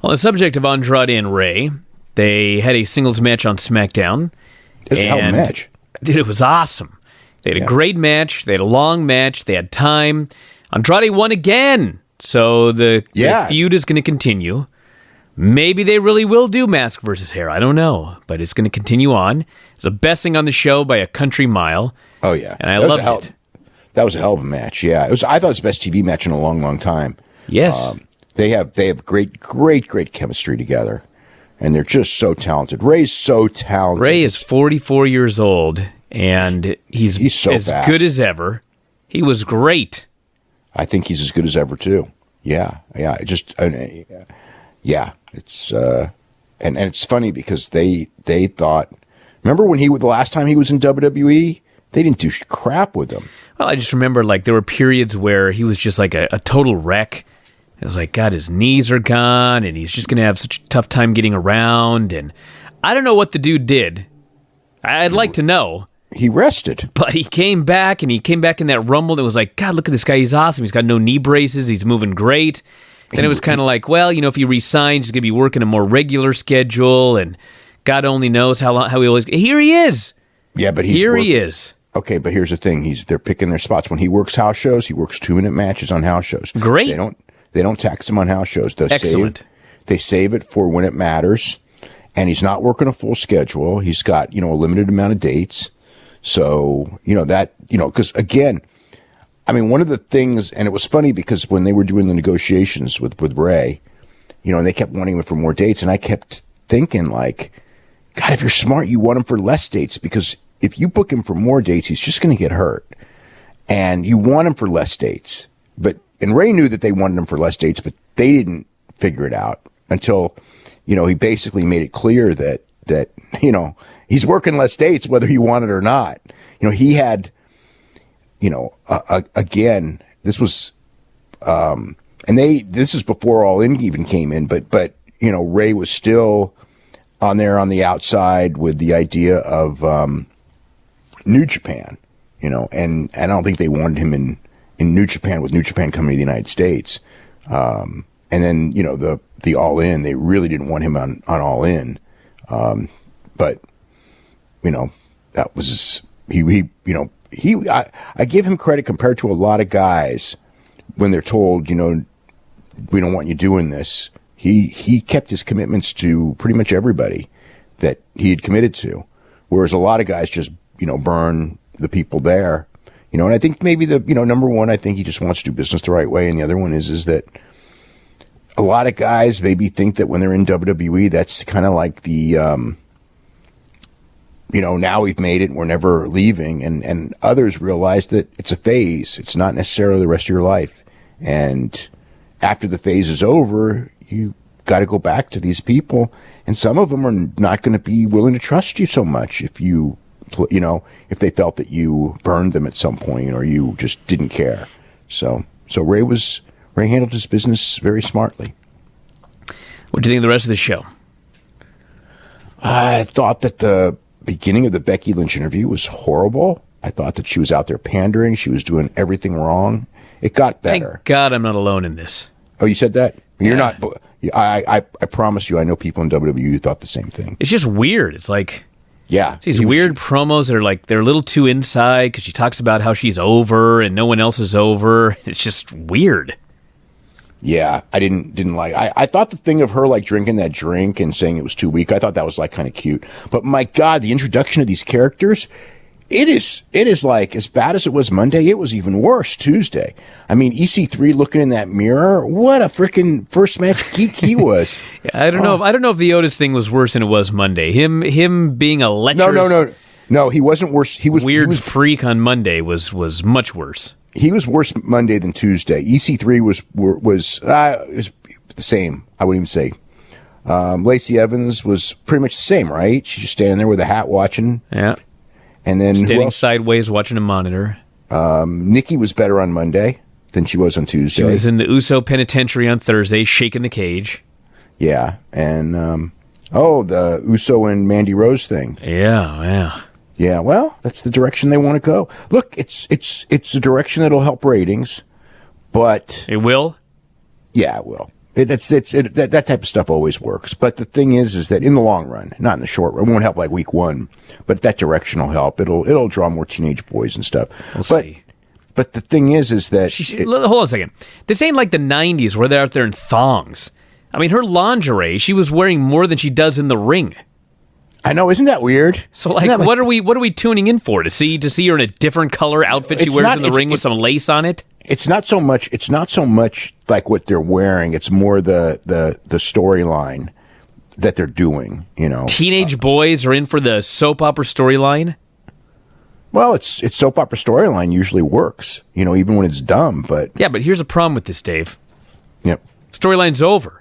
On the subject of Andrade and Ray, they had a singles match on Smackdown. It was a hell of a match. Dude, it was awesome. They had a great match. They had a long match. They had time. Andrade won again. So the feud is going to continue. Maybe they really will do mask versus hair. I don't know. But it's going to continue on. It's the best thing on the show by a country mile. Oh, yeah. And I loved it. That was a hell of a match, yeah. I thought it was the best TV match in a long, long time. Yes. They have great chemistry together. And they're just so talented. Ray's so talented. Ray is 44 years old, and he's so as fast. good as ever. He was great. I think he's as good as ever, too. Yeah. It's and it's funny because they thought, remember when the last time he was in WWE, they didn't do crap with him. Well, I just remember there were periods where he was just like a total wreck. It was like, God, his knees are gone, and he's just going to have such a tough time getting around. And I don't know what the dude did. I'd like to know. He rested. But he came back, and he came back in that Rumble, and it was like, God, look at this guy. He's awesome. He's got no knee braces. He's moving great. And it was kind of like, well, if he resigns, he's going to be working a more regular schedule, and God only knows how he always... Here he is. Yeah, but he is. Okay, but here's the thing. They're picking their spots. When he works house shows, he works 2-minute matches on house shows. Great. They don't tax him on house shows. Excellent. They save it for when it matters, and he's not working a full schedule. He's got, a limited amount of dates. So, because again, I mean, one of the things, and it was funny because when they were doing the negotiations with Ray, they kept wanting him for more dates, and I kept thinking God, if you're smart, you want him for less dates, because if you book him for more dates, he's just going to get hurt. And you want him for less dates. And Ray knew that they wanted him for less dates, but they didn't figure it out until, he basically made it clear that he's working less dates, whether you want it or not. He had, again, this was, this is before All In even came in, but Ray was still on the outside with the idea of, New Japan, and I don't think they wanted him in New Japan, with New Japan coming to the United States. And then, the All In, they really didn't want him on All In. But, that was, I give him credit compared to a lot of guys when they're told, we don't want you doing this. He kept his commitments to pretty much everybody that he had committed to. Whereas a lot of guys just, burn the people there. And I think maybe number one, I think he just wants to do business the right way. And the other one is that a lot of guys maybe think that when they're in WWE, that's kind of like the, now we've made it and we're never leaving. And others realize that it's a phase. It's not necessarily the rest of your life. And after the phase is over, you got to go back to these people. And some of them are not going to be willing to trust you so much if if they felt that you burned them at some point or you just didn't care. So Ray handled his business very smartly. What do you think of the rest of the show? I thought that the beginning of the Becky Lynch interview was horrible. I thought that she was out there pandering. She was doing everything wrong. It got better. Thank God I'm not alone in this. Oh, you said that? You're not. I promise you, I know people in WWE who thought the same thing. It's just weird. It's like... Yeah. It's these weird promos that are they're a little too inside because she talks about how she's over and no one else is over. It's just weird. Yeah, I didn't like. I thought the thing of her drinking that drink and saying it was too weak, I thought that was kind of cute. But my God, the introduction of these characters, it is as bad as it was Monday. It was even worse Tuesday. I mean, EC3 looking in that mirror, what a freaking first match geek he was. Yeah, I don't know if the Otis thing was worse than it was Monday. Him being a lecherous. No, he wasn't worse. He was freak on Monday was much worse. He was worse Monday than Tuesday. EC3 was the same. I wouldn't even say. Lacey Evans was pretty much the same, right? She's just standing there with a hat watching. Yeah. And then standing sideways watching a monitor. Nikki was better on Monday than she was on Tuesday. She was in the Uso penitentiary on Thursday, shaking the cage. Yeah, and the Uso and Mandy Rose thing. Yeah. Well, that's the direction they want to go. Look, it's a direction that'll help ratings, but it will. Yeah, it will. That type of stuff always works. But the thing is that in the long run, not in the short run, it won't help like week one, but that direction will help. It'll draw more teenage boys and stuff. We'll see. But the thing is that hold on a second. This ain't like the 90s where they're out there in thongs. I mean, her lingerie, she was wearing more than she does in the ring. I know, isn't that weird? So, what are we tuning in for? To see her in a different color outfit she wears in the ring with some lace on it? It's not so much like what they're wearing. It's more the storyline that they're doing. Teenage boys are in for the soap opera storyline. Well, it's soap opera storyline usually works. Even when it's dumb. But yeah, but here's a problem with this, Dave. Yep, storyline's over.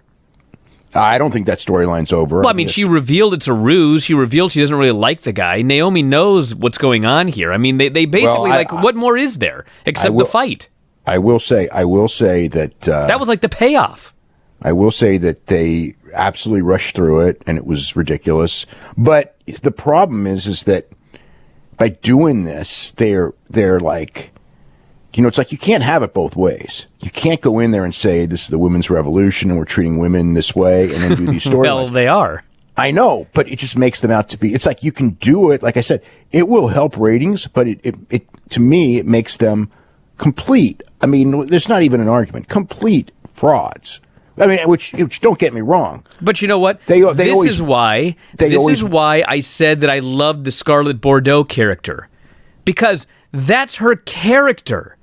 I don't think that storyline's over. Well, I mean, she revealed it's a ruse. She revealed she doesn't really like the guy. Naomi knows what's going on here. I mean, they basically what more is there except the fight? I will say that that was like the payoff. I will say that they absolutely rushed through it, and it was ridiculous. But the problem is that by doing this, they're like, it's like you can't have it both ways. You can't go in there and say this is the women's revolution and we're treating women this way, and then do these storylines. Well, they are. I know, but it just makes them out to be. It's like you can do it. Like I said, it will help ratings, but it to me it makes them complete. I mean, there's not even an argument. Complete frauds. I mean, which don't get me wrong. But you know what? This is why I said that I loved the Scarlett Bordeaux character, because that's her character.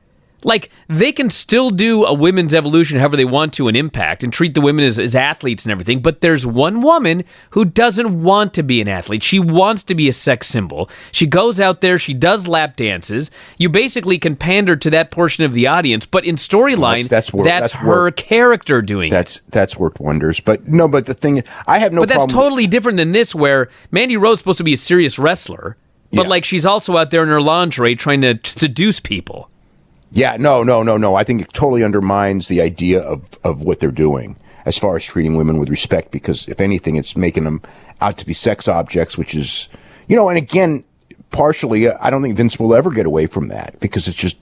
Like, they can still do a women's evolution however they want to in Impact and treat the women as athletes and everything, but there's one woman who doesn't want to be an athlete. She wants to be a sex symbol. She goes out there, she does lap dances. You basically can pander to that portion of the audience, but in storyline, that's her character doing it. That's worked wonders. But the thing is, I have no problem. But that's totally different than this, where Mandy Rose's supposed to be a serious wrestler, but like she's also out there in her lingerie trying to seduce people. Yeah, no. I think it totally undermines the idea of what they're doing as far as treating women with respect, because if anything, it's making them out to be sex objects, which is, and again, partially, I don't think Vince will ever get away from that, because it's just,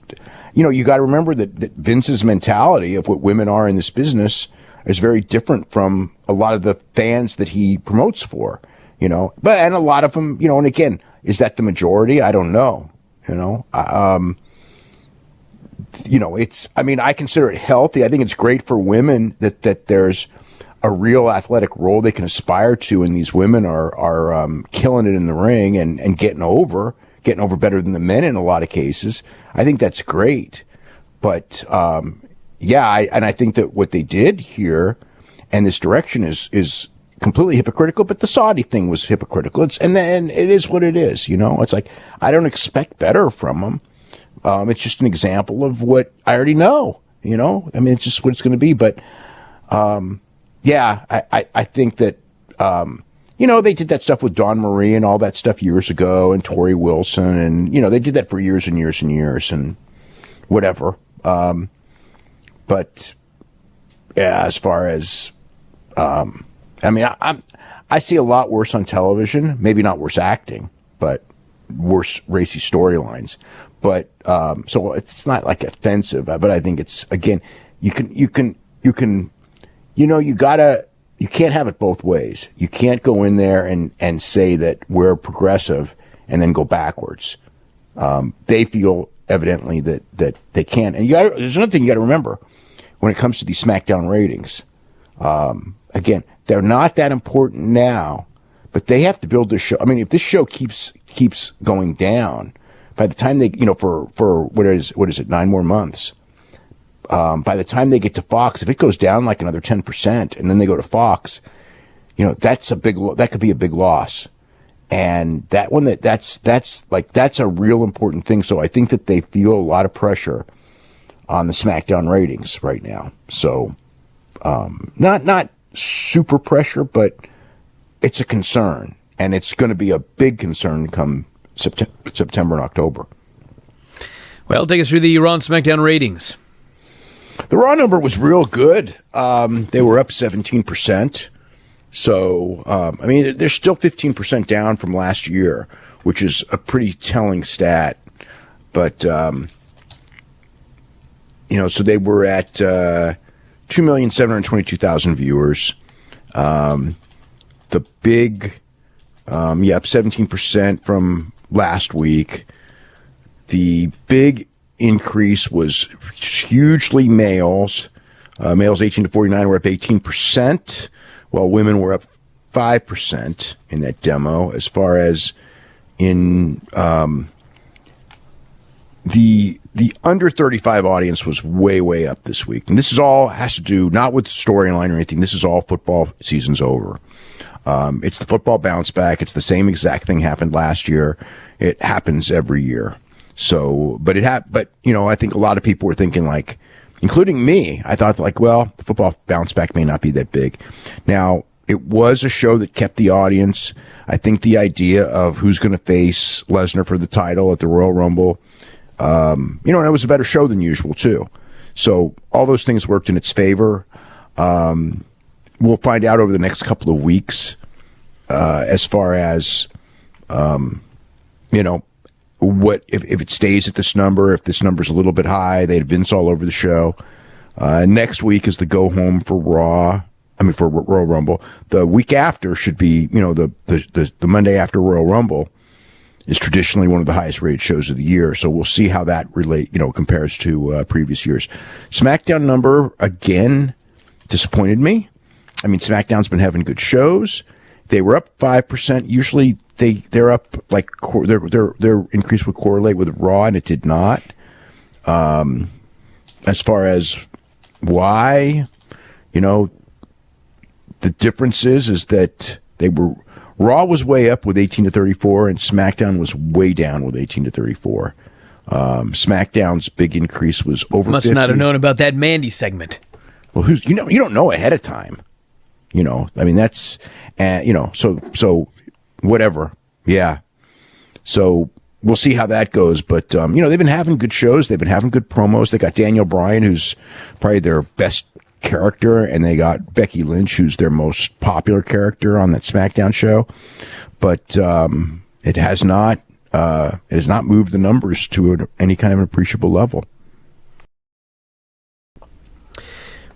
you got to remember that Vince's mentality of what women are in this business is very different from a lot of the fans that he promotes for, and a lot of them, and again, is that the majority? I don't know, I consider it healthy. I think it's great for women that there's a real athletic role they can aspire to, and these women are killing it in the ring and getting over better than the men in a lot of cases. I think that's great. But, I think that what they did here and this direction is completely hypocritical, but the Saudi thing was hypocritical. And then it is what it is, It's like, I don't expect better from them. It's just an example of what I already know, it's just what it's going to be. But, I think that, they did that stuff with Dawn Marie and all that stuff years ago, and Tori Wilson, and, they did that for years and years and years and whatever. But yeah, as far as, I see a lot worse on television, maybe not worse acting, but worse racy storylines. But so it's not like offensive, but I think it's, again, you can't have it both ways. You can't go in there and say that we're progressive and then go backwards. They feel evidently that they can. And there's another thing you got to remember when it comes to these Smackdown ratings. Again, they're not that important now, but they have to build this show. I mean, if this show keeps going down, by the time they, for what is it, 9 more months, by the time they get to Fox, if it goes down like another 10% and then they go to Fox, that's that could be a big loss. And that one, that's a real important thing. So I think that they feel a lot of pressure on the SmackDown ratings right now. So, not super pressure, but it's a concern, and it's going to be a big concern come September and October. Well, take us through the Raw and SmackDown ratings. The Raw number was real good. They were up 17%. So, they're still 15% down from last year, which is a pretty telling stat. But, so they were at 2,722,000 viewers. The big, up 17% from last week. The big increase was hugely males. Males 18 to 49 were up 18%, while women were up 5% in that demo. As far as in the under 35 audience was way up this week. And this is all has to do not with the storyline or anything. This is all football season's over. It's the football bounce back. It's the same exact thing happened last year. It happens every year. So, but I think a lot of people were thinking, like, including me, I thought, like, well, the football bounce back may not be that big. Now, it was a show that kept the audience. I think the idea of who's going to face Lesnar for the title at the Royal Rumble, and it was a better show than usual too. So all those things worked in its favor. We'll find out over the next couple of weeks, as far as, what if it stays at this number, if this number's a little bit high. They had Vince all over the show. Next week is the go home for for Royal Rumble. The week after should be, the Monday after Royal Rumble is traditionally one of the highest rated shows of the year. So we'll see how that compares to previous years. SmackDown number again disappointed me. I mean, SmackDown's been having good shows. They were up 5%. Usually they're up like their increase would correlate with Raw, and it did not. As far as why, the difference is that Raw was way up with 18 to 34, and SmackDown was way down with 18 to 34. SmackDown's big increase was over. Must 50. not have known about that Mandy segment. Well, you don't know ahead of time. I mean, that's, so whatever. Yeah. So we'll see how that goes. But, they've been having good shows. They've been having good promos. They got Daniel Bryan, who's probably their best character, and they got Becky Lynch, who's their most popular character on that SmackDown show. But it has not moved the numbers to any kind of an appreciable level.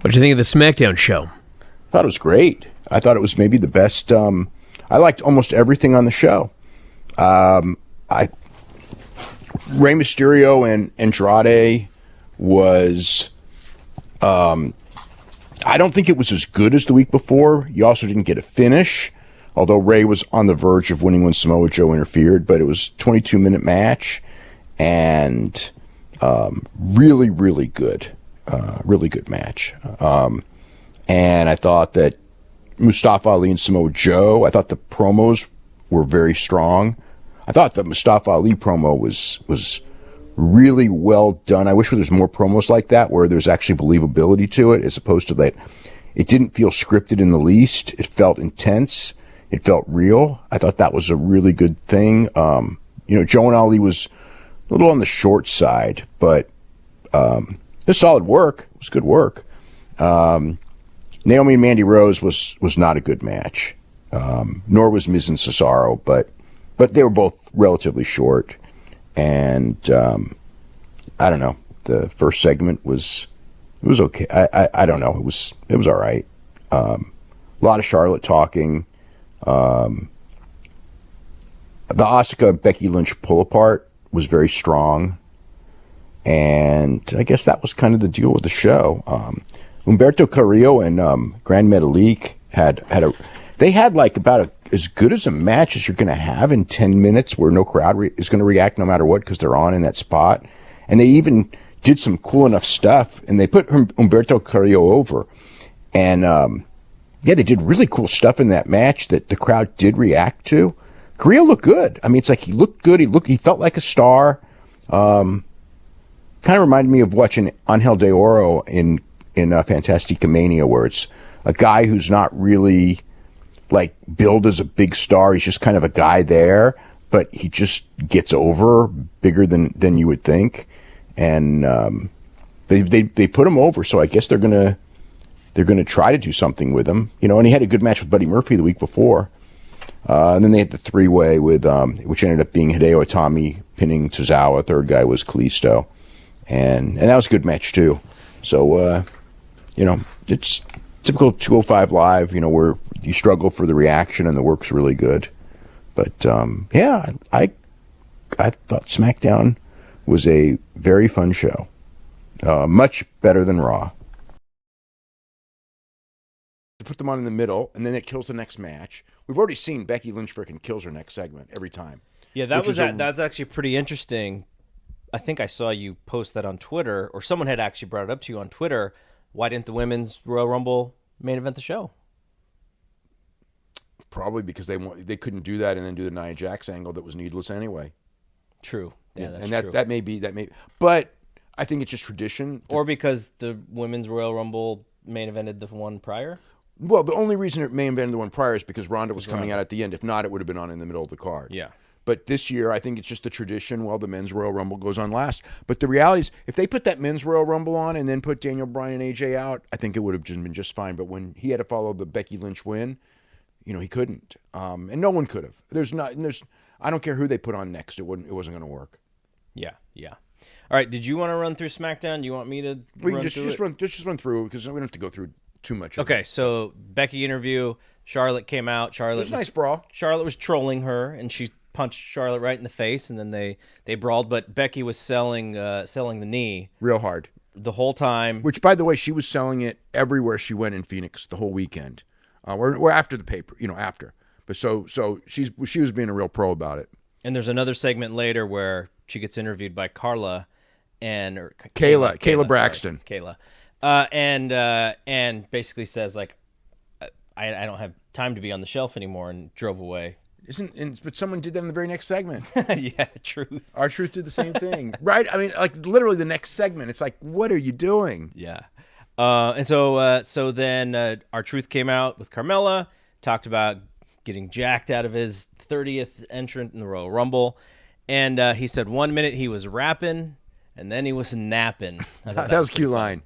What do you think of the SmackDown show? I thought it was great. I thought it was maybe the best. I liked almost everything on the show. Rey Mysterio and Andrade was. I don't think it was as good as the week before. You also didn't get a finish, although Rey was on the verge of winning when Samoa Joe interfered. But it was a 22-minute match, and really, really good. Really good match. And I thought that Mustafa Ali and Samoa Joe, I thought the promos were very strong. I thought the Mustafa Ali promo was really well done. I wish there was more promos like that where there's actually believability to it, as opposed to that. It didn't feel scripted in the least. It felt intense. It felt real. I thought that was a really good thing. Joe and Ali was a little on the short side, but it was solid work. It was good work. Naomi and Mandy Rose was not a good match, nor was Miz and Cesaro, but they were both relatively short. And I don't know. The first segment was okay. I don't know. It was all right. A lot of Charlotte talking. The Asuka Becky Lynch pull apart was very strong, and I guess that was kind of the deal with the show. Humberto Carrillo and Grand Metalik had like about as good as a match as you're going to have in 10 minutes, where no crowd is going to react no matter what because they're on in that spot. And they even did some cool enough stuff, and they put Humberto Carrillo over. And they did really cool stuff in that match that the crowd did react to. Carrillo looked good. I mean, it's like he looked good. He felt like a star. Kind of reminded me of watching Angel de Oro in Fantastica Mania, where it's a guy who's not really like billed as a big star. He's just kind of a guy there, but he just gets over bigger than you would think. And they put him over, so I guess they're gonna try to do something with him. And he had a good match with Buddy Murphy the week before. And then they had the three-way with which ended up being Hideo Itami pinning Tozawa. Third guy was Kalisto. And that was a good match too. So it's typical 205 Live, where you struggle for the reaction and the work's really good. But yeah, I thought SmackDown was a very fun show, much better than Raw. To put them on in the middle, and then it kills the next match. We've already seen Becky Lynch freaking kills her next segment every time. Yeah, that's actually pretty interesting. I think I saw you post that on Twitter, or someone had actually brought it up to you on Twitter. Why didn't the Women's Royal Rumble main event the show? Probably because they couldn't do that and then do the Nia Jax angle that was needless anyway. True. Yeah, that's true. That may be. But I think it's just tradition. Or because the Women's Royal Rumble main evented the one prior? Well, the only reason it main evented the one prior is because Ronda was coming out at the end. If not, it would have been on in the middle of the card. Yeah. But this year, I think it's just the tradition. Well, the Men's Royal Rumble goes on last. But the reality is, if they put that Men's Royal Rumble on and then put Daniel Bryan and AJ out, I think it would have just been just fine. But when he had to follow the Becky Lynch win, he couldn't. And no one could have. I don't care who they put on next. It wasn't going to work. Yeah. All right. Did you want to run through SmackDown? Do you want me to run through because we don't have to go through too much. Okay. So Becky interview. Charlotte came out. It was a nice brawl. Charlotte was trolling her, and she punched Charlotte right in the face, and then they brawled. But Becky was selling the knee real hard the whole time. Which, by the way, she was selling it everywhere she went in Phoenix the whole weekend. We're after the paper, after. But so she was being a real pro about it. And there's another segment later where she gets interviewed by Kayla Braxton. Kayla, and basically says like, I don't have time to be on the shelf anymore, and drove away. But someone did that in the very next segment. Yeah, Truth. R-Truth did the same thing, right? I mean, like literally the next segment. It's like, what are you doing? Yeah. And so then R-Truth came out with Carmella, talked about getting jacked out of his 30th entrant in the Royal Rumble, and he said 1 minute he was rapping, and then he was napping. That was a cute line.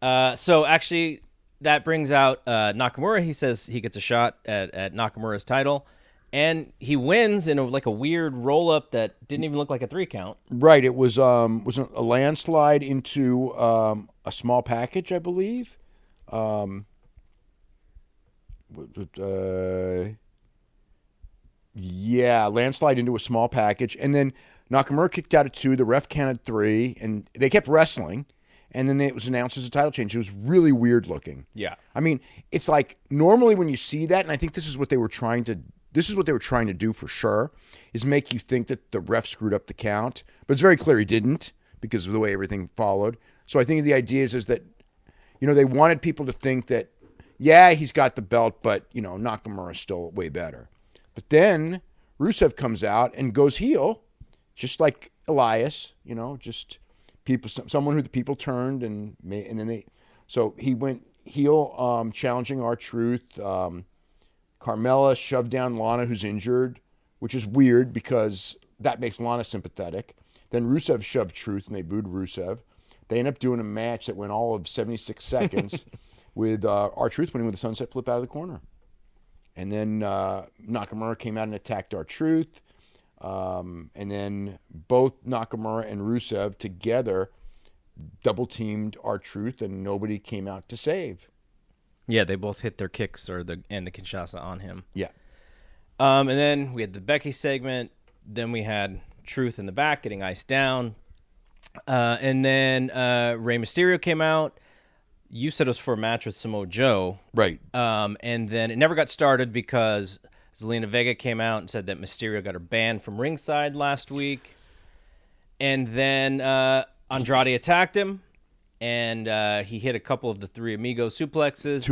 So actually, that brings out Nakamura. He says he gets a shot at Nakamura's title, and he wins in a weird roll-up that didn't even look like a 3 count. Right. It was a landslide into a small package, I believe. Landslide into a small package. And then Nakamura kicked out at 2. The ref counted 3. And they kept wrestling. And then it was announced as a title change. It was really weird looking. Yeah. I mean, it's like normally when you see that, and I think this is what they were trying to do for sure, is make you think that the ref screwed up the count. But it's very clear he didn't because of the way everything followed. So I think the idea is that, they wanted people to think that, yeah, he's got the belt, but, Nakamura's still way better. But then Rusev comes out and goes heel, just like Elias, just someone who the people turned and then so he went heel, challenging R-Truth. Carmella shoved down Lana, who's injured, which is weird because that makes Lana sympathetic. Then Rusev shoved Truth, and they booed Rusev. They end up doing a match that went all of 76 seconds with R-Truth winning with a sunset flip out of the corner. And then Nakamura came out and attacked R-Truth. And then both Nakamura and Rusev together double-teamed R-Truth, and nobody came out to save. Yeah, they both hit their kicks and the Kinshasa on him. Yeah. And then we had the Becky segment. Then we had Truth in the back getting iced down. And then Rey Mysterio came out. You said it was for a match with Samoa Joe. Right. And then it never got started because Zelina Vega came out and said that Mysterio got her banned from ringside last week. And then Andrade attacked him. And he hit a couple of the Three Amigos suplexes.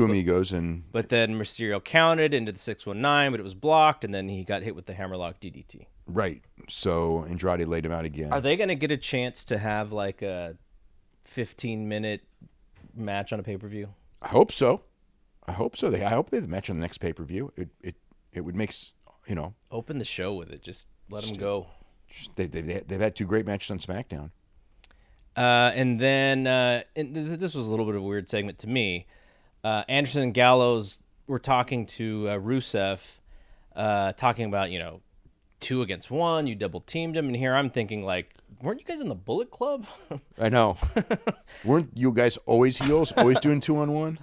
But then Mysterio counted into the 619, but it was blocked, and then he got hit with the hammerlock DDT. Right. So Andrade laid him out again. Are they going to get a chance to have like a 15-minute match on a pay-per-view? I hope so. I hope they have a match on the next pay-per-view. It would make, Open the show with it. Just let them go. They've had 2 great matches on SmackDown. And then this was a little bit of a weird segment to me. Anderson and Gallows were talking to Rusev, talking about, 2 against 1. You double teamed him, and here I'm thinking like, weren't you guys in the Bullet Club? I know. Weren't you guys always heels, always doing 2-on-1?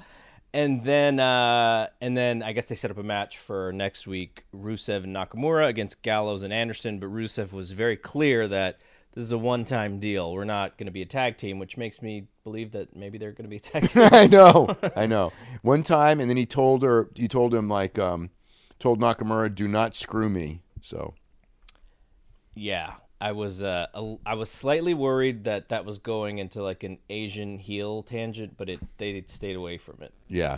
And then I guess they set up a match for next week, Rusev and Nakamura against Gallows and Anderson. But Rusev was very clear that this is a one-time deal. We're not going to be a tag team, which makes me believe that maybe they're going to be a tag team. I know. One time, and then he told him like, told Nakamura, "Do not screw me." So, yeah, I was slightly worried that was going into like an Asian heel tangent, but they stayed away from it. Yeah.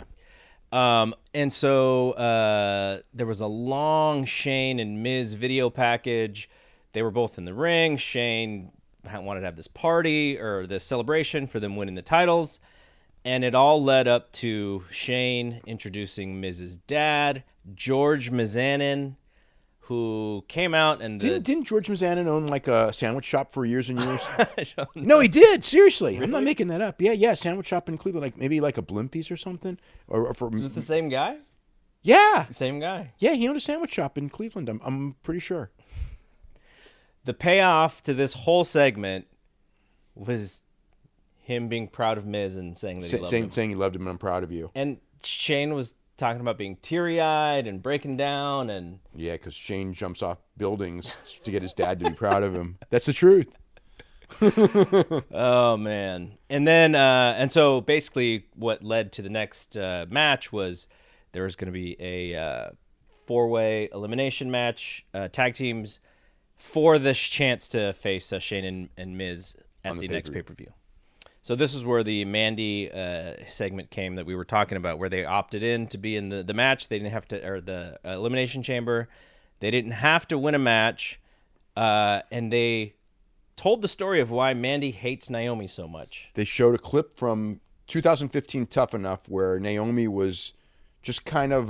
And so there was a long Shane and Miz video package. They were both in the ring. Shane wanted to have this party or this celebration for them winning the titles. And it all led up to Shane introducing Miz's dad, George Mizanin, who came out and... Didn't George Mizanin own like a sandwich shop for years and years? No, he did. Seriously. Really? I'm not making that up. Yeah, sandwich shop in Cleveland, like maybe like a Blimpies or something. Is it the same guy? Yeah. Same guy. Yeah, he owned a sandwich shop in Cleveland. I'm pretty sure. The payoff to this whole segment was him being proud of Miz and saying that he loved him. Saying he loved him, and I'm proud of you. And Shane was talking about being teary-eyed and breaking down. And yeah, because Shane jumps off buildings to get his dad to be proud of him. That's the truth. Oh, man. And then, and so basically what led to the next match was there was going to be a 4-way elimination match, tag teams, for this chance to face Shane and Miz at the next pay-per-view. So this is where the Mandy segment came that we were talking about, where they opted in to be in the match. They didn't have to, or the elimination chamber. They didn't have to win a match, and they told the story of why Mandy hates Naomi so much. They showed a clip from 2015 Tough Enough where Naomi was just kind of,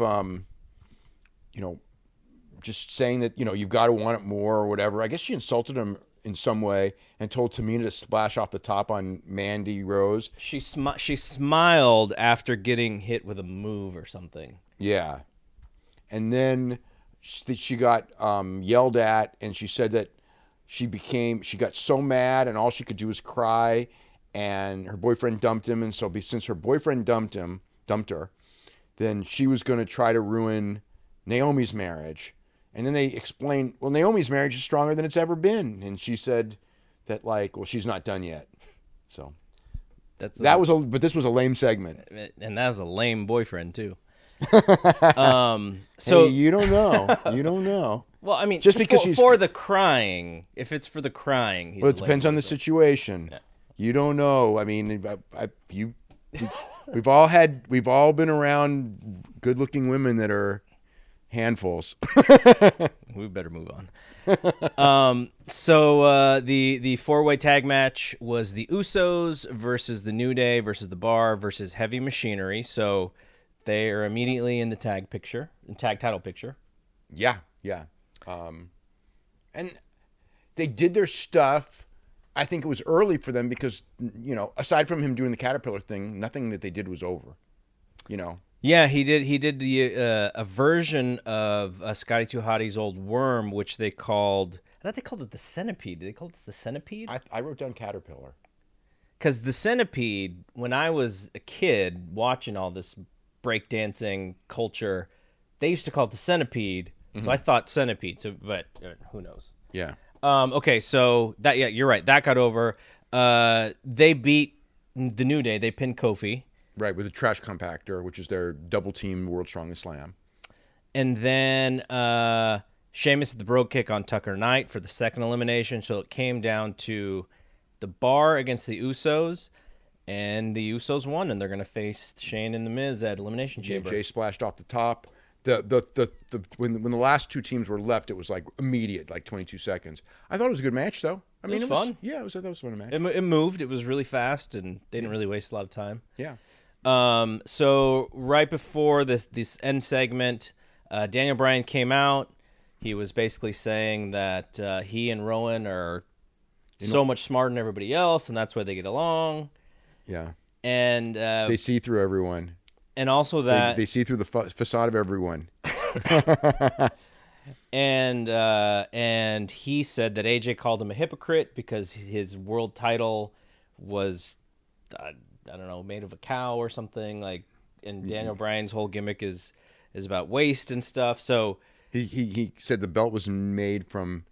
just saying that, you've got to want it more or whatever. I guess she insulted him in some way and told Tamina to splash off the top on Mandy Rose. She smiled after getting hit with a move or something. Yeah. And then she got yelled at, and she said that she got so mad and all she could do was cry, and her boyfriend dumped him. And so since her boyfriend dumped her, then she was going to try to ruin Naomi's marriage. And then they explained, well, Naomi's marriage is stronger than it's ever been. And she said that, like, well, she's not done yet. So but this was a lame segment. And that was a lame boyfriend too. So hey, you don't know. You don't know. Well, I mean, just because she's for the crying, if it's for the crying, well, it depends on the situation. Yeah. You don't know. I mean, we've all been around good-looking women that are handfuls. We better move on. So the 4-way tag match was the Usos versus the New Day versus the Bar versus Heavy Machinery. So they are immediately in the tag title picture. Yeah. And they did their stuff. I think it was early for them because, aside from him doing the caterpillar thing, nothing that they did was over. Yeah, he did a version of Scotty 2 Hottie's old worm, which they called, I thought they called it the centipede. Did they call it the centipede? I wrote down caterpillar. Because the centipede, when I was a kid watching all this breakdancing culture, they used to call it the centipede. Mm-hmm. So I thought centipede, but who knows? Yeah. Okay, so you're right. That got over. They beat the New Day. They pinned Kofi. Right, with a trash compactor, which is their double-team World Strongest Slam. And then Sheamus hit the Brogue Kick on Tucker Knight for the second elimination. So it came down to the Bar against the Usos, and the Usos won, and they're going to face Shane and The Miz at Elimination Chamber. Jay splashed off the top. When the last two teams were left, it was like immediate, like 22 seconds. I thought it was a good match, though. I mean, it was fun. Yeah, I thought it was a fun match. It moved. It was really fast, and they didn't really waste a lot of time. Yeah. So right before this end segment, Daniel Bryan came out. He was basically saying that he and Rowan are so much smarter than everybody else, and that's why they get along. Yeah. And they see through everyone. And also that they see through the facade of everyone. And he said that AJ called him a hypocrite because his world title was, I don't know, made of a cow or something like. And Daniel Bryan's whole gimmick is about waste and stuff. So he said the belt was made from,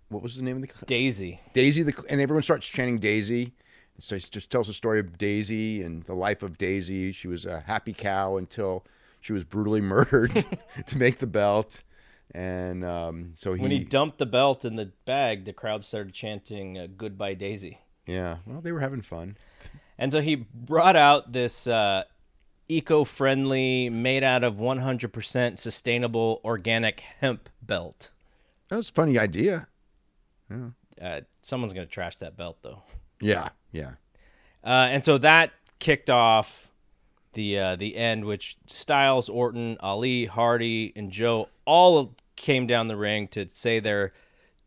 what was the name of the Daisy? Daisy, and everyone starts chanting Daisy. So he just tells the story of Daisy and the life of Daisy. She was a happy cow until she was brutally murdered to make the belt. And so when he dumped the belt in the bag, the crowd started chanting "Goodbye, Daisy." Yeah, well, they were having fun. And so he brought out this eco-friendly, made out of 100% sustainable organic hemp belt. That was a funny idea. Yeah. Someone's gonna trash that belt, though. Yeah. And so that kicked off the end, which Styles, Orton, Ali, Hardy, and Joe all came down the ring to say their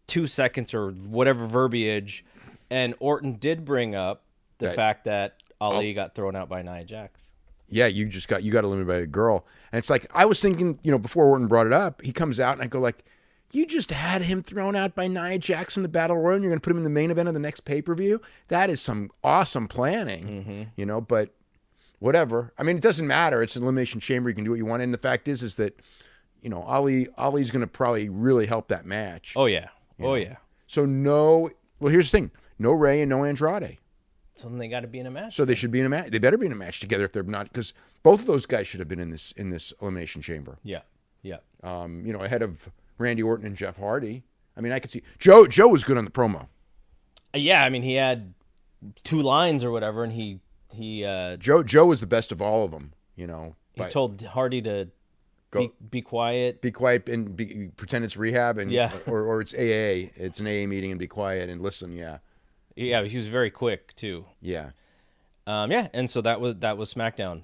2 seconds or whatever verbiage, and Orton did bring up the fact that Ali got thrown out by Nia Jax. Yeah, you got eliminated by a girl, and it's like I was thinking, before Orton brought it up, he comes out and I go like, you just had him thrown out by Nia Jax in the Battle Royal, and you're going to put him in the main event of the next pay-per-view? That is some awesome planning, but whatever. I mean, it doesn't matter. It's an Elimination Chamber. You can do what you want. And the fact is that, Ali's going to probably really help that match. Oh, yeah. Yeah. So here's the thing. No Rey and no Andrade. So then they got to be in a match. So they should be in a match. They better be in a match together if they're not, because both of those guys should have been in this Elimination Chamber. Yeah. Ahead of Randy Orton and Jeff Hardy. I mean, I could see Joe was good on the promo. Yeah, I mean, he had 2 lines or whatever, and he Joe was the best of all of them. He told Hardy to be quiet, and pretend it's rehab, and or it's AA. It's an AA meeting, and be quiet and listen. Yeah, he was very quick too. Yeah, and so that was SmackDown.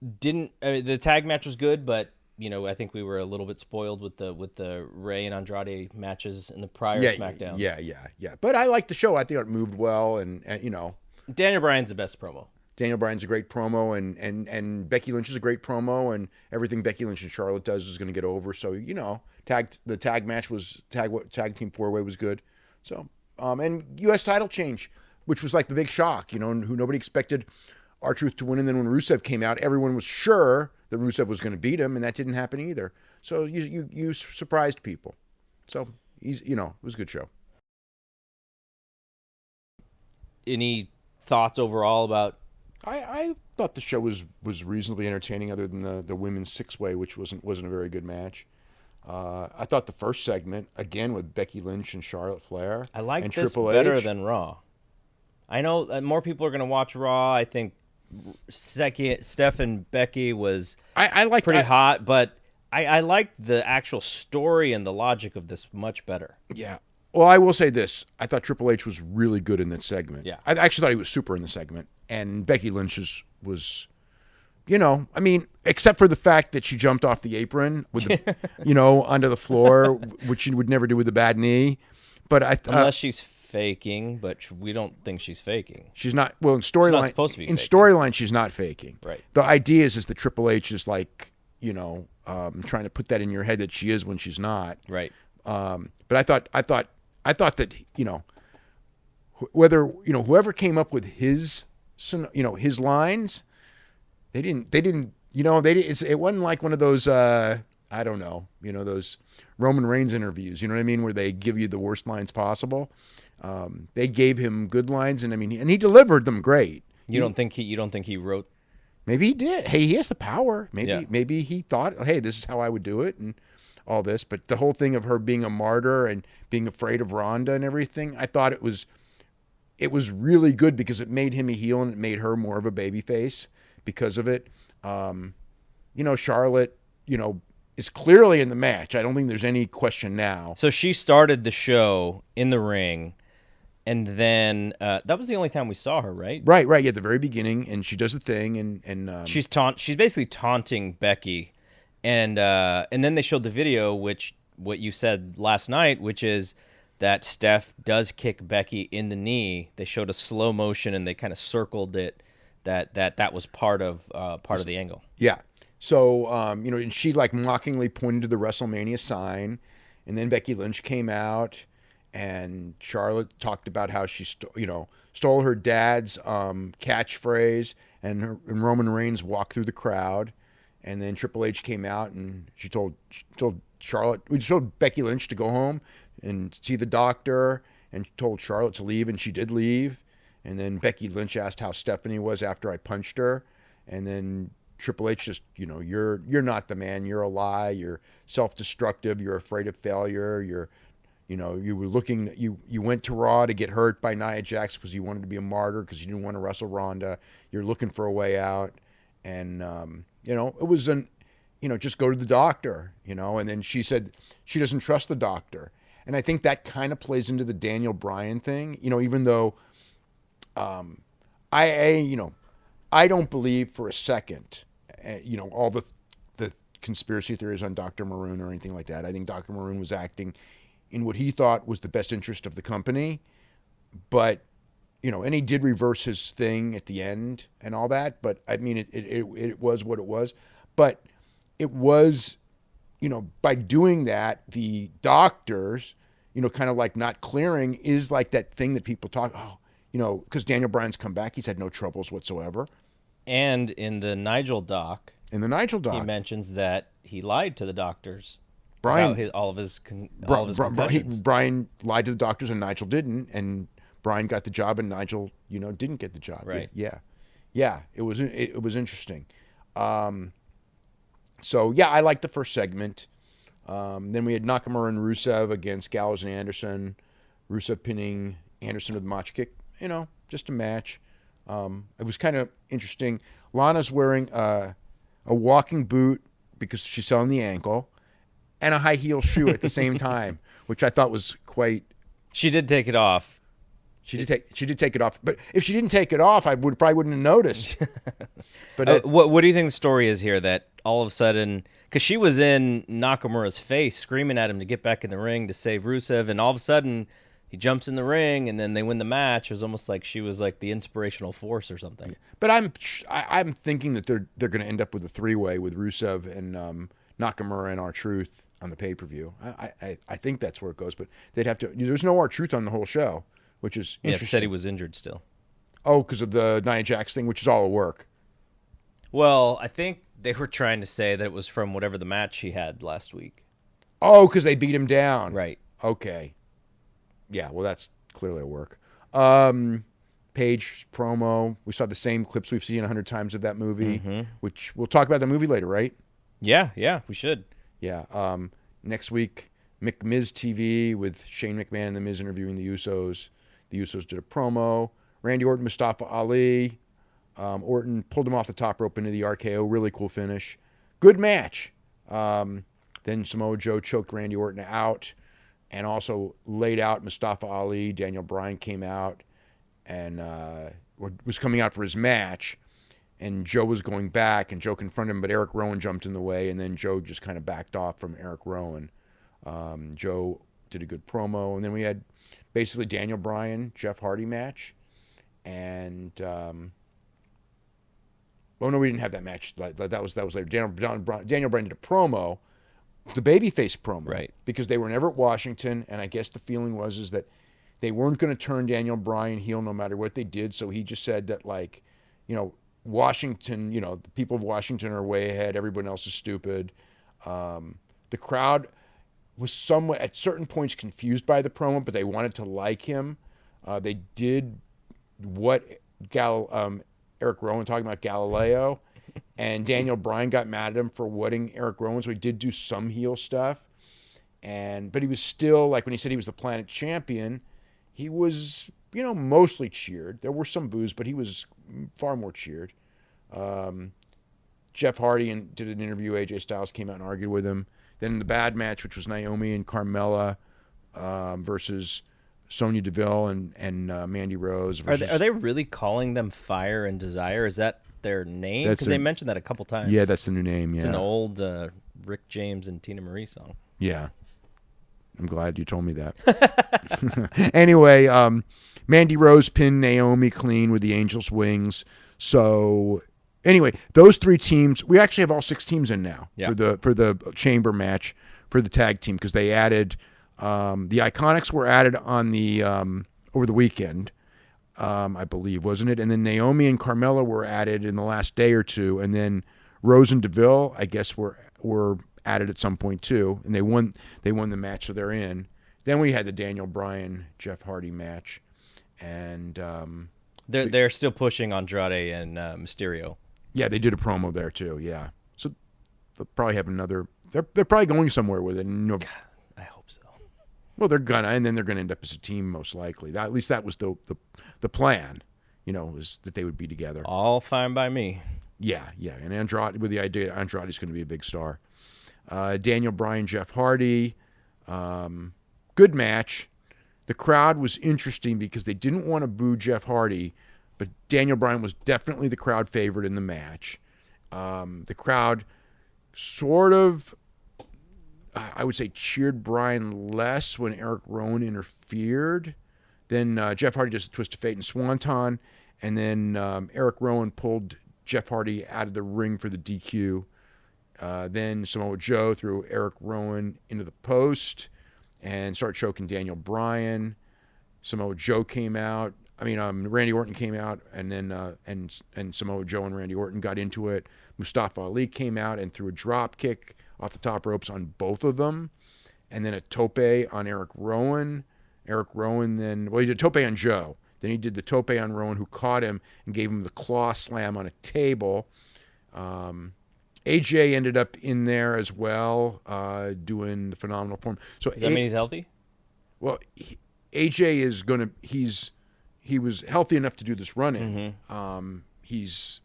The tag match was good, but I think we were a little bit spoiled with the Rey and Andrade matches in the prior SmackDown. Yeah. But I liked the show. I think it moved well, and Daniel Bryan's the best promo. Daniel Bryan's a great promo, and Becky Lynch is a great promo, and everything Becky Lynch and Charlotte does is going to get over. So the tag match was tag team 4-way was good. So and U.S. title change, which was like the big shock. Who nobody expected R-Truth to win, and then when Rusev came out, everyone was sure that Rusev was going to beat him, and that didn't happen either. So you surprised people. So it was a good show. Any thoughts overall about? I thought the show was reasonably entertaining, other than the women's 6-way, which wasn't a very good match. I thought the first segment, again with Becky Lynch and Charlotte Flair, I like and this Triple better H. than Raw. I know more people are going to watch Raw. I think Steph and Becky was I like pretty hot, but I liked the actual story and the logic of this much better. Yeah. Well, I will say this. I thought Triple H was really good in that segment. Yeah. I actually thought he was super in the segment. And Becky Lynch was I mean, except for the fact that she jumped off the apron with the, onto the floor, which she would never do with a bad knee. But unless she's faking, but we don't think she's faking. She's not. Well, in storyline, supposed to be in faking. storyline, she's not faking. Right. The idea is that Triple H is like, trying to put that in your head that she is when she's not. Right. But I thought that whoever came up with his lines, they didn't. It wasn't like one of those I don't know, those Roman Reigns interviews. You know what I mean, where they give you the worst lines possible. They gave him good lines, and he delivered them great. You don't think he wrote? Maybe he did. Hey, he has the power. Yeah. Maybe he thought, hey, this is how I would do it, and all this. But the whole thing of her being a martyr and being afraid of Ronda and everything, I thought it was really good because it made him a heel and it made her more of a babyface because of it. Charlotte, is clearly in the match. I don't think there's any question now. So she started the show in the ring, and then that was the only time we saw her, right? Right. At the very beginning, and she does the thing, and she's basically taunting Becky, and then they showed the video, which what you said last night, which is that Steph does kick Becky in the knee. They showed a slow motion, and they kind of circled it. That was part of the angle. Yeah. So, and she like mockingly pointed to the WrestleMania sign, and then Becky Lynch came out, and Charlotte talked about how she, stole her dad's catchphrase, and Roman Reigns walked through the crowd, and then Triple H came out, and she told Becky Lynch to go home and see the doctor, and told Charlotte to leave, and she did leave, and then Becky Lynch asked how Stephanie was after I punched her, and then Triple H just, you're not the man. You're a lie. You're self-destructive. You're afraid of failure. You went to Raw to get hurt by Nia Jax because you wanted to be a martyr because you didn't want to wrestle Ronda. You're looking for a way out. And, it was just go to the doctor, and then she said she doesn't trust the doctor. And I think that kind of plays into the Daniel Bryan thing, even though, I don't believe for a second, all the conspiracy theories on Dr. Maroon or anything like that. I think Dr. Maroon was acting in what he thought was the best interest of the company, but and he did reverse his thing at the end and all that. But I mean, it was what it was. But it was, by doing that, the doctors, kind of like not clearing is like that thing that people talk. Oh, because Daniel Bryan's come back, he's had no troubles whatsoever. And in the Nigel doc, he mentions that he lied to the doctors. Bryan, all of his concussions. Bryan lied to the doctors and Nigel didn't, and Bryan got the job and Nigel, didn't get the job. Right. Yeah. It was interesting. So yeah, I liked the first segment. Then we had Nakamura and Rusev against Gallows and Anderson. Rusev pinning Anderson with a match kick. Just a match. It was kind of interesting. Lana's wearing a walking boot because she's selling the ankle, and a high heel shoe at the same time, which I thought was quite. She did take it off. She did take it off, but if she didn't take it off, I probably wouldn't have noticed. But what do you think the story is here? That all of a sudden, because she was in Nakamura's face, screaming at him to get back in the ring to save Rusev, and all of a sudden he jumps in the ring, and then they win the match. It was almost like she was like the inspirational force or something. But I'm thinking that they're going to end up with a three-way with Rusev and Nakamura and R-Truth on the pay-per-view. I think that's where it goes, but they'd have to. There's no R-Truth on the whole show, which is interesting. Yeah, said he was injured still. Oh, because of the Nia Jax thing, which is all a work. Well, I think they were trying to say that it was from whatever the match he had last week. Oh, because they beat him down. Right. Okay. Yeah, well, that's clearly a work. Paige promo. We saw the same clips we've seen 100 times of that movie, which we'll talk about the movie later, right? Yeah, we should. Yeah. Next week, McMiz TV with Shane McMahon and The Miz interviewing the Usos. The Usos did a promo. Randy Orton, Mustafa Ali. Orton pulled him off the top rope into the RKO. Really cool finish. Good match. Then Samoa Joe choked Randy Orton out and also laid out Mustafa Ali. Daniel Bryan came out and was coming out for his match. And Joe was going back, and Joe confronted him, but Eric Rowan jumped in the way, and then Joe just kind of backed off from Eric Rowan. Joe did a good promo, and then we had basically Daniel Bryan, Jeff Hardy match. And, well, no, we didn't have that match. That was later. Daniel Bryan did a promo, the babyface promo. Right. Because they were never at Washington, and I guess the feeling was that they weren't going to turn Daniel Bryan heel no matter what they did, so he just said that, like, Washington, the people of Washington are way ahead. Everyone else is stupid. The crowd was somewhat, at certain points, confused by the promo, but they wanted to like him. They did what Eric Rowan talking about Galileo, and Daniel Bryan got mad at him for whatting Eric Rowan, so he did do some heel stuff. But he was still, like when he said he was the Planet Champion, he was, mostly cheered. There were some boos, but he was far more cheered. Jeff Hardy did an interview. AJ Styles came out and argued with him. Then the bad match, which was Naomi and Carmella versus Sonya Deville and Mandy Rose. Are they really calling them Fire and Desire? Is that their name? Because they mentioned that a couple times. Yeah, that's the new name. Yeah, it's an old Rick James and Tina Marie song. Yeah. I'm glad you told me that. Anyway, Mandy Rose pinned Naomi clean with the Angel's Wings. So Anyway, those 3 teams, we actually have all 6 teams in now Yeah. for the chamber match for the tag team because they added the Iconics were added on the over the weekend, I believe, wasn't it? And then Naomi and Carmella were added in the last day or two, and then Rose and Deville, I guess, were added at some point too, and they won the match, so they're in. Then we had the Daniel Bryan Jeff Hardy match, and they're still pushing Andrade and Mysterio. Yeah, they did a promo there too. Yeah, so they'll probably have another. They're probably going somewhere with it. God, I hope so. Well, they're gonna, and then they're gonna end up as a team most likely. At least that was the plan. Was that they would be together. All fine by me. Yeah, and Andrade with the idea Andrade's going to be a big star. Daniel Bryan, Jeff Hardy, good match. The crowd was interesting because they didn't want to boo Jeff Hardy, but Daniel Bryan was definitely the crowd favorite in the match. The crowd sort of, I would say, cheered Bryan less when Eric Rowan interfered. Then Jeff Hardy does a twist of fate and swanton, and then Eric Rowan pulled Jeff Hardy out of the ring for the DQ. Then Samoa Joe threw Eric Rowan into the post and started choking Daniel Bryan. Samoa Joe came out. Randy Orton came out, and then and Samoa Joe and Randy Orton got into it. Mustafa Ali came out and threw a drop kick off the top ropes on both of them, and then a tope on Eric Rowan. Eric Rowan he did a tope on Joe. Then he did the tope on Rowan, who caught him and gave him the claw slam on a table. AJ ended up in there as well, doing the phenomenal form. So does that mean he's healthy? Well, AJ is gonna. He was healthy enough to do this running. Mm-hmm. He's,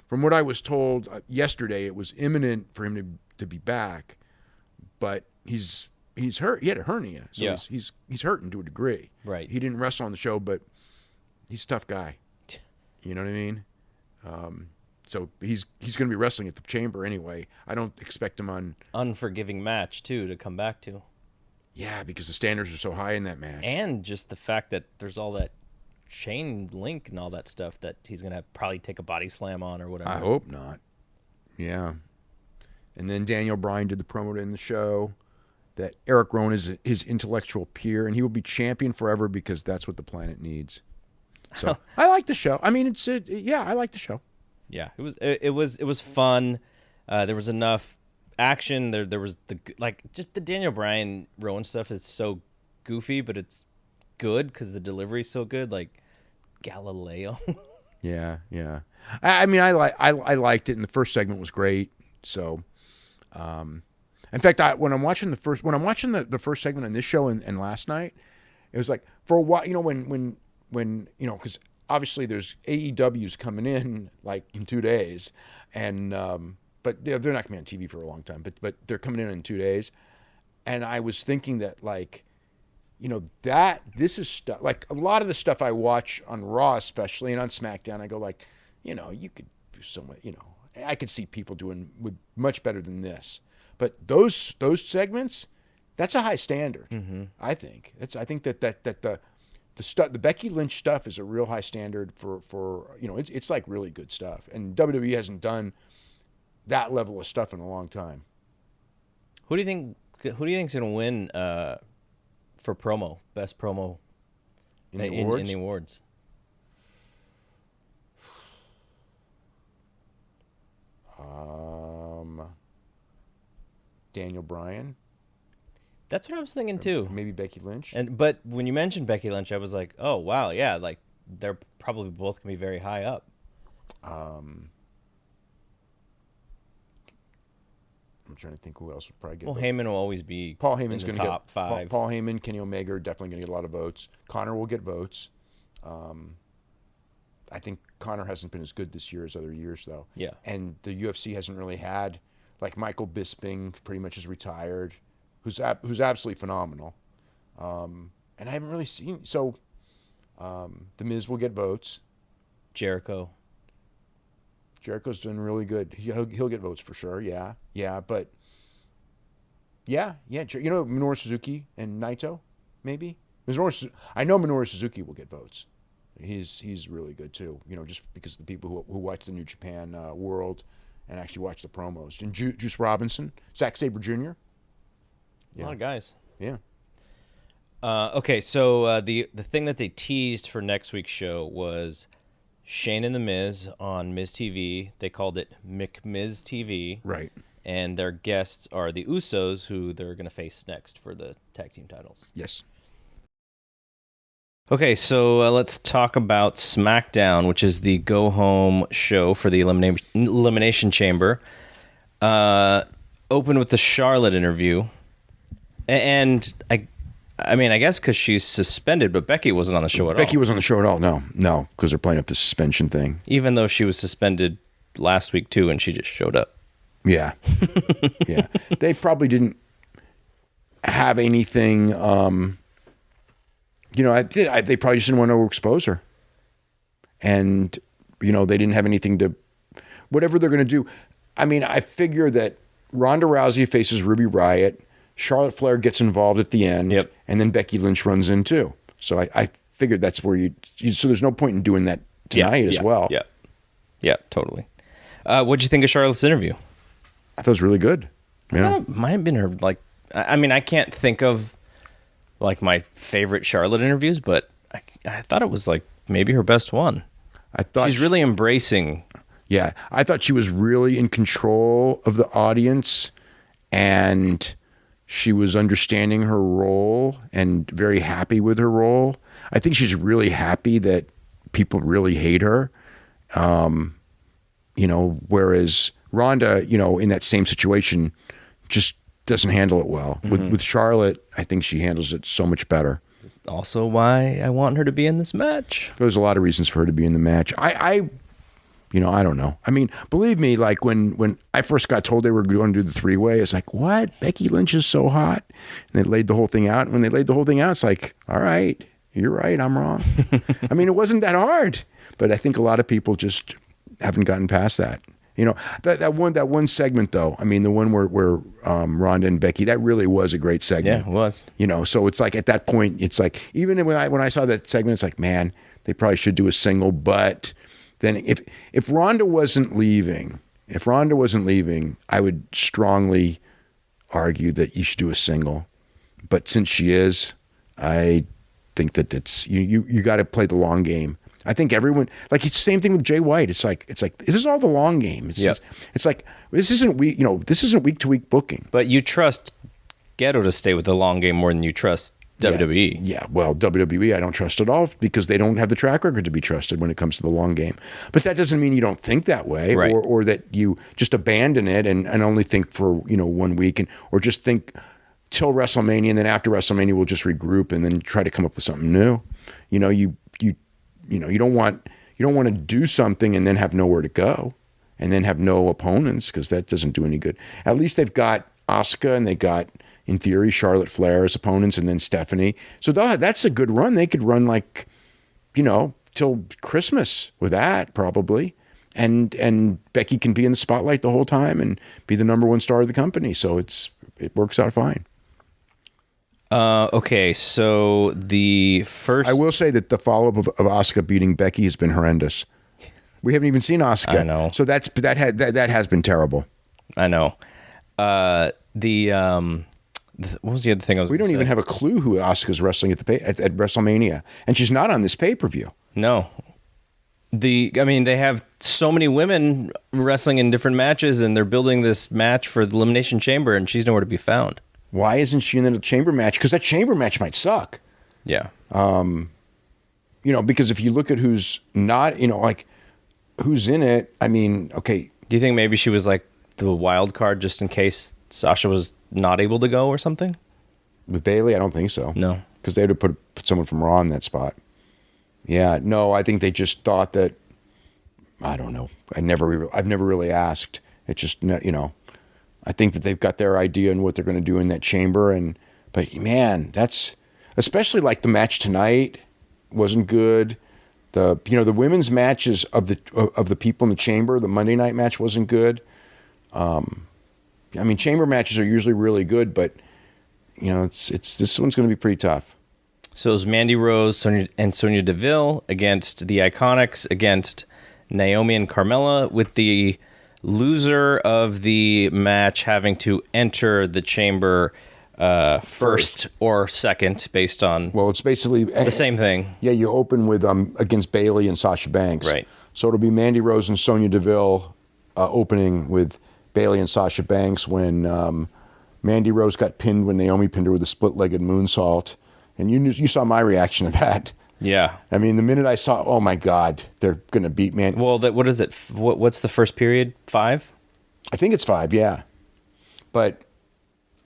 from what I was told yesterday, it was imminent for him to be back, but he's hurt. He had a hernia, so he's hurting to a degree. Right. He didn't wrestle on the show, but he's a tough guy. You know what I mean? So he's going to be wrestling at the Chamber anyway. I don't expect him on unforgiving match too to come back to. Yeah, because the standards are so high in that match, and just the fact that there's all that chain link and all that stuff that he's going to probably take a body slam on or whatever. I hope not. Yeah. And then Daniel Bryan did the promo in the show that Eric Rowan is his intellectual peer, and he will be champion forever because that's what the planet needs. So I like the show. I mean, I like the show. Yeah, it was fun. There was enough action. There was just the Daniel Bryan Rowan stuff is so goofy, but it's good because the delivery's so good. Like Galileo. Yeah. I mean, I liked it, and the first segment was great. So, in fact, when I'm watching the first segment on this show and last night, it was like for a while, when because obviously there's AEW's coming in like in 2 days, and but they're not coming on TV for a long time, but they're coming in 2 days, and I was thinking that that this is stuff like a lot of the stuff I watch on Raw, especially, and on Smackdown, I go like, you could do so much, I could see people doing with much better than this, but those segments, that's a high standard. Mm-hmm. I think that the Becky Lynch stuff is a real high standard for it's like really good stuff, and WWE hasn't done that level of stuff in a long time. Who do you think's gonna win for promo, best promo in the awards? Daniel Bryan. That's what I was thinking too. Maybe Becky Lynch. But when you mentioned Becky Lynch, I was like, oh wow, yeah, like they're probably both gonna be very high up. I'm trying to think who else would probably get. Well, voted. Heyman will always be. Paul Heyman's going to get top 5. Paul Heyman, Kenny Omega are definitely going to get a lot of votes. Connor will get votes. I think Connor hasn't been as good this year as other years, though. Yeah. And the UFC hasn't really had, like Michael Bisping, pretty much is retired, who's absolutely phenomenal. And I haven't really seen. So, The Miz will get votes. Jericho's doing really good. He'll get votes for sure. Yeah, but Minoru Suzuki and Naito, maybe. I know Minoru Suzuki will get votes. He's really good too. Just because of the people who watch the New Japan World and actually watch the promos. And Juice Robinson, Zack Sabre Jr. A lot of guys. Yeah. Okay, so the thing that they teased for next week's show was Shane and the Miz on Miz TV. They called it McMiz TV. Right. And their guests are the Usos, who they're going to face next for the tag team titles. Yes. Okay, so let's talk about Smackdown, which is the go-home show for the Elimination Chamber. Open with the Charlotte interview. And I mean, I guess because she's suspended, but Becky wasn't on the show at all. Becky wasn't on the show at all. No, because they're playing up the suspension thing. Even though she was suspended last week too, and she just showed up. Yeah, yeah. They probably didn't have anything. They probably just didn't want to expose her, and they didn't have anything to. Whatever they're going to do, I mean, I figure that Ronda Rousey faces Ruby Riott. Charlotte Flair gets involved at the end, and then Becky Lynch runs in too. So I figured that's where so there's no point in doing that tonight as well. Yeah, totally. What'd you think of Charlotte's interview? I thought it was really good. Yeah. Might have been her, I mean, I can't think of, my favorite Charlotte interviews, but I thought it was, maybe her best one. I thought she's really embracing. Yeah, I thought she was really in control of the audience, and she was understanding her role and very happy with her role. I think she's really happy that people really hate her. Whereas Ronda, in that same situation, just doesn't handle it well. Mm-hmm. With Charlotte, I think she handles it so much better. That's also why I want her to be in this match. There's a lot of reasons for her to be in the match. I don't know. I mean, believe me, when I first got told they were going to do the three-way, it's like, what? Becky Lynch is so hot. And they laid the whole thing out. And when they laid the whole thing out, it's like, all right, you're right, I'm wrong. I mean, it wasn't that hard. But I think a lot of people just haven't gotten past that. That one segment though. I mean, the one where Ronda and Becky, that really was a great segment. Yeah, it was. So it's like at that point, it's like even when I saw that segment, it's like, man, they probably should do a single. But then if Ronda wasn't leaving, I would strongly argue that you should do a single. But since she is, I think that it's you got to play the long game. I think everyone, it's the same thing with Jay White. It's like this is all the long game. It's like this isn't week to week booking. But you trust Ghetto to stay with the long game more than you trust WWE. Yeah, well, WWE I don't trust at all because they don't have the track record to be trusted when it comes to the long game. But that doesn't mean you don't think that way, right. or that you just abandon it and only think for 1 week or just think till WrestleMania and then after WrestleMania we'll just regroup and then try to come up with something new. You don't want to do something and then have nowhere to go and then have no opponents because that doesn't do any good. At least they've got Asuka and they got, in theory, Charlotte Flair as opponents and then Stephanie. So that's a good run. They could run till Christmas with that probably. And Becky can be in the spotlight the whole time and be the number one star of the company. So it works out fine. Okay, so the first... I will say that the follow-up of Asuka beating Becky has been horrendous. We haven't even seen Asuka. I know. So that has been terrible. I know. What was the other thing I was We don't even have a clue who Asuka's wrestling at WrestleMania. And she's not on this pay-per-view. No. They have so many women wrestling in different matches, and they're building this match for the Elimination Chamber, and she's nowhere to be found. Why isn't she in the chamber match? Because that chamber match might suck. Yeah. Because if you look at who's not, who's in it, I mean, okay. Do you think maybe she was the wild card just in case Sasha was not able to go or something? With Bayley, I don't think so. No. Because they had to put someone from Raw in that spot. Yeah, no, I think they just thought that, I don't know. I've never really asked. It just, I think that they've got their idea on what they're going to do in that chamber. But man, that's especially the match tonight wasn't good. The women's matches of the people in the chamber, the Monday night match wasn't good. Chamber matches are usually really good, but this one's going to be pretty tough. So it was Mandy Rose and Sonya Deville against the Iconics, against Naomi and Carmella, with the loser of the match having to enter the chamber first or second, based on it's basically the same thing. Yeah, you open with against Bayley and Sasha Banks. Right. So it'll be Mandy Rose and Sonya Deville opening with Bayley and Sasha Banks when Mandy Rose got pinned when Naomi pinned her with a split-legged moonsault. And you saw my reaction to that. Yeah. I mean, the minute I saw, oh my God, they're going to beat Mandy. Well, what is it? What's the first period? 5? I think it's 5, yeah. But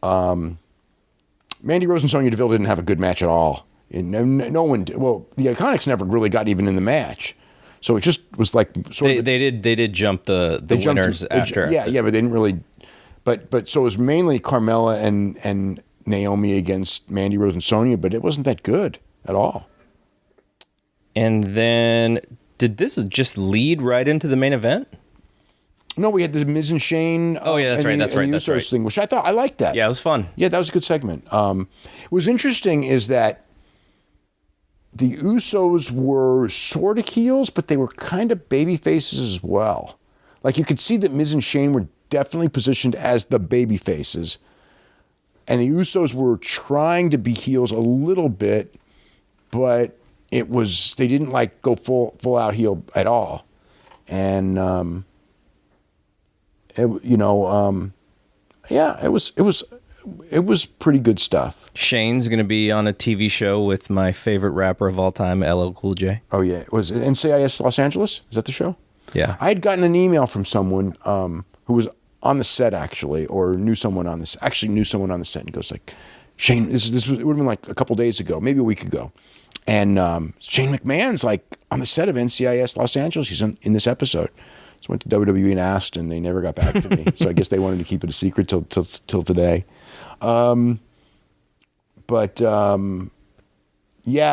Mandy Rose and Sonya Deville didn't have a good match at all. And no one. Well, the Iconics never really got even in the match, so it just was like sort of. They did jump the winners after. Yeah, but they didn't really. But so it was mainly Carmella and Naomi against Mandy Rose and Sonya, but it wasn't that good at all. And then, did this just lead right into the main event? No, we had the Miz and Shane. Oh yeah, that's right. That's right. Thing, which I liked that. Yeah, it was fun. Yeah, that was a good segment. What was interesting is that the Usos were sort of heels, but they were kind of baby faces as well. Like you could see that Miz and Shane were definitely positioned as the baby faces, and the Usos were trying to be heels a little bit, but they didn't like go full out heel at all, and it was pretty good stuff. Shane's going to be on a TV show with my favorite rapper of all time, LL Cool J. Oh yeah, was it NCIS Los Angeles? Is that the show? Yeah, I had gotten an email from someone who was on the set actually, or knew someone on the set, and goes like, Shane, it would have been like a couple days ago, maybe a week ago, and Shane McMahon's like on the set of NCIS Los Angeles. He's in this episode. So I went to WWE and asked, and they never got back to me. So I guess they wanted to keep it a secret till today. Yeah,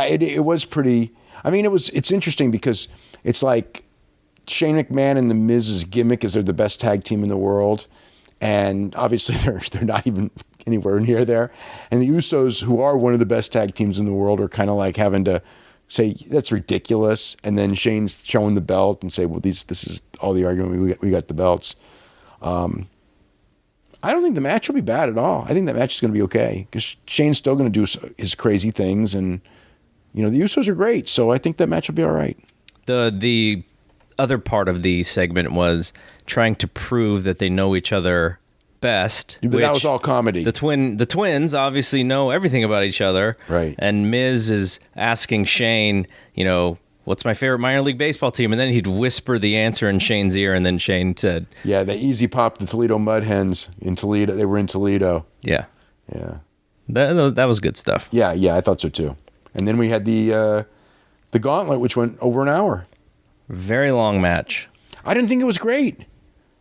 it was pretty. I mean, it's interesting because it's like Shane McMahon and the Miz's gimmick is they're the best tag team in the world, and obviously they're not even anywhere near there. And the Usos, who are one of the best tag teams in the world, are kind of like having to say that's ridiculous, and then Shane's showing the belt and say, well, this is all the argument. We got the belts. I don't think the match will be bad at all. I think that match is going to be okay because Shane's still going to do his crazy things, and the Usos are great, so I think that match will be all right. The other part of the segment was trying to prove that they know each other best. But that was all comedy. The twins obviously know everything about each other, right? And Miz is asking Shane, what's my favorite minor league baseball team? And then he'd whisper the answer in Shane's ear, and then Shane said, "Yeah, they easy popped the Toledo Mud Hens in Toledo. They were in Toledo." Yeah, yeah, that was good stuff. Yeah, I thought so too. And then we had the gauntlet, which went over an hour. Very long match. I didn't think it was great.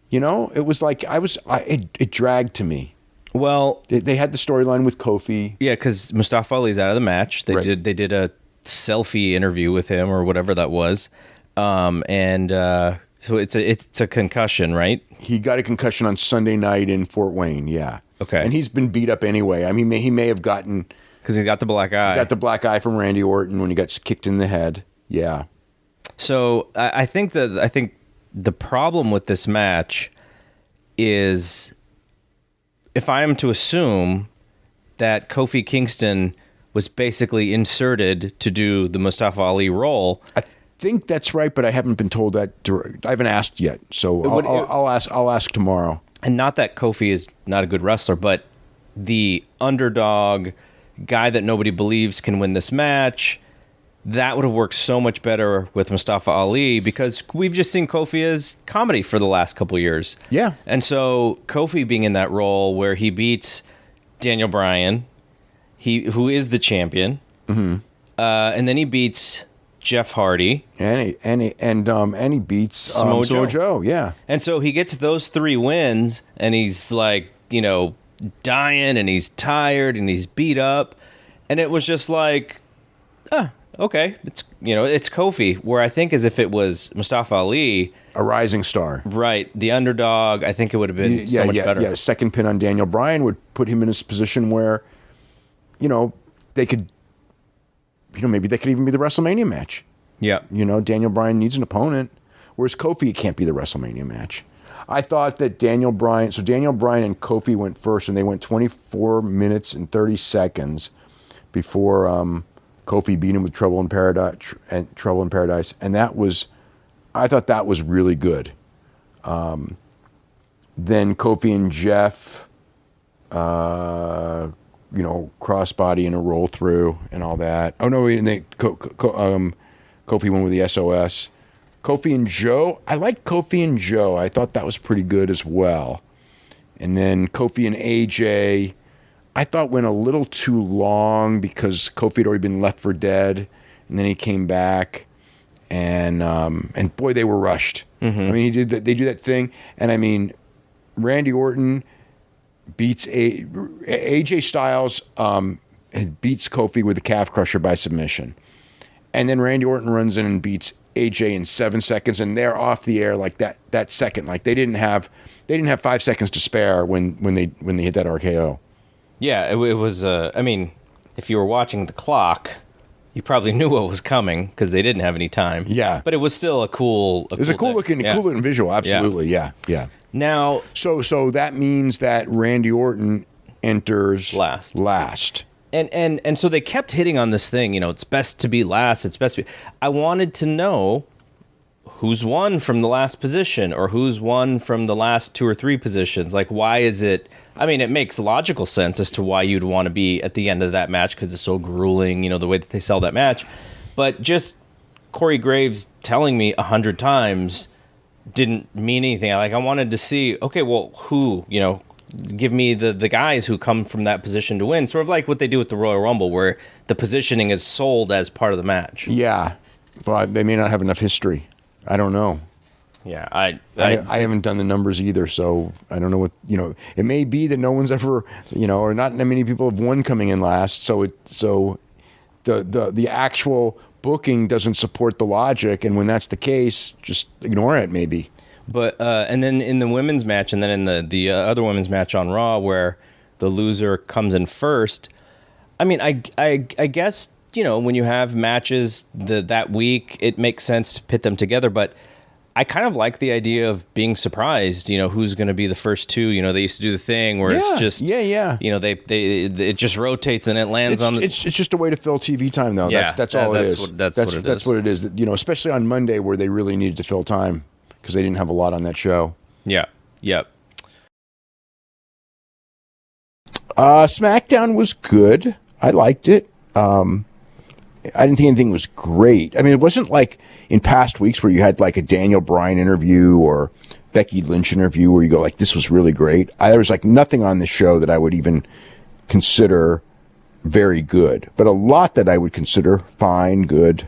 It was like it dragged to me. Well, they had the storyline with Kofi. Yeah, because Mustafa Ali's out of the match. They Right. did a selfie interview with him or whatever that was, so it's a concussion, right? He got a concussion on Sunday night in Fort Wayne. Yeah. Okay. And he's been beat up anyway. I mean, he may have gotten Because he got the black eye. got the black eye from Randy Orton when he got kicked in the head. Yeah. So I think the problem with this match is, if I am to assume that Kofi Kingston was basically inserted to do the Mustafa Ali role. I think that's right, but I haven't been told that. I haven't asked yet, so I'll ask tomorrow. And not that Kofi is not a good wrestler, but the underdog guy that nobody believes can win this match. That would have worked so much better with Mustafa Ali, because we've just seen Kofi as comedy for the last couple of years. Yeah. And so Kofi being in that role where he beats Daniel Bryan, who is the champion, and then he beats Jeff Hardy, and he beats Samoa Joe. Yeah. And so he gets those 3 wins, and he's like, dying, and he's tired, and he's beat up, and it was just like, okay, it's Kofi. Where I think as if it was Mustafa Ali, a rising star, right? The underdog. I think it would have been so much better. Yeah, second pin on Daniel Bryan would put him in a position where, they could maybe that could even be the WrestleMania match. Yeah. Daniel Bryan needs an opponent, whereas Kofi, it can't be the WrestleMania match. I thought that Daniel Bryan and Kofi went first, and they went 24 minutes and 30 seconds before Kofi beat him with Trouble in Paradise, and I thought that was really good. Then Kofi and Jeff, crossbody and a roll through and all that. Oh no, and Kofi went with the SOS. Kofi and Joe, I liked Kofi and Joe. I thought that was pretty good as well. And then Kofi and AJ, I thought went a little too long because Kofi had already been left for dead, and then he came back, and boy, they were rushed. Mm-hmm. I mean, they do that thing, and I mean, Randy Orton beats AJ Styles beats Kofi with a calf crusher by submission, and then Randy Orton runs in and beats AJ in 7 seconds, and they're off the air like that second. Like they didn't have 5 seconds to spare when they hit that RKO. Yeah, it was. I mean, if you were watching the clock, you probably knew what was coming because they didn't have any time. Yeah, but it was still a cool looking visual. Absolutely, yeah. Now, so that means that Randy Orton enters last. And so they kept hitting on this thing, it's best to be last. It's best to be. I wanted to know who's won from the last position or who's won from the last 2 or 3 positions. Like, why is it? I mean, it makes logical sense as to why you'd want to be at the end of that match because it's so grueling, the way that they sell that match. But just Corey Graves telling me 100 times didn't mean anything. I wanted to see, okay, well, who, give me the guys who come from that position to win. Sort of like what they do with the Royal Rumble, where the positioning is sold as part of the match. Yeah, but they may not have enough history. I don't know. Yeah, I haven't done the numbers either, so I don't know what, it may be that no one's ever, or not many people have won coming in last, so the actual booking doesn't support the logic, and when that's the case, just ignore it maybe. But and then in the women's match, and then in the other women's match on Raw, where the loser comes in first, I mean, I guess, when you have matches that week, it makes sense to pit them together, but I kind of like the idea of being surprised, who's going to be the first two. They used to do the thing where it's just, it just rotates and it lands on the... It's just a way to fill TV time, though. Yeah, that's all it is. That's what it is. Especially on Monday where they really needed to fill time because they didn't have a lot on that show. Yeah, yep. SmackDown was good. I liked it. I didn't think anything was great. I mean, it wasn't like in past weeks where you had like a Daniel Bryan interview or Becky Lynch interview where you go like, this was really great. There was like nothing on the show that I would even consider very good, but a lot that I would consider fine, good,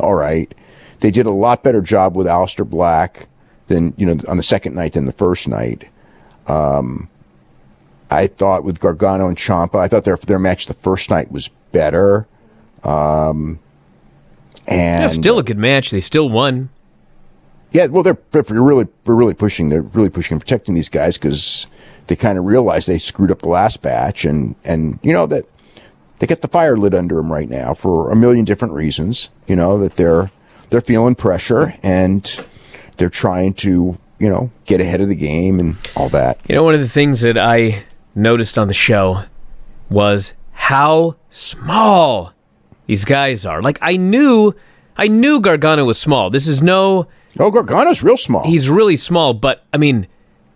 all right. They did a lot better job with Aleister Black than, on the second night than the first night. I thought with Gargano and Ciampa, I thought their match the first night was better. And still a good match. They still won. Yeah, well, they're really pushing. They're really pushing and protecting these guys because they kind of realize they screwed up the last batch, and that they get the fire lit under them right now for a million different reasons. That they're feeling pressure and they're trying to get ahead of the game and all that. One of the things that I noticed on the show was how small these guys are. Like, I knew Gargano was small. This is no... Oh, Gargano's real small. He's really small, but, I mean,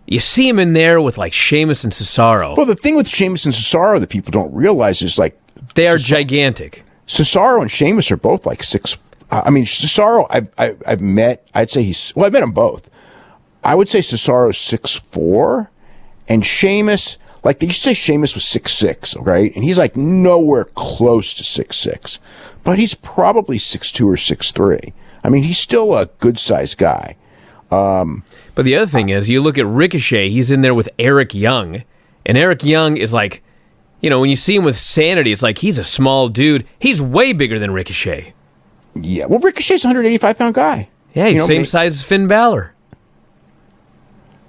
you see him in there with, like, Sheamus and Cesaro. Well, the thing with Sheamus and Cesaro that people don't realize is, like... They are gigantic. Cesaro and Sheamus are both, like, 6... I mean, Cesaro, I've met... I'd say he's... Well, I've met them both. I would say Cesaro's 6'4", and Sheamus... Like, they used to say Sheamus was 6'6", right? And he's, like, nowhere close to 6'6". But he's probably 6'2" or 6'3". I mean, he's still a good-sized guy. But the other thing is, you look at Ricochet, he's in there with Eric Young. And Eric Young is like, when you see him with Sanity, it's like he's a small dude. He's way bigger than Ricochet. Yeah, well, Ricochet's a 185-pound guy. Yeah, he's same size as Finn Balor.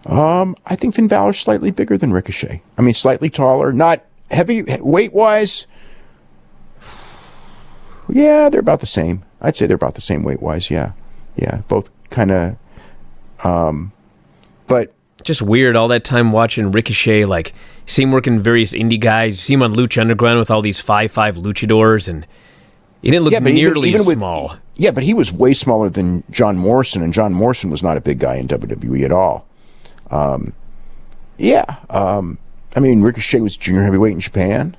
I think Finn Balor's slightly bigger than Ricochet. I mean, slightly taller, not heavy weight-wise. Yeah, they're about the same. I'd say they're about the same weight-wise, yeah. Yeah, both kind of... but... Just weird, all that time watching Ricochet, like, you see him working various indie guys, you see him on Lucha Underground with all these 5'5" luchadors, and he didn't look nearly as small. Yeah, but he was way smaller than John Morrison, and John Morrison was not a big guy in WWE at all. I mean, Ricochet was junior heavyweight in Japan.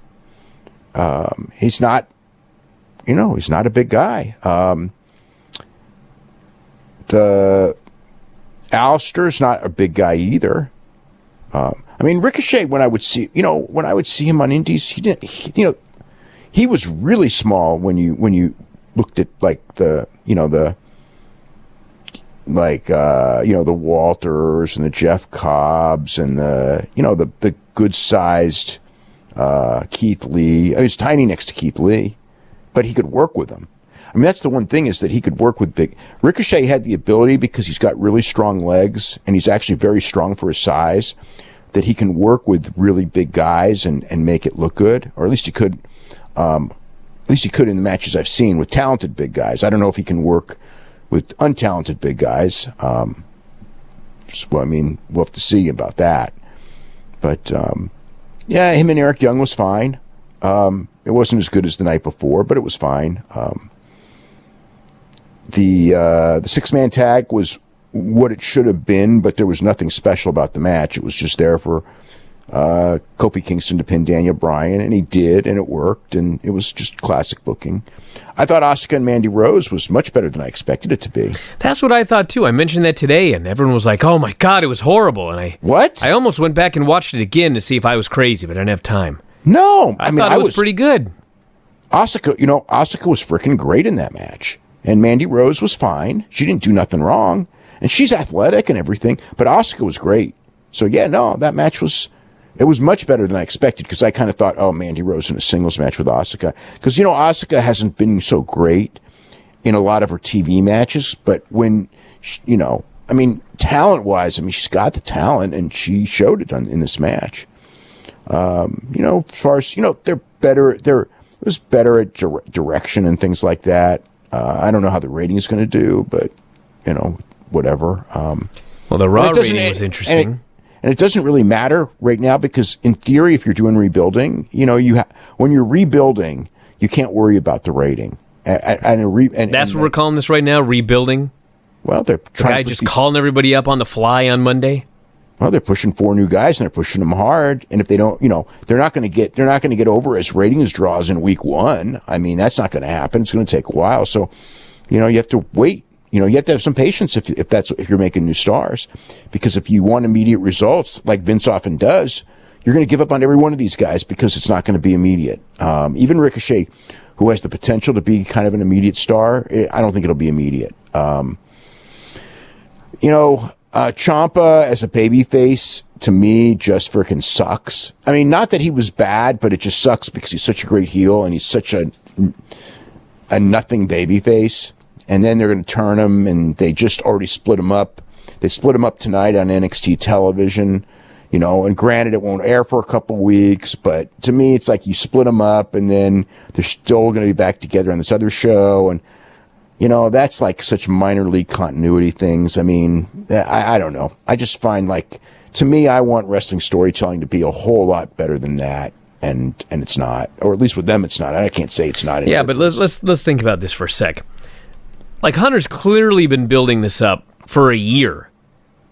He's not, he's not a big guy. The Alistair's not a big guy either. I mean, Ricochet, when I would see him on indies, he was really small when you looked at like the Walters and the Jeff Cobbs and the good sized Keith Lee. He was tiny next to Keith Lee, but he could work with them. I mean, that's the one thing, is that he could work with big. Ricochet had the ability, because he's got really strong legs and he's actually very strong for his size, that he can work with really big guys and make it look good, or at least he could. At least he could in the matches I've seen with talented big guys. I don't know if he can work with untalented big guys. Well, I mean, we'll have to see about that. But yeah, him and Eric Young was fine. It wasn't as good as the night before, but it was fine. The six-man tag was what it should have been, but there was nothing special about the match. It was just there for Kofi Kingston to pin Daniel Bryan, and he did, and it worked, and it was just classic booking. I thought Asuka and Mandy Rose was much better than I expected it to be. That's what I thought too. I mentioned that today, and everyone was like, "Oh my God, it was horrible!" And I almost went back and watched it again to see if I was crazy, but I didn't have time. No, I thought it was pretty good. Asuka was freaking great in that match, and Mandy Rose was fine. She didn't do nothing wrong, and she's athletic and everything. But Asuka was great. So yeah, no, that match was. It was much better than I expected, because I kind of thought, oh, Mandy Rose in a singles match with Asuka. Because, Asuka hasn't been so great in a lot of her TV matches. But when, talent-wise, she's got the talent, and she showed it in this match. As far as, they're better. It was better at direction and things like that. I don't know how the rating is going to do, but, whatever. Well, the Raw rating was interesting. And it doesn't really matter right now, because in theory, if you're doing rebuilding, when you're rebuilding, you can't worry about the rating. That's what we're calling this right now, rebuilding. Well, they're trying. The guy just calling everybody up on the fly on Monday. Well, they're pushing 4 new guys, and they're pushing them hard. And if they don't, they're not going to get over as ratings draws in week 1. I mean, that's not going to happen. It's going to take a while. So, you have to wait. You have to have some patience if you're making new stars, because if you want immediate results, like Vince often does, you're going to give up on every one of these guys, because it's not going to be immediate. Even Ricochet, who has the potential to be kind of an immediate star, I don't think it'll be immediate. Ciampa as a babyface, to me, just freaking sucks. I mean, not that he was bad, but it just sucks because he's such a great heel and he's such a nothing babyface. And then they're going to turn him, and they just already split him up. They split him up tonight on NXT television, and granted it won't air for a couple weeks, but to me it's like you split them up and then they're still going to be back together on this other show. And, that's like such minor league continuity things. I mean, I don't know. I just find, like, to me, I want wrestling storytelling to be a whole lot better than that. And it's not, or at least with them, it's not. I can't say it's not. Yeah, but let's think about this for a sec. Like, Hunter's clearly been building this up for a year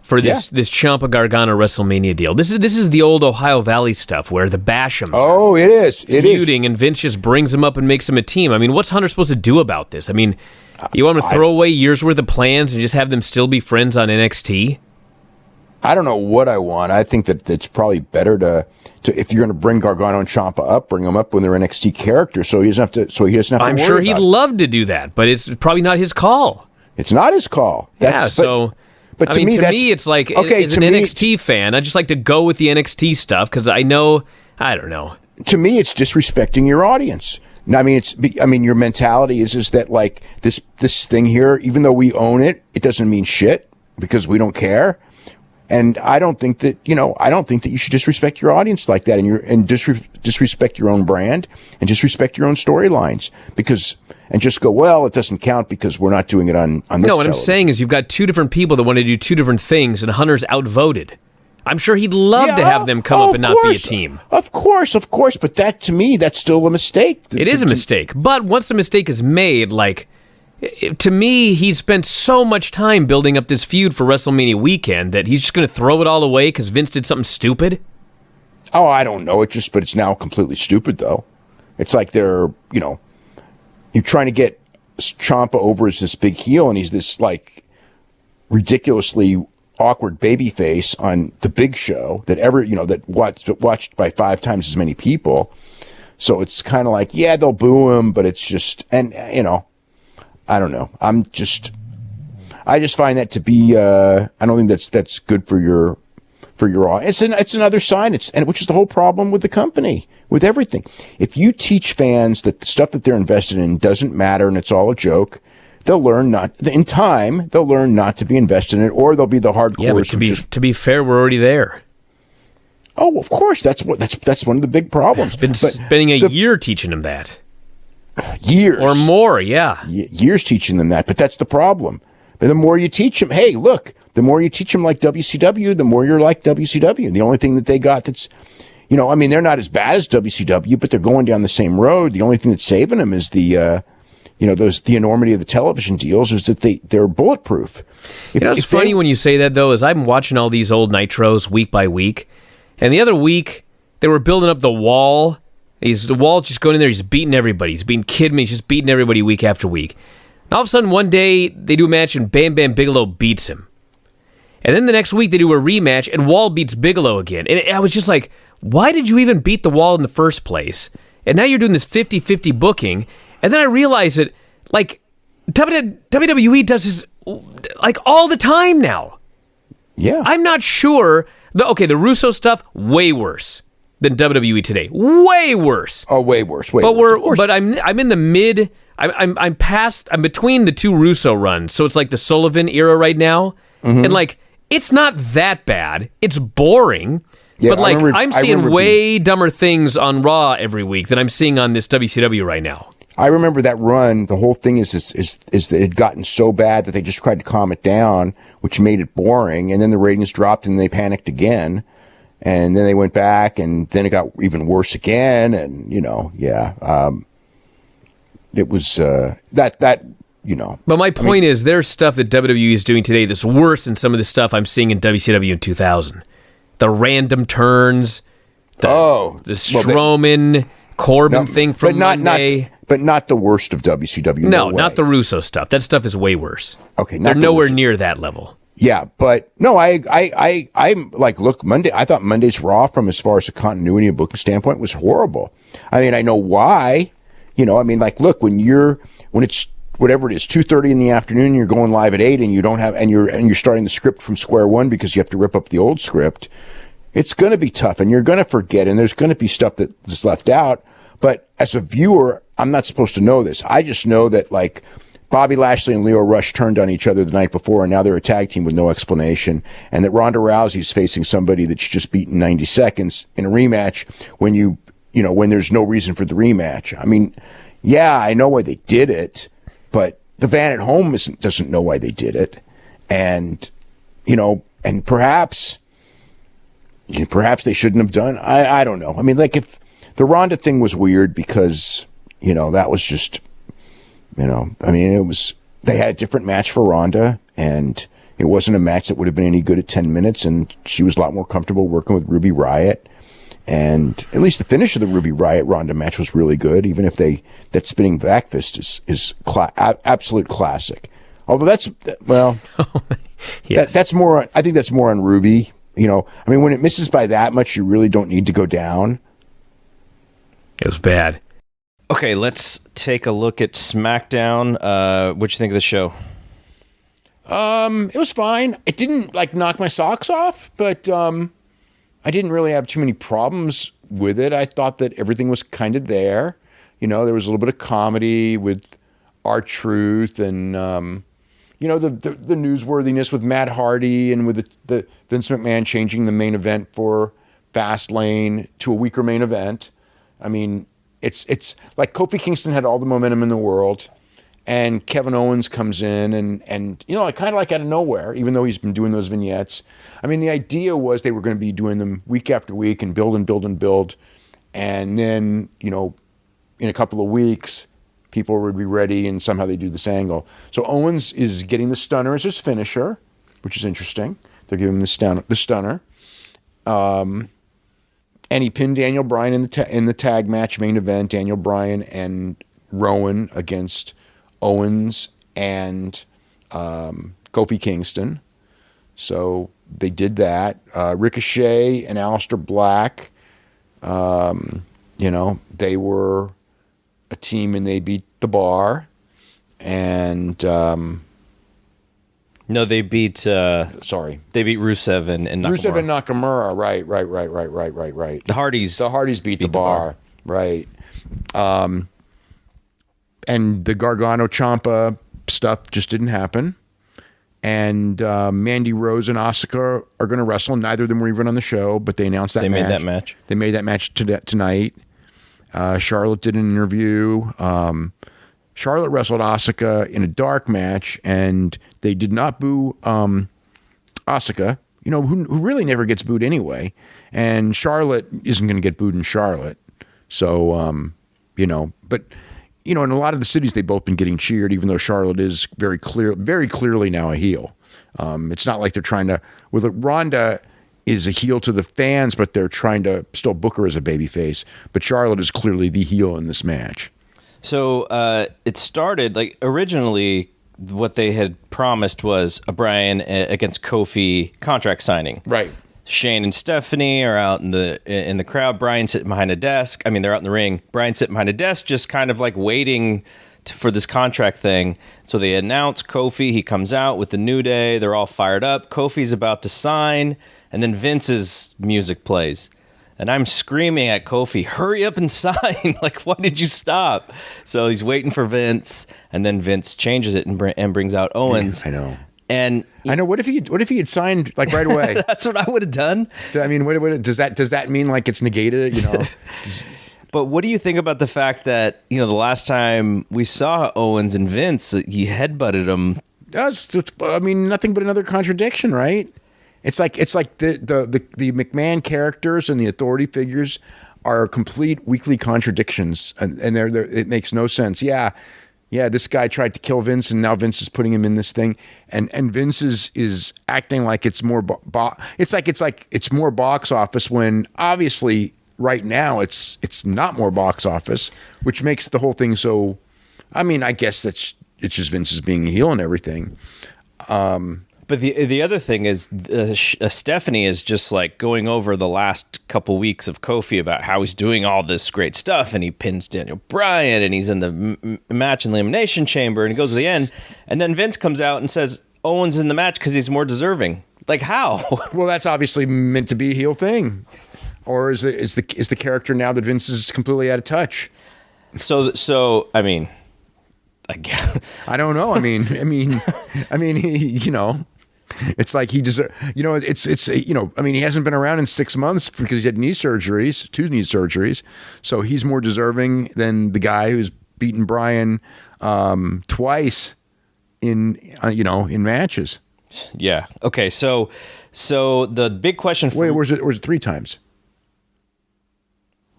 for this Ciampa Gargano WrestleMania deal. This is the old Ohio Valley stuff where the Bashams it is feuding, and Vince just brings them up and makes them a team. I mean, what's Hunter supposed to do about this? I mean, you want him to throw away years worth of plans and just have them still be friends on NXT? I don't know what I want. I think that it's probably better to if you're going to bring Gargano and Ciampa up, bring them up when they're NXT characters, so he doesn't have to. So he doesn't have to. I'm sure he'd love to do that, but it's probably not his call. It's not his call. But to me, it's like, okay, as an NXT fan, I just like to go with the NXT stuff because I don't know. To me, it's disrespecting your audience. I mean, your mentality is that, like, this thing here, even though we own it, it doesn't mean shit because we don't care. And I don't think that, I don't think that you should disrespect your audience like that and disrespect your own brand and disrespect your own storylines and just go, well, it doesn't count because we're not doing it on this No, what television. I'm saying is you've got two different people that want to do two different things, and Hunter's outvoted. I'm sure he'd love to have them come up and not be a team. Of course. But that, to me, that's still a mistake. It is a mistake. But once the mistake is made, to me, he spent so much time building up this feud for WrestleMania weekend that he's just going to throw it all away because Vince did something stupid? Oh, I don't know. But it's now completely stupid, though. It's like you're trying to get Ciampa over as this big heel, and he's this, ridiculously awkward babyface on the Big Show that watched by 5 times as many people. So it's kind of they'll boo him, but it's just, and I don't know. I just find that to be, I don't think that's good for your audience. It's another sign. Which is the whole problem with the company, with everything. If you teach fans that the stuff that they're invested in doesn't matter and it's all a joke, they'll learn not to be invested in it, or they'll be the hardcore. Yeah, but to be fair, we're already there. Oh, of course. That's one of the big problems. Been spending a year teaching them that. Years. Or more, yeah. Years teaching them that, but that's the problem. But the more you teach them, hey, look, the more you teach them like WCW, the more you're like WCW. The only thing that they got that's, they're not as bad as WCW, but they're going down the same road. The only thing that's saving them is the enormity of the television deals is that they're bulletproof. It's funny when you say that, though, is I'm watching all these old Nitros week by week, and the other week they were building up the Wall. The Wall's just going in there, he's beating everybody. He's being Kidman, he's just beating everybody week after week. And all of a sudden, one day, they do a match and Bam Bam Bigelow beats him. And then the next week, they do a rematch and Wall beats Bigelow again. And I was just like, why did you even beat the Wall in the first place? And now you're doing this 50-50 booking. And then I realized that, WWE does this, all the time now. Yeah. I'm not sure. The Russo stuff, way worse than WWE today. Way worse. Oh, way worse. But I'm in the mid. I'm past. I'm between the two Russo runs, so it's like the Sullivan era right now, and it's not that bad. It's boring, but I'm seeing way dumber things on Raw every week than I'm seeing on this WCW right now. I remember that run. The whole thing is that it had gotten so bad that they just tried to calm it down, which made it boring, and then the ratings dropped and they panicked again. And then they went back, and then it got even worse again. And, it was that. But my point is, there's stuff that WWE is doing today that's worse than some of the stuff I'm seeing in WCW in 2000. The random turns, the Strowman, Corbin thing from Monday. But not the worst of WCW. No, not the Russo stuff. That stuff is way worse. Okay, they're nowhere near that level. Yeah, but no, I'm look, Monday. I thought Monday's Raw, from as far as a continuity and booking standpoint, was horrible. I mean, I know why. Look, when it's whatever it is, 2:30 in the afternoon, you're going live at 8, and you don't have, and you're starting the script from square one because you have to rip up the old script. It's going to be tough, and you're going to forget, and there's going to be stuff that's left out. But as a viewer, I'm not supposed to know this. I just know that Bobby Lashley and Leo Rush turned on each other the night before, and now they're a tag team with no explanation. And that Ronda Rousey's facing somebody that she just beat in 90 seconds in a rematch when when there's no reason for the rematch. I mean, yeah, I know why they did it, but the fan at home doesn't know why they did it. And, and perhaps they shouldn't have done. I don't know. I mean, if the Ronda thing was weird because, that was just, it was, they had a different match for Ronda, and it wasn't a match that would have been any good at 10 minutes, and she was a lot more comfortable working with Ruby Riott. And at least the finish of the Ruby Riott Ronda match was really good, even if that spinning back fist is absolute classic. Although that's more, I think that's more on Ruby. When it misses by that much, you really don't need to go down. It was bad. Okay, let's take a look at Smackdown. What'd you think of the show? It was fine. It didn't knock my socks off, but I didn't really have too many problems with it. I thought that everything was kind of there. There was a little bit of comedy with R-Truth and the newsworthiness with Matt Hardy and with the Vince McMahon changing the main event for Fastlane to a weaker main event. I mean, it's like Kofi Kingston had all the momentum in the world, and Kevin Owens comes in and kind of like out of nowhere, even though he's been doing those vignettes. I mean, the idea was they were going to be doing them week after week and build and build and build, and then in a couple of weeks, people would be ready, and somehow they do this angle. So Owens is getting the stunner as his finisher, which is interesting. They're giving him the stunner. And he pinned Daniel Bryan in the tag match main event. Daniel Bryan and Rowan against Owens and Kofi Kingston. So they did that. Ricochet and Aleister Black, they were a team and they beat the Bar, and no, they beat they beat Rusev and Nakamura. Rusev and Nakamura, right. The Hardys beat the Bar, right. And the Gargano Ciampa stuff just didn't happen. And Mandy Rose and Asuka are going to wrestle. Neither of them were even on the show, but they announced that match. They made that match. They made that match tonight. Charlotte did an interview. Charlotte wrestled Asuka in a dark match, and they did not boo Asuka, who really never gets booed anyway. And Charlotte isn't going to get booed in Charlotte. So, but, in a lot of the cities, they've both been getting cheered, even though Charlotte is very clearly now a heel. It's not like they're trying to, Ronda is a heel to the fans, but they're trying to still book her as a babyface. But Charlotte is clearly the heel in this match. So it started, originally what they had promised was a Bryan against Kofi contract signing. Right. Shane and Stephanie are out in the crowd. Bryan sitting behind a desk. I mean, they're out in the ring. Bryan sitting behind a desk, just kind of waiting for this contract thing. So they announce Kofi. He comes out with the New Day. They're all fired up. Kofi's about to sign. And then Vince's music plays. And I'm screaming at Kofi, hurry up and sign. Why did you stop? So he's waiting for Vince. And then Vince changes it and brings out Owens. Yeah, I know. And I know. What if he had signed right away? That's what I would have done. I mean, does that mean it's negated? But what do you think about the fact that the last time we saw Owens and Vince, he headbutted him? Nothing but another contradiction, right? It's like the McMahon characters and the authority figures are complete weekly contradictions, and it makes no sense. Yeah, this guy tried to kill Vince, and now Vince is putting him in this thing, and Vince is acting like it's more it's more box office, when obviously right now it's not more box office, which makes the whole thing so. I mean, I guess it's just Vince is being a heel and everything. But the other thing is Stephanie is just going over the last couple weeks of Kofi about how he's doing all this great stuff, and he pins Daniel Bryan, and he's in the match in the Elimination Chamber, and he goes to the end, and then Vince comes out and says Owens in the match because he's more deserving. How? Well, that's obviously meant to be a heel thing, or is the character now that Vince is completely out of touch? So I mean, I guess I don't know. I mean, it's like he deserves, he hasn't been around in 6 months because he had two knee surgeries. So he's more deserving than the guy who's beaten Bryan twice in matches. Yeah. Okay. So the big question for... Wait, was it 3 times?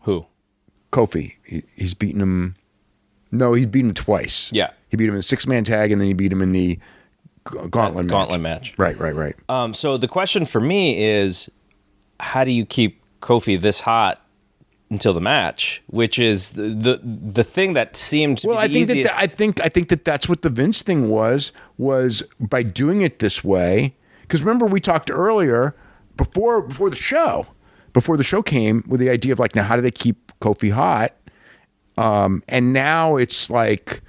Who? Kofi. He's beaten him. No, he beat him twice. Yeah. He beat him in the 6-man tag, and then he beat him in the gauntlet match. Right. So the question for me is, how do you keep Kofi this hot until the match? Which is the thing that seemed to be the easiest. I think that's what the Vince thing was by doing it this way. Because remember, we talked earlier before the show came with the idea of now how do they keep Kofi hot? And now it's like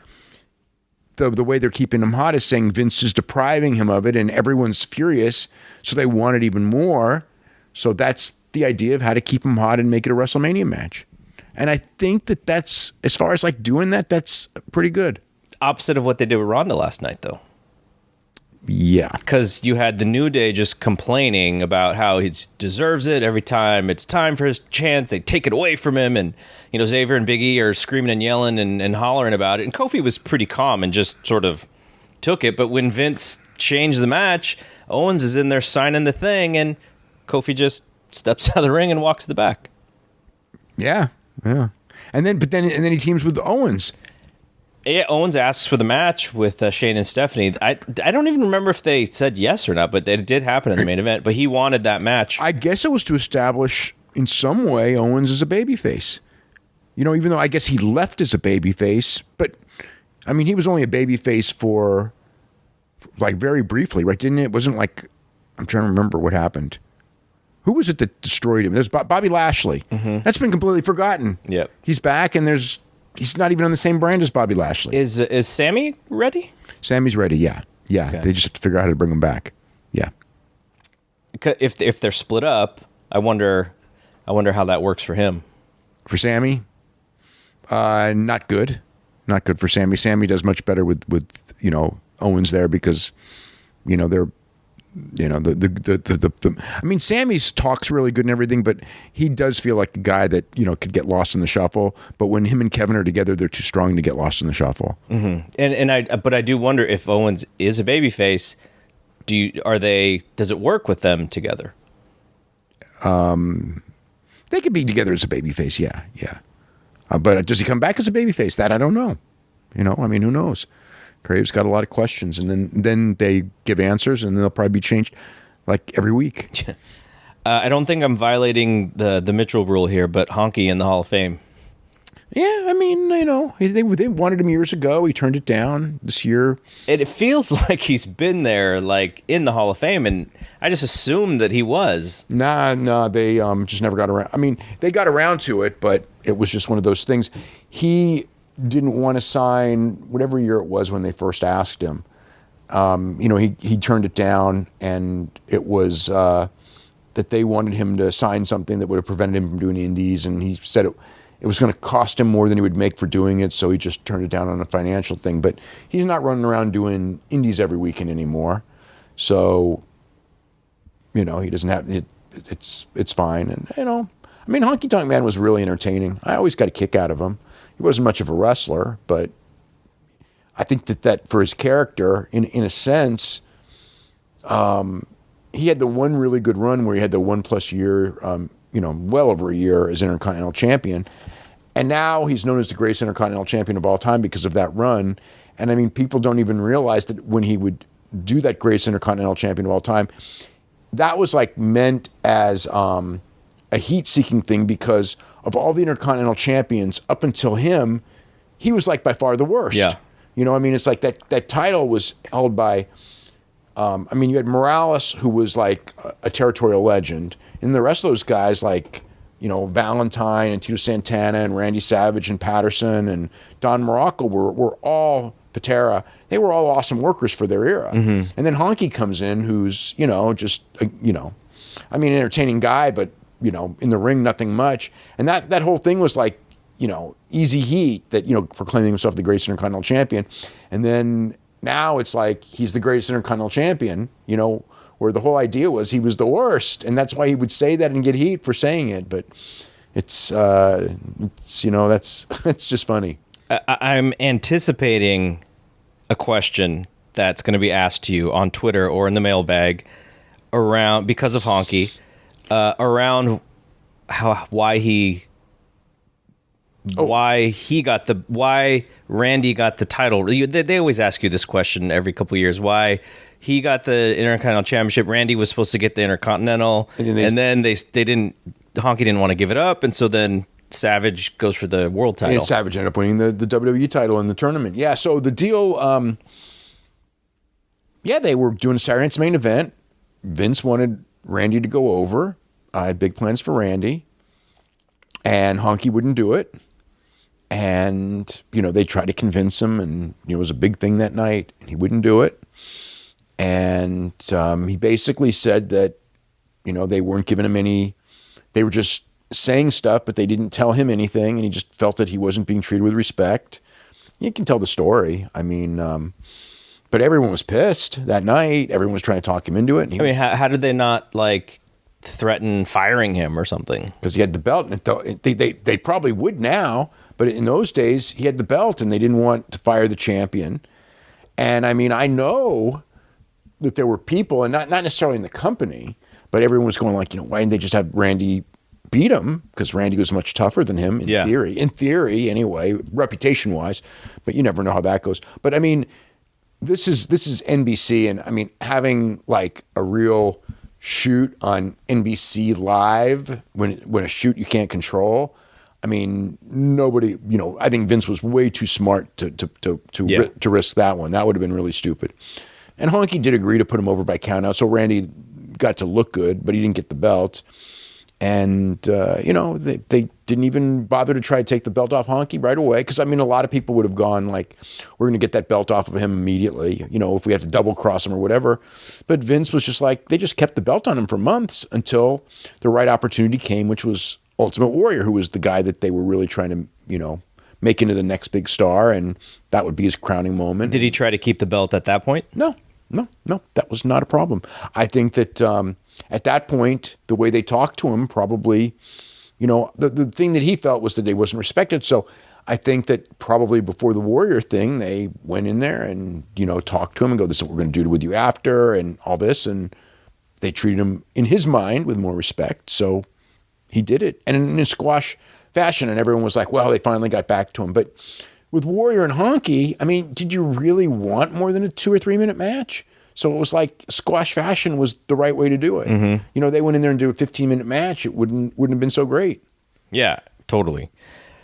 the way they're keeping him hot is saying Vince is depriving him of it, and everyone's furious, so they want it even more. So that's the idea of how to keep him hot and make it a WrestleMania match. And I think that's, as far as doing that, that's pretty good. Opposite of what they did with Ronda last night, though. Yeah. Because you had the New Day just complaining about how he deserves it every time it's time for his chance. They take it away from him. And, Xavier and Big E are screaming and yelling and hollering about it. And Kofi was pretty calm and just sort of took it. But when Vince changed the match, Owens is in there signing the thing. And Kofi just steps out of the ring and walks to the back. Yeah. And then he teams with Owens. Yeah, Owens asks for the match with Shane and Stephanie. I don't even remember if they said yes or not, but it did happen in the main event. But he wanted that match. I guess it was to establish in some way Owens as a babyface. Even though I guess he left as a babyface, but I mean he was only a babyface for like very briefly, right? Didn't it? It wasn't like I'm trying to remember what happened. Who was it that destroyed him? There's Bobby Lashley. Mm-hmm. That's been completely forgotten. Yep. He's back, and he's not even on the same brand as Bobby Lashley. Is Sammy ready? Sammy's ready, yeah. Okay. They just have to figure out how to bring him back. Yeah. If they're split up, I wonder how that works for him. For Sammy, not good. Not good for Sammy. Sammy does much better with Owens there because they're I mean, Sammy's talk's really good and everything, but he does feel like a guy that, could get lost in the shuffle. But when him and Kevin are together, they're too strong to get lost in the shuffle. Mm-hmm. But I do wonder if Owens is a babyface. Does it work with them together? They could be together as a babyface. Yeah. But does he come back as a babyface? That I don't know. I mean, who knows? Creative's got a lot of questions, and then they give answers, and they'll probably be changed like every week. I don't think I'm violating the Mitchell rule here, but Honky in the Hall of Fame. Yeah, I mean, they wanted him years ago. He turned it down this year. It feels like he's been there, like in the Hall of Fame, and I just assumed that he was. Nah, they just never got around. I mean, they got around to it, but it was just one of those things. He didn't want to sign whatever year it was when they first asked him. He turned it down, and it was that they wanted him to sign something that would have prevented him from doing indies, and he said it was going to cost him more than he would make for doing it, so he just turned it down on a financial thing. But he's not running around doing indies every weekend anymore, so he doesn't have it. It's fine, and I mean, Honky Tonk Man was really entertaining. I always got a kick out of him. He wasn't much of a wrestler, but I think that for his character, in a sense, he had the one really good run where he had the 1+ year, well over a year as Intercontinental Champion. And now he's known as the greatest Intercontinental Champion of all time because of that run. And I mean, people don't even realize that when he would do that greatest Intercontinental Champion of all time, that was like meant as a heat-seeking thing because of all the Intercontinental Champions up until him, he was like by far the worst. Yeah. I mean, it's like that title was held by, you had Morales, who was like a territorial legend, and the rest of those guys like, Valentine and Tito Santana and Randy Savage and Patterson and Don Morocco were all Patera. They were all awesome workers for their era. Mm-hmm. And then Honky comes in, who's, just, entertaining guy, but in the ring, nothing much. And that whole thing was like, easy heat that, proclaiming himself the greatest Intercontinental Champion. And then now it's like he's the greatest Intercontinental Champion, where the whole idea was he was the worst. And that's why he would say that and get heat for saying it. But it's just funny. I'm anticipating a question that's going to be asked to you on Twitter or in the mailbag because of Honky. Around why Randy got the title. They always ask you this question every couple of years. Why he got the Intercontinental Championship? Randy was supposed to get the Intercontinental, and then they didn't. Honky didn't want to give it up, and so then Savage goes for the world title. And Savage ended up winning the WWE title in the tournament. Yeah. So the deal. They were doing a Saturday night's main event. Vince wanted Randy to go over. I had big plans for Randy, and Honky wouldn't do it. And, they tried to convince him, and it was a big thing that night, and he wouldn't do it. And he basically said that, they weren't giving him they were just saying stuff, but they didn't tell him anything, and he just felt that he wasn't being treated with respect. You can tell the story. I mean, but everyone was pissed that night. Everyone was trying to talk him into it. I mean, how did they not like threaten firing him or something? Because he had the belt, and they probably would now, but in those days he had the belt, and they didn't want to fire the champion. And I mean, I know that there were people, and not necessarily in the company, but everyone was going like, why didn't they just have Randy beat him? Because Randy was much tougher than him in theory anyway, reputation wise. But you never know how that goes. But I mean, this is NBC, and I mean, having like a real shoot on NBC Live when a shoot you can't control. I mean, nobody, I think Vince was way too smart to risk that one. That would have been really stupid. And Honky did agree to put him over by countout, so Randy got to look good, but he didn't get the belt. And, they didn't even bother to try to take the belt off Honky right away. Because, I mean, a lot of people would have gone like, we're going to get that belt off of him immediately, if we have to double cross him or whatever. But Vince was just like, they just kept the belt on him for months until the right opportunity came, which was Ultimate Warrior, who was the guy that they were really trying to, make into the next big star. And that would be his crowning moment. Did he try to keep the belt at that point? No, that was not a problem. I think that at that point, the way they talked to him probably, the thing that he felt was that he wasn't respected. So I think that probably before the Warrior thing, they went in there and, talked to him and go, this is what we're going to do with you after and all this. And they treated him, in his mind, with more respect. So he did it. And in a squash fashion, and everyone was like, well, they finally got back to him. But with Warrior and Honky, I mean, did you really want more than a 2 or 3 minute match? So it was like squash fashion was the right way to do it. Mm-hmm. They went in there and did a 15-minute match. It wouldn't have been so great. Yeah, totally.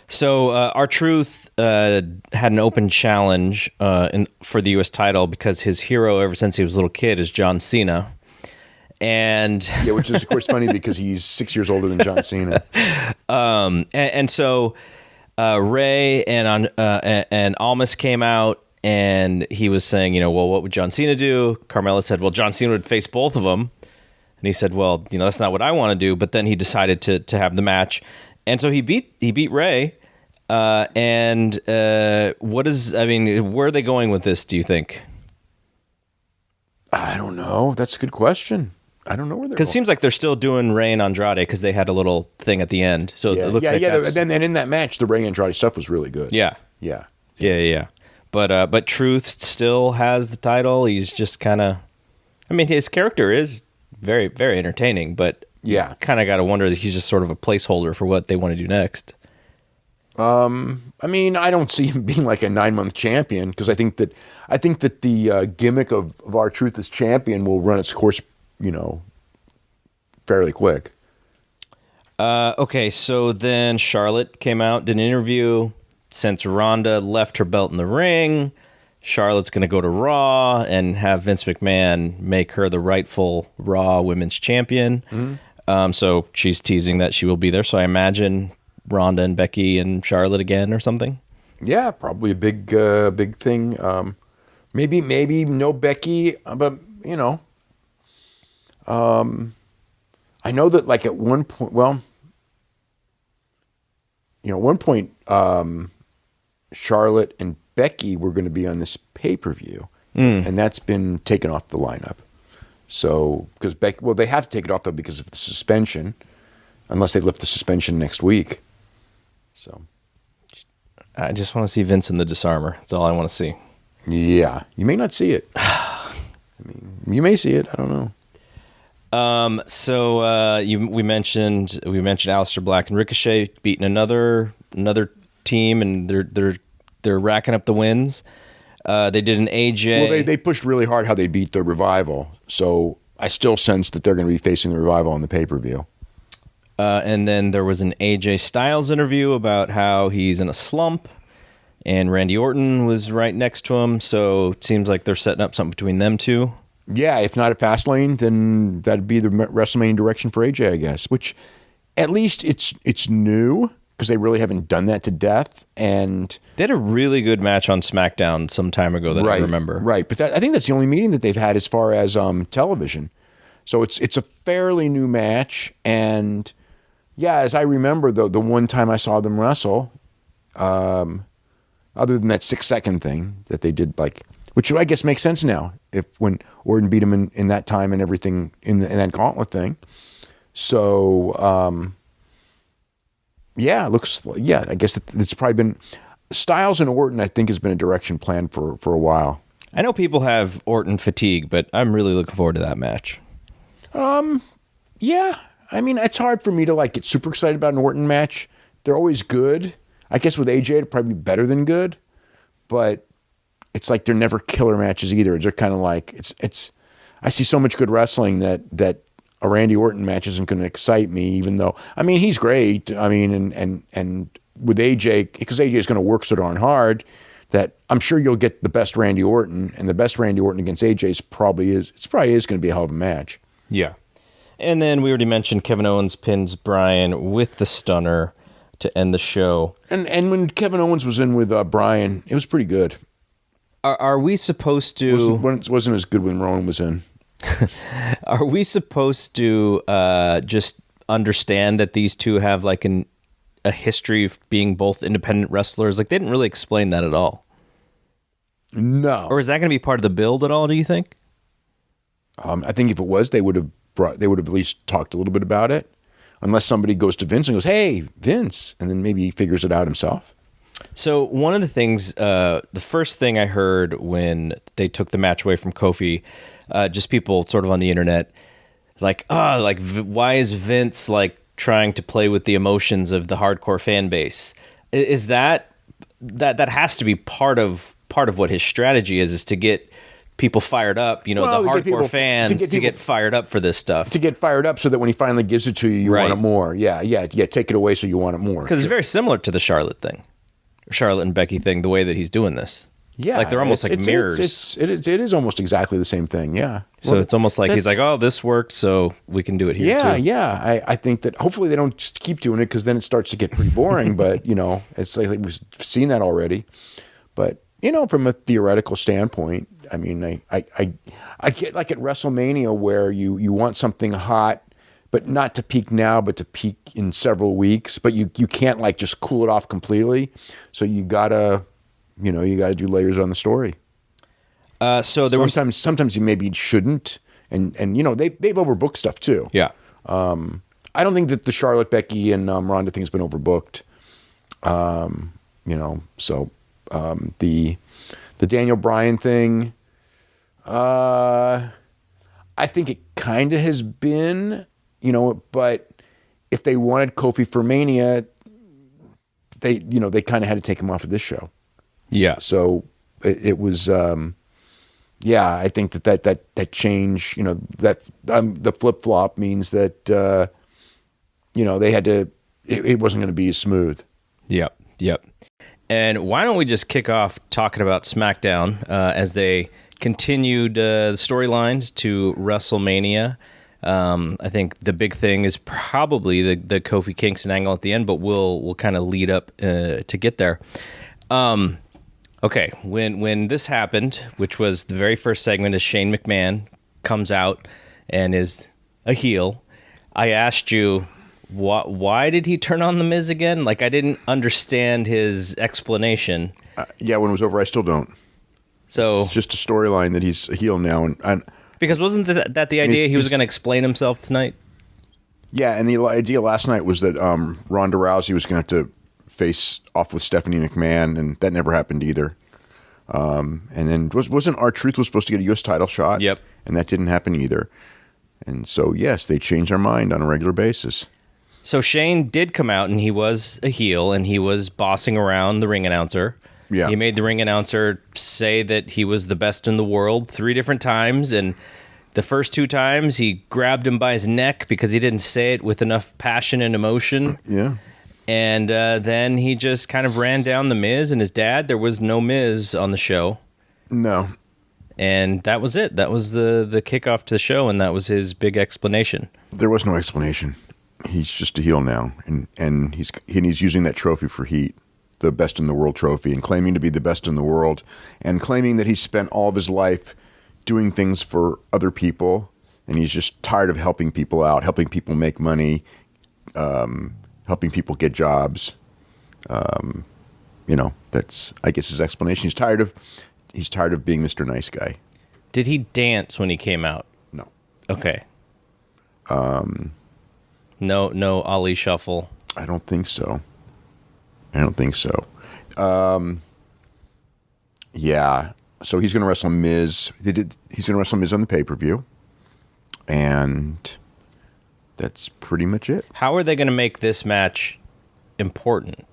So R-Truth had an open challenge for the U.S. title because his hero ever since he was a little kid is John Cena. And yeah, which is of course funny because he's 6 years older than John Cena. And so Ray and Almas came out. And he was saying, well, what would John Cena do? Carmella said, well, John Cena would face both of them. And he said, well, that's not what I want to do. But then he decided to have the match. And so he beat Ray. Where are they going with this, do you think? I don't know. That's a good question. I don't know where they're going. Because it seems like they're still doing Ray and Andrade because they had a little thing at the end. So it looks like and in that match, the Ray and Andrade stuff was really good. Yeah. Yeah. But Truth still has the title. He's just kind of, his character is very, very entertaining, but yeah, kind of got to wonder that he's just sort of a placeholder for what they want to do next. I don't see him being like a 9-month champion because I think that the gimmick of R-Truth as champion will run its course, fairly quick. Okay, so then Charlotte came out, did an interview. Since Ronda left her belt in the ring, Charlotte's going to go to Raw and have Vince McMahon make her the rightful Raw Women's Champion. Mm-hmm. So she's teasing that she will be there. So I imagine Ronda and Becky and Charlotte again or something. Yeah, probably a big thing. Maybe no Becky, but I know that like at one point, Charlotte and Becky were going to be on this pay-per-view, and that's been taken off the lineup. So, because Becky, they have to take it off though because of the suspension, unless they lift the suspension next week. So, I just want to see Vince in the Disarmer. That's all I want to see. Yeah, you may not see it. You may see it. I don't know. We mentioned Aleister Black and Ricochet beating another team, and they're racking up the wins. They did an AJ. Well, they pushed really hard how they beat the Revival, so I still sense that they're going to be facing the Revival on the pay-per-view. And then there was an AJ Styles interview about how he's in a slump, and Randy Orton was right next to him, so it seems like they're setting up something between them two. Yeah, if not at Fastlane, then that'd be the WrestleMania direction for AJ, I guess, which at least it's new because they really haven't done that to death. And they had a really good match on SmackDown some time ago that I remember. Right, but I think that's the only meeting that they've had as far as television. So it's a fairly new match, and yeah, as I remember, the one time I saw them wrestle, other than that 6-second thing that they did like which I guess makes sense now when Orton beat him in that time and everything in that gauntlet thing. So, I guess it's probably been Styles and Orton, I think, has been a direction plan for a while. I know people have Orton fatigue, but I'm really looking forward to that match. Yeah. I mean, it's hard for me to get super excited about an Orton match. They're always good. I guess with AJ, it'd probably be better than good, but it's they're never killer matches either. They're kind of it's. I see so much good wrestling that a Randy Orton match isn't going to excite me, even though he's great. And with AJ, because AJ is going to work so darn hard that I'm sure you'll get the best Randy Orton, and the best Randy Orton against AJ probably is going to be a hell of a match. Yeah. And then we already mentioned Kevin Owens pins Bryan with the stunner to end the show. And when Kevin Owens was in with Bryan, it was pretty good. Are we supposed to... Wasn't as good when Rowan was in. Are we supposed to just understand that these two have a history of being both independent wrestlers? They didn't really explain that at all. No. Or is that going to be part of the build at all, do you think? I think if it was, they would have at least talked a little bit about it. Unless somebody goes to Vince and goes, "Hey, Vince," and then maybe he figures it out himself. So one of the things, the first thing I heard when they took the match away from Kofi, just people sort of on the internet, why is Vince trying to play with the emotions of the hardcore fan base? Is that has to be part of what his strategy is to get people fired up, the hardcore fans to get fired up for this stuff. To get fired up so that when he finally gives it to you, you want it more. Yeah, take it away so you want it more. Because it's very similar to the Charlotte and Becky thing, the way that he's doing this. Yeah. They're almost mirrors. It is almost exactly the same thing, yeah. So it's almost like he's oh, this worked, so we can do it here too. Yeah. I think that hopefully they don't just keep doing it because then it starts to get pretty boring, but, it's we've seen that already. But, from a theoretical standpoint, I get at WrestleMania where you want something hot, but not to peak now, but to peak in several weeks. But you can't just cool it off completely. So you gotta do layers on the story. So there sometimes you maybe shouldn't, and they've overbooked stuff too. Yeah. I don't think that the Charlotte, Becky, and Ronda thing has been overbooked. The Daniel Bryan thing, I think it kind of has been, but if they wanted Kofi for Mania, they kind of had to take him off of this show. Yeah. So it was, I think that change, the flip flop means that, they had to, it wasn't going to be as smooth. Yep. And why don't we just kick off talking about Smackdown as they continued the storylines to WrestleMania. I think the big thing is probably the Kofi Kingston angle at the end, but we'll kind of lead up to get there. Okay, when this happened, which was the very first segment, as Shane McMahon comes out and is a heel, I asked you, why did he turn on The Miz again? I didn't understand his explanation. When it was over, I still don't. So it's just a storyline that he's a heel now, and because wasn't that the idea he was going to explain himself tonight? Yeah, and the idea last night was that Ronda Rousey was going to have to face off with Stephanie McMahon, and that never happened either. And then wasn't R-Truth was supposed to get a U.S. title shot? Yep, and that didn't happen either. And so yes, they change their mind on a regular basis. So Shane did come out, and he was a heel, and he was bossing around the ring announcer. Yeah. He made the ring announcer say that he was the best in the world 3 different times, and the first 2 times he grabbed him by his neck because he didn't say it with enough passion and emotion. Yeah. And then he just kind of ran down The Miz and his dad. There was no Miz on the show. No. And that was it. That was the kickoff to the show, and that was his big explanation. There was no explanation. He's just a heel now, and he's using that trophy for heat, the best in the world trophy, and claiming to be the best in the world, and claiming that he spent all of his life doing things for other people, and he's just tired of helping people out, helping people make money, helping people get jobs. That's, I guess, his explanation. He's tired of being Mr. Nice Guy. Did he dance when he came out? No. Okay. No Ali shuffle. I don't think so. Yeah. So he's going to wrestle Miz. He's going to wrestle Miz on the pay-per-view. And that's pretty much it. How are they going to make this match important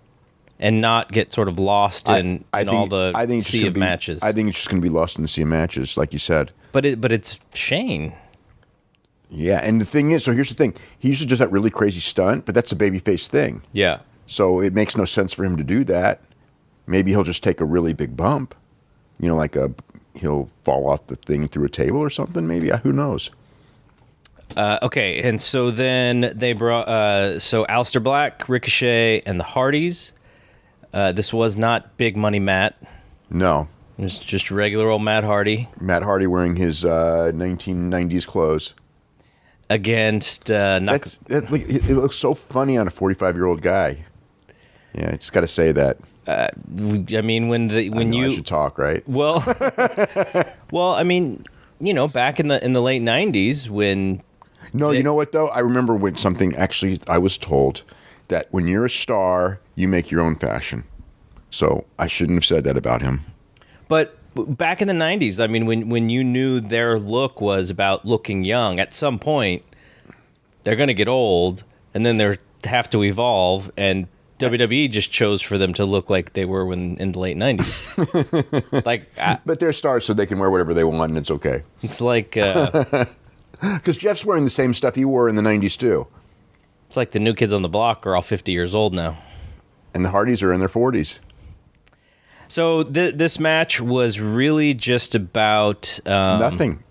and not get sort of lost in all the sea of matches? I think it's just going to be lost in the sea of matches, like you said. But it's Shane. Yeah, and the thing is, so here's the thing. He usually does that really crazy stunt, but that's a babyface thing. Yeah. So it makes no sense for him to do that. Maybe he'll just take a really big bump. You know, like he'll fall off the thing through a table or something, maybe. Who knows? Okay, and so then they brought Aleister Black, Ricochet, and the Hardys. This was not Big Money Matt. No. It was just regular old Matt Hardy. Matt Hardy wearing his 1990s clothes. Against it looks so funny on a 45-year-old guy. Yeah, I just got to say that. I mean, I should talk, right? Well, I mean, back in the late 90s when. No, you know what though? I remember when something actually I was told that when you're a star, you make your own fashion. So I shouldn't have said that about him. But back in the 90s, I mean, when you knew their look was about looking young, at some point, they're going to get old, and then they have to evolve, and WWE just chose for them to look like they were in the late 90s. But they're stars, so they can wear whatever they want, and it's okay. It's like... Because Jeff's wearing the same stuff he wore in the 90s, too. It's like the new kids on the block are all 50 years old now. And the Hardys are in their 40s. So this match was really just about nothing.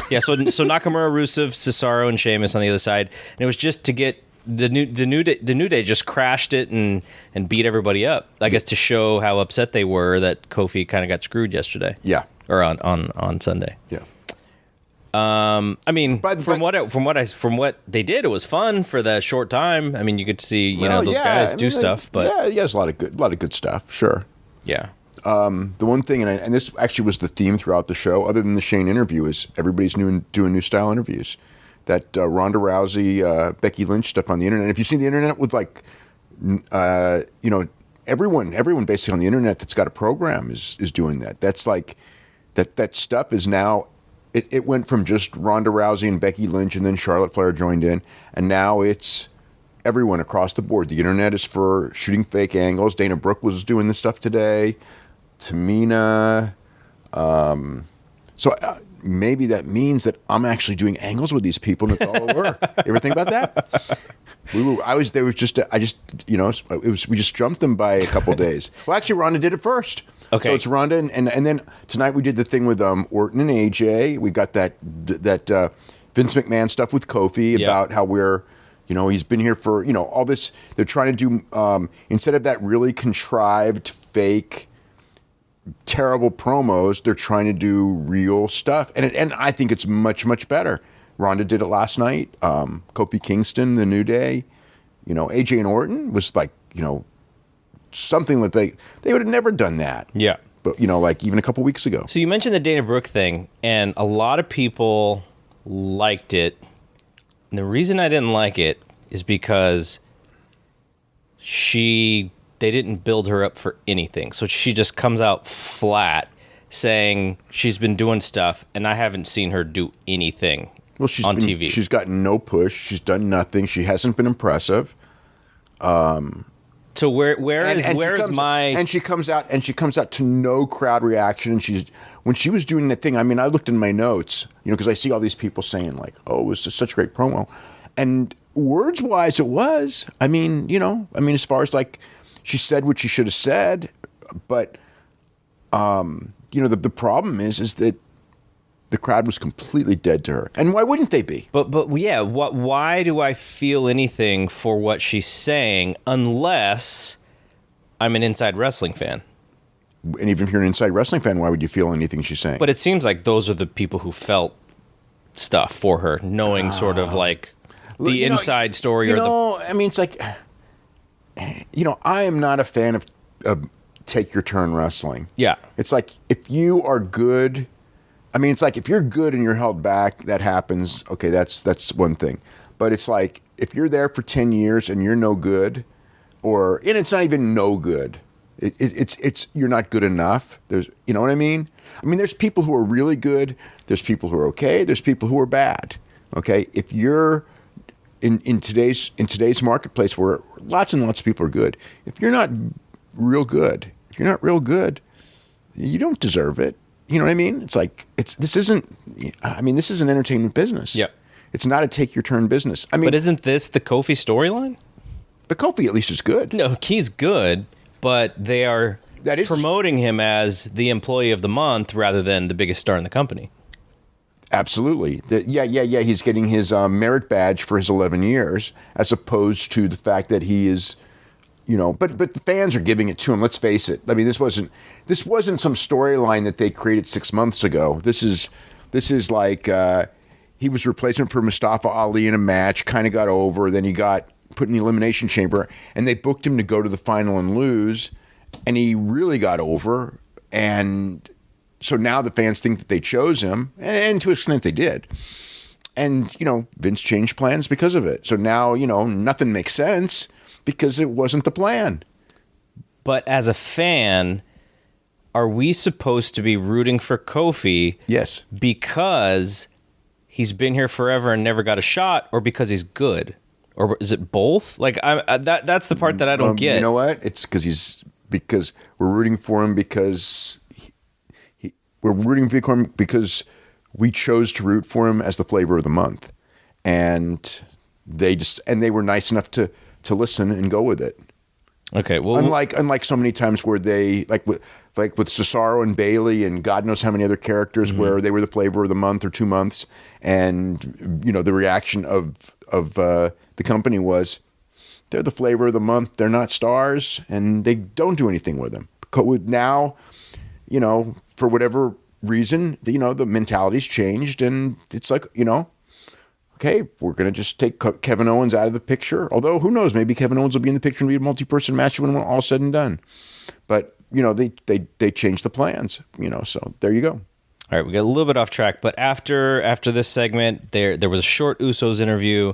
Yeah, so Nakamura, Rusev, Cesaro, and Sheamus on the other side, and it was just to get the New Day just crashed it and beat everybody up. I guess to show how upset they were that Kofi kind of got screwed yesterday. Yeah, or on Sunday. Yeah. I mean, from what they did, it was fun for the short time. I mean, you could see those guys do stuff, but yeah, there's a lot of good stuff. Sure. Yeah. The one thing, and this actually was the theme throughout the show, other than the Shane interview, is everybody's doing new style interviews. That Ronda Rousey, Becky Lynch stuff on the internet. If you've seen the internet with everyone basically on the internet that's got a program is doing that. That's like that stuff is now. It went from just Ronda Rousey and Becky Lynch, and then Charlotte Flair joined in, and now it's everyone across the board. The internet is for shooting fake angles. Dana Brooke was doing this stuff today. Tamina. So maybe that means that I'm actually doing angles with these people, and it's all work. You ever think about that? We just jumped them by a couple days. Well, actually, Ronda did it first. Okay. So it's Ronda, and then tonight we did the thing with Orton and AJ. We got that Vince McMahon stuff with Kofi about how we're, he's been here for, all this. They're trying to do, instead of that really contrived, fake, terrible promos, they're trying to do real stuff. And I think it's much, much better. Ronda did it last night. Kofi Kingston, The New Day, AJ and Orton was like, something that they would have never done that. Yeah. But, like even a couple weeks ago. So you mentioned the Dana Brooke thing, and a lot of people liked it. And the reason I didn't like it is because they didn't build her up for anything. So she just comes out flat saying she's been doing stuff, and I haven't seen her do anything on TV. She's gotten no push. She's done nothing. She hasn't been impressive. So where is my... And she comes out to no crowd reaction. And when she was doing that thing, I mean, I looked in my notes, because I see all these people saying like, oh, it was just such a great promo. And words wise, it was. I mean, as far as like, she said what she should have said, but, the problem is that the crowd was completely dead to her. And why wouldn't they be? But yeah, why do I feel anything for what she's saying unless I'm an Inside Wrestling fan? And even if you're an Inside Wrestling fan, why would you feel anything she's saying? But it seems like those are the people who felt stuff for her, knowing sort of like the inside story. I mean, it's like, I am not a fan of take your turn wrestling. Yeah. It's like if you are good, I mean, it's like if you're good and you're held back, that happens. Okay, that's one thing. But it's like if you're there for 10 years and you're no good, and it's not even no good. It's you're not good enough. There's, you know what I mean? I mean, there's people who are really good. There's people who are okay. There's people who are bad. Okay, if you're in today's marketplace where lots and lots of people are good, if you're not real good, you don't deserve it. You know what I mean? It's like this isn't entertainment business. Yep. It's not a take your turn business. I mean, but isn't this the Kofi storyline? The Kofi at least is good. No, he's good, but they are promoting him as the employee of the month rather than the biggest star in the company. Absolutely. Yeah. He's getting his merit badge for his 11 years, as opposed to the fact that he is, but the fans are giving it to him. Let's face it. I mean, this wasn't some storyline that they created 6 months ago. This is like he was replacement for Mustafa Ali in a match, kind of got over, then he got put in the Elimination Chamber, and they booked him to go to the final and lose, and he really got over, and so now the fans think that they chose him, and to an extent they did. And, Vince changed plans because of it. So now, nothing makes sense because it wasn't the plan. But as a fan, are we supposed to be rooting for Kofi? Yes. Because he's been here forever and never got a shot, or because he's good? Or is it both? Like that's the part that I don't get. You know what? It's because we're rooting for him because we're rooting for him because we chose to root for him as the flavor of the month, and they were nice enough to listen and go with it. Okay, well, unlike so many times where they like with Cesaro and Bayley and God knows how many other characters where they were the flavor of the month or 2 months, and the reaction of the company was they're the flavor of the month. They're not stars, and they don't do anything with them. With now, for whatever reason, the mentality's changed, and it's like okay, we're going to just take Kevin Owens out of the picture. Although, who knows? Maybe Kevin Owens will be in the picture and be a multi-person match when we're all said and done. But, they changed the plans, so there you go. All right, we got a little bit off track, but after this segment, there was a short Usos interview.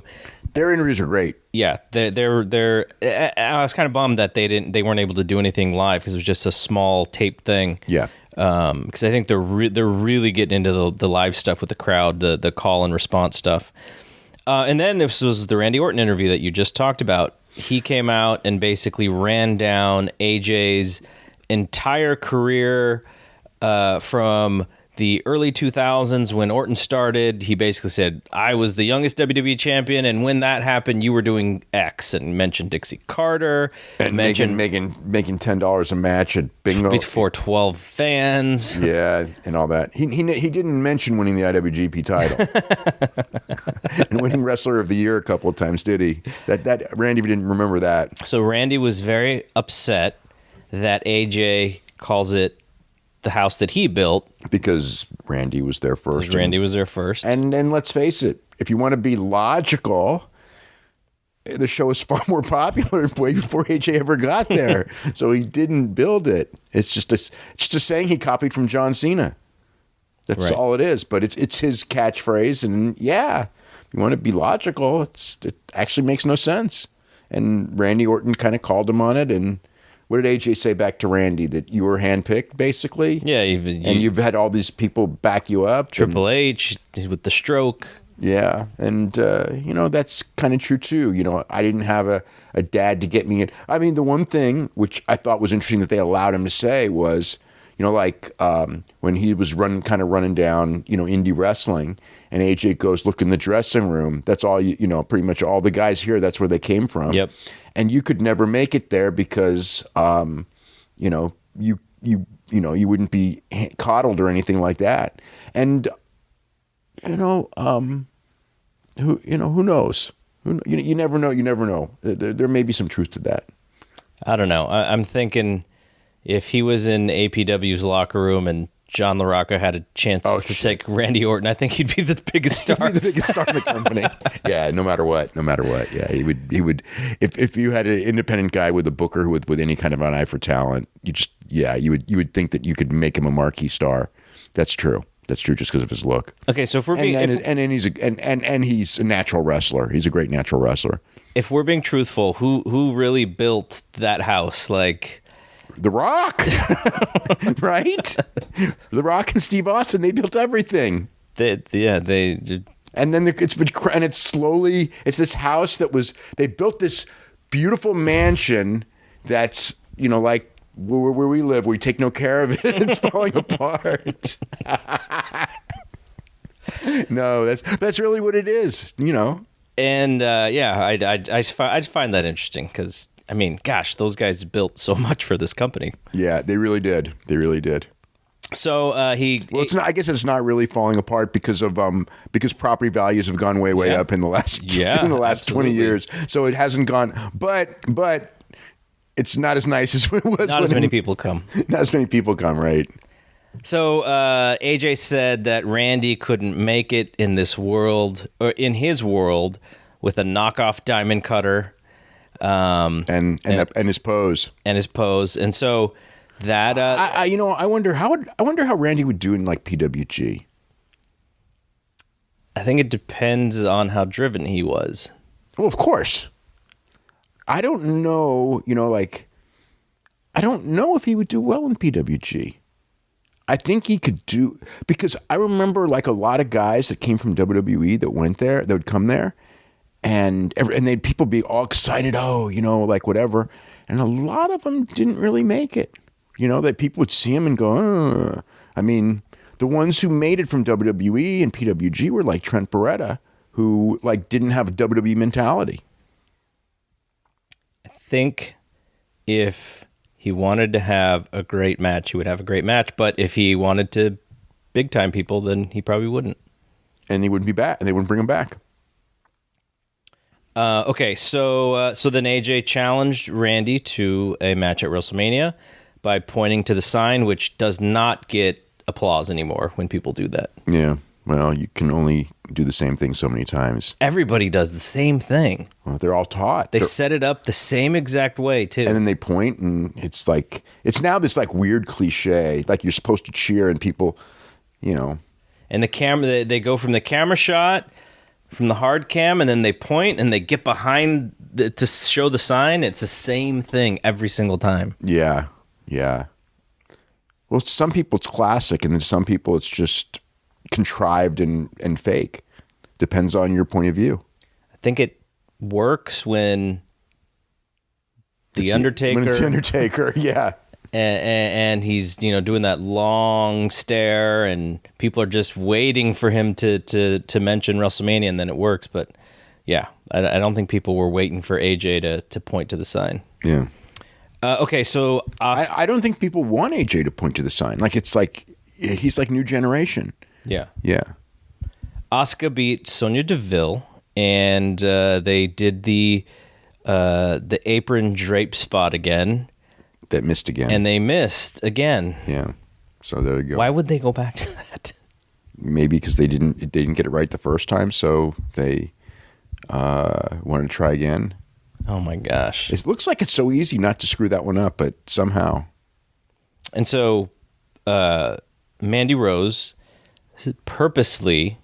Their interviews are great. Yeah, they're. I was kind of bummed that they weren't able to do anything live because it was just a small tape thing. Yeah. Because I think they're really getting into the live stuff with the crowd, the call and response stuff. And then this was the Randy Orton interview that you just talked about. He came out and basically ran down AJ's entire career from the early 2000s when Orton started. He basically said, I was the youngest WWE champion, and when that happened, you were doing X, and mentioned Dixie Carter. And making $10 a match at Bingo. Before 12 fans. Yeah, and all that. He didn't mention winning the IWGP title. And winning Wrestler of the Year a couple of times, did he? That Randy didn't remember that. So Randy was very upset that AJ calls it the house that he built. Because Randy was there first. And let's face it, if you want to be logical, the show was far more popular way before AJ ever got there. So he didn't build it. It's just a saying he copied from John Cena. That's right. All it is. But it's his catchphrase. And yeah, if you want to be logical, it actually makes no sense. And Randy Orton kind of called him on it. And what did AJ say back to Randy? That you were handpicked, basically? Yeah. And you've had all these people back you up. Triple H with the stroke. Yeah. And, that's kind of true, too. I didn't have a dad to get me in. I mean, the one thing which I thought was interesting that they allowed him to say was, when he was running down, indie wrestling, and AJ goes, look in the dressing room. That's all, pretty much all the guys here, that's where they came from. Yep. And you could never make it there because, you wouldn't be coddled or anything like that. And, who knows? You never know. There may be some truth to that. I don't know. I'm thinking if he was in APW's locker room and John LaRocca had a chance to take Randy Orton, I think he'd be the biggest star. He'd be the biggest star in the company. Yeah, no matter what. Yeah, he would. If you had an independent guy with a booker with any kind of an eye for talent, you just yeah, you would think that you could make him a marquee star. That's true. That's true, just because of his look. Okay, so if we're being and he's a natural wrestler. He's a great natural wrestler. If we're being truthful, who really built that house? Like The Rock, right? The Rock and Steve Austin. They built everything. they. And then it's this house they built this beautiful mansion that's, like where we live, we take no care of it, and it's falling apart. No, that's really what it is, And I just find that interesting because, I mean, gosh, those guys built so much for this company. Yeah, they really did. They really did. So it's not. I guess it's not really falling apart because property values have gone way up in the last 20 years. So it hasn't gone. But it's not as nice as it was. Not as many people come. Not as many people come, right? So AJ said that Randy couldn't make it in this world, or in his world, with a knockoff diamond cutter, and his pose, and so that I wonder how Randy would do in like PWG. I think it depends on how driven he was. Well, of course. I don't know, I don't know if he would do well in PWG. I think he could do, because I remember like a lot of guys that came from WWE that went there, that would come there, and they'd people be all excited, like whatever, and a lot of them didn't really make it. That people would see him and go, oh. I mean, the ones who made it from WWE and PWG were like Trent Beretta, who like didn't have a WWE mentality. I think if he wanted to have a great match, he would have a great match. But if he wanted to big time people, then he probably wouldn't. And he wouldn't be back, and they wouldn't bring him back. Okay, so then AJ challenged Randy to a match at WrestleMania by pointing to the sign, which does not get applause anymore when people do that. Yeah, well, you can only do the same thing so many times. Everybody does the same thing. Well, they're all taught. They set it up the same exact way, too. And then they point, and it's now this like weird cliche, like you're supposed to cheer, and people, And the camera, they go from the camera shot, from the hard cam, and then they point, and they get behind to show the sign. It's the same thing every single time. Yeah. Yeah. Well, some people it's classic, and then some people it's just contrived and fake. Depends on your point of view. I think it works when the Undertaker. When it's the Undertaker, yeah. And he's doing that long stare, and people are just waiting for him to mention WrestleMania, and then it works. But yeah, I don't think people were waiting for AJ to point to the sign. Yeah. Okay, so I don't think people want AJ to point to the sign. Like it's like he's like new generation. Yeah. Asuka beat Sonya Deville, and they did the apron drape spot again. That missed again, and they missed again. Yeah. So there you go. Why would they go back to that? Maybe because they didn't get it right the first time, so they wanted to try again. Oh my gosh! It looks like it's so easy not to screw that one up, but somehow. And so, Mandy Rose purposely.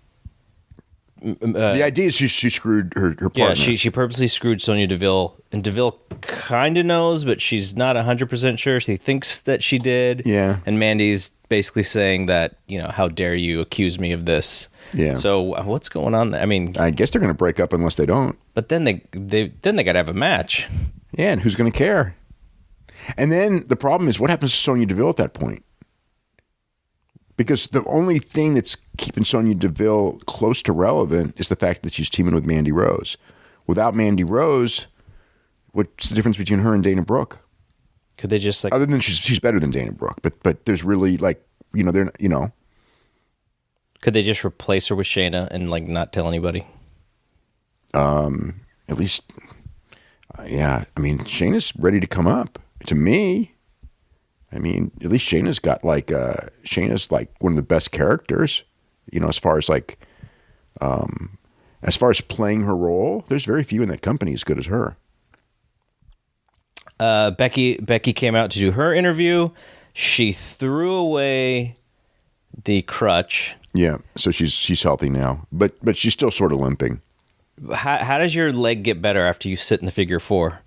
The idea is she screwed her partner. Yeah, she purposely screwed Sonya Deville, and Deville kind of knows, but she's not 100% sure. She thinks that she did. Yeah. And Mandy's basically saying that, how dare you accuse me of this? Yeah. So what's going on there? I mean, I guess they're going to break up unless they don't. But then they got to have a match. Yeah, and who's going to care? And then the problem is, what happens to Sonya Deville at that point? Because the only thing that's keeping Sonya Deville close to relevant is the fact that she's teaming with Mandy Rose. Without Mandy Rose, what's the difference between her and Dana Brooke? Could they just other than she's better than Dana Brooke, but there's really they're Could they just replace her with Shayna and not tell anybody? At least, yeah. I mean, Shayna's ready to come up to me. I mean, at least Shayna's got Shayna's one of the best characters, as far as playing her role. There's very few in that company as good as her. Becky came out to do her interview. She threw away the crutch. Yeah, so she's healthy now, but she's still sort of limping. How does your leg get better after you sit in the figure 4?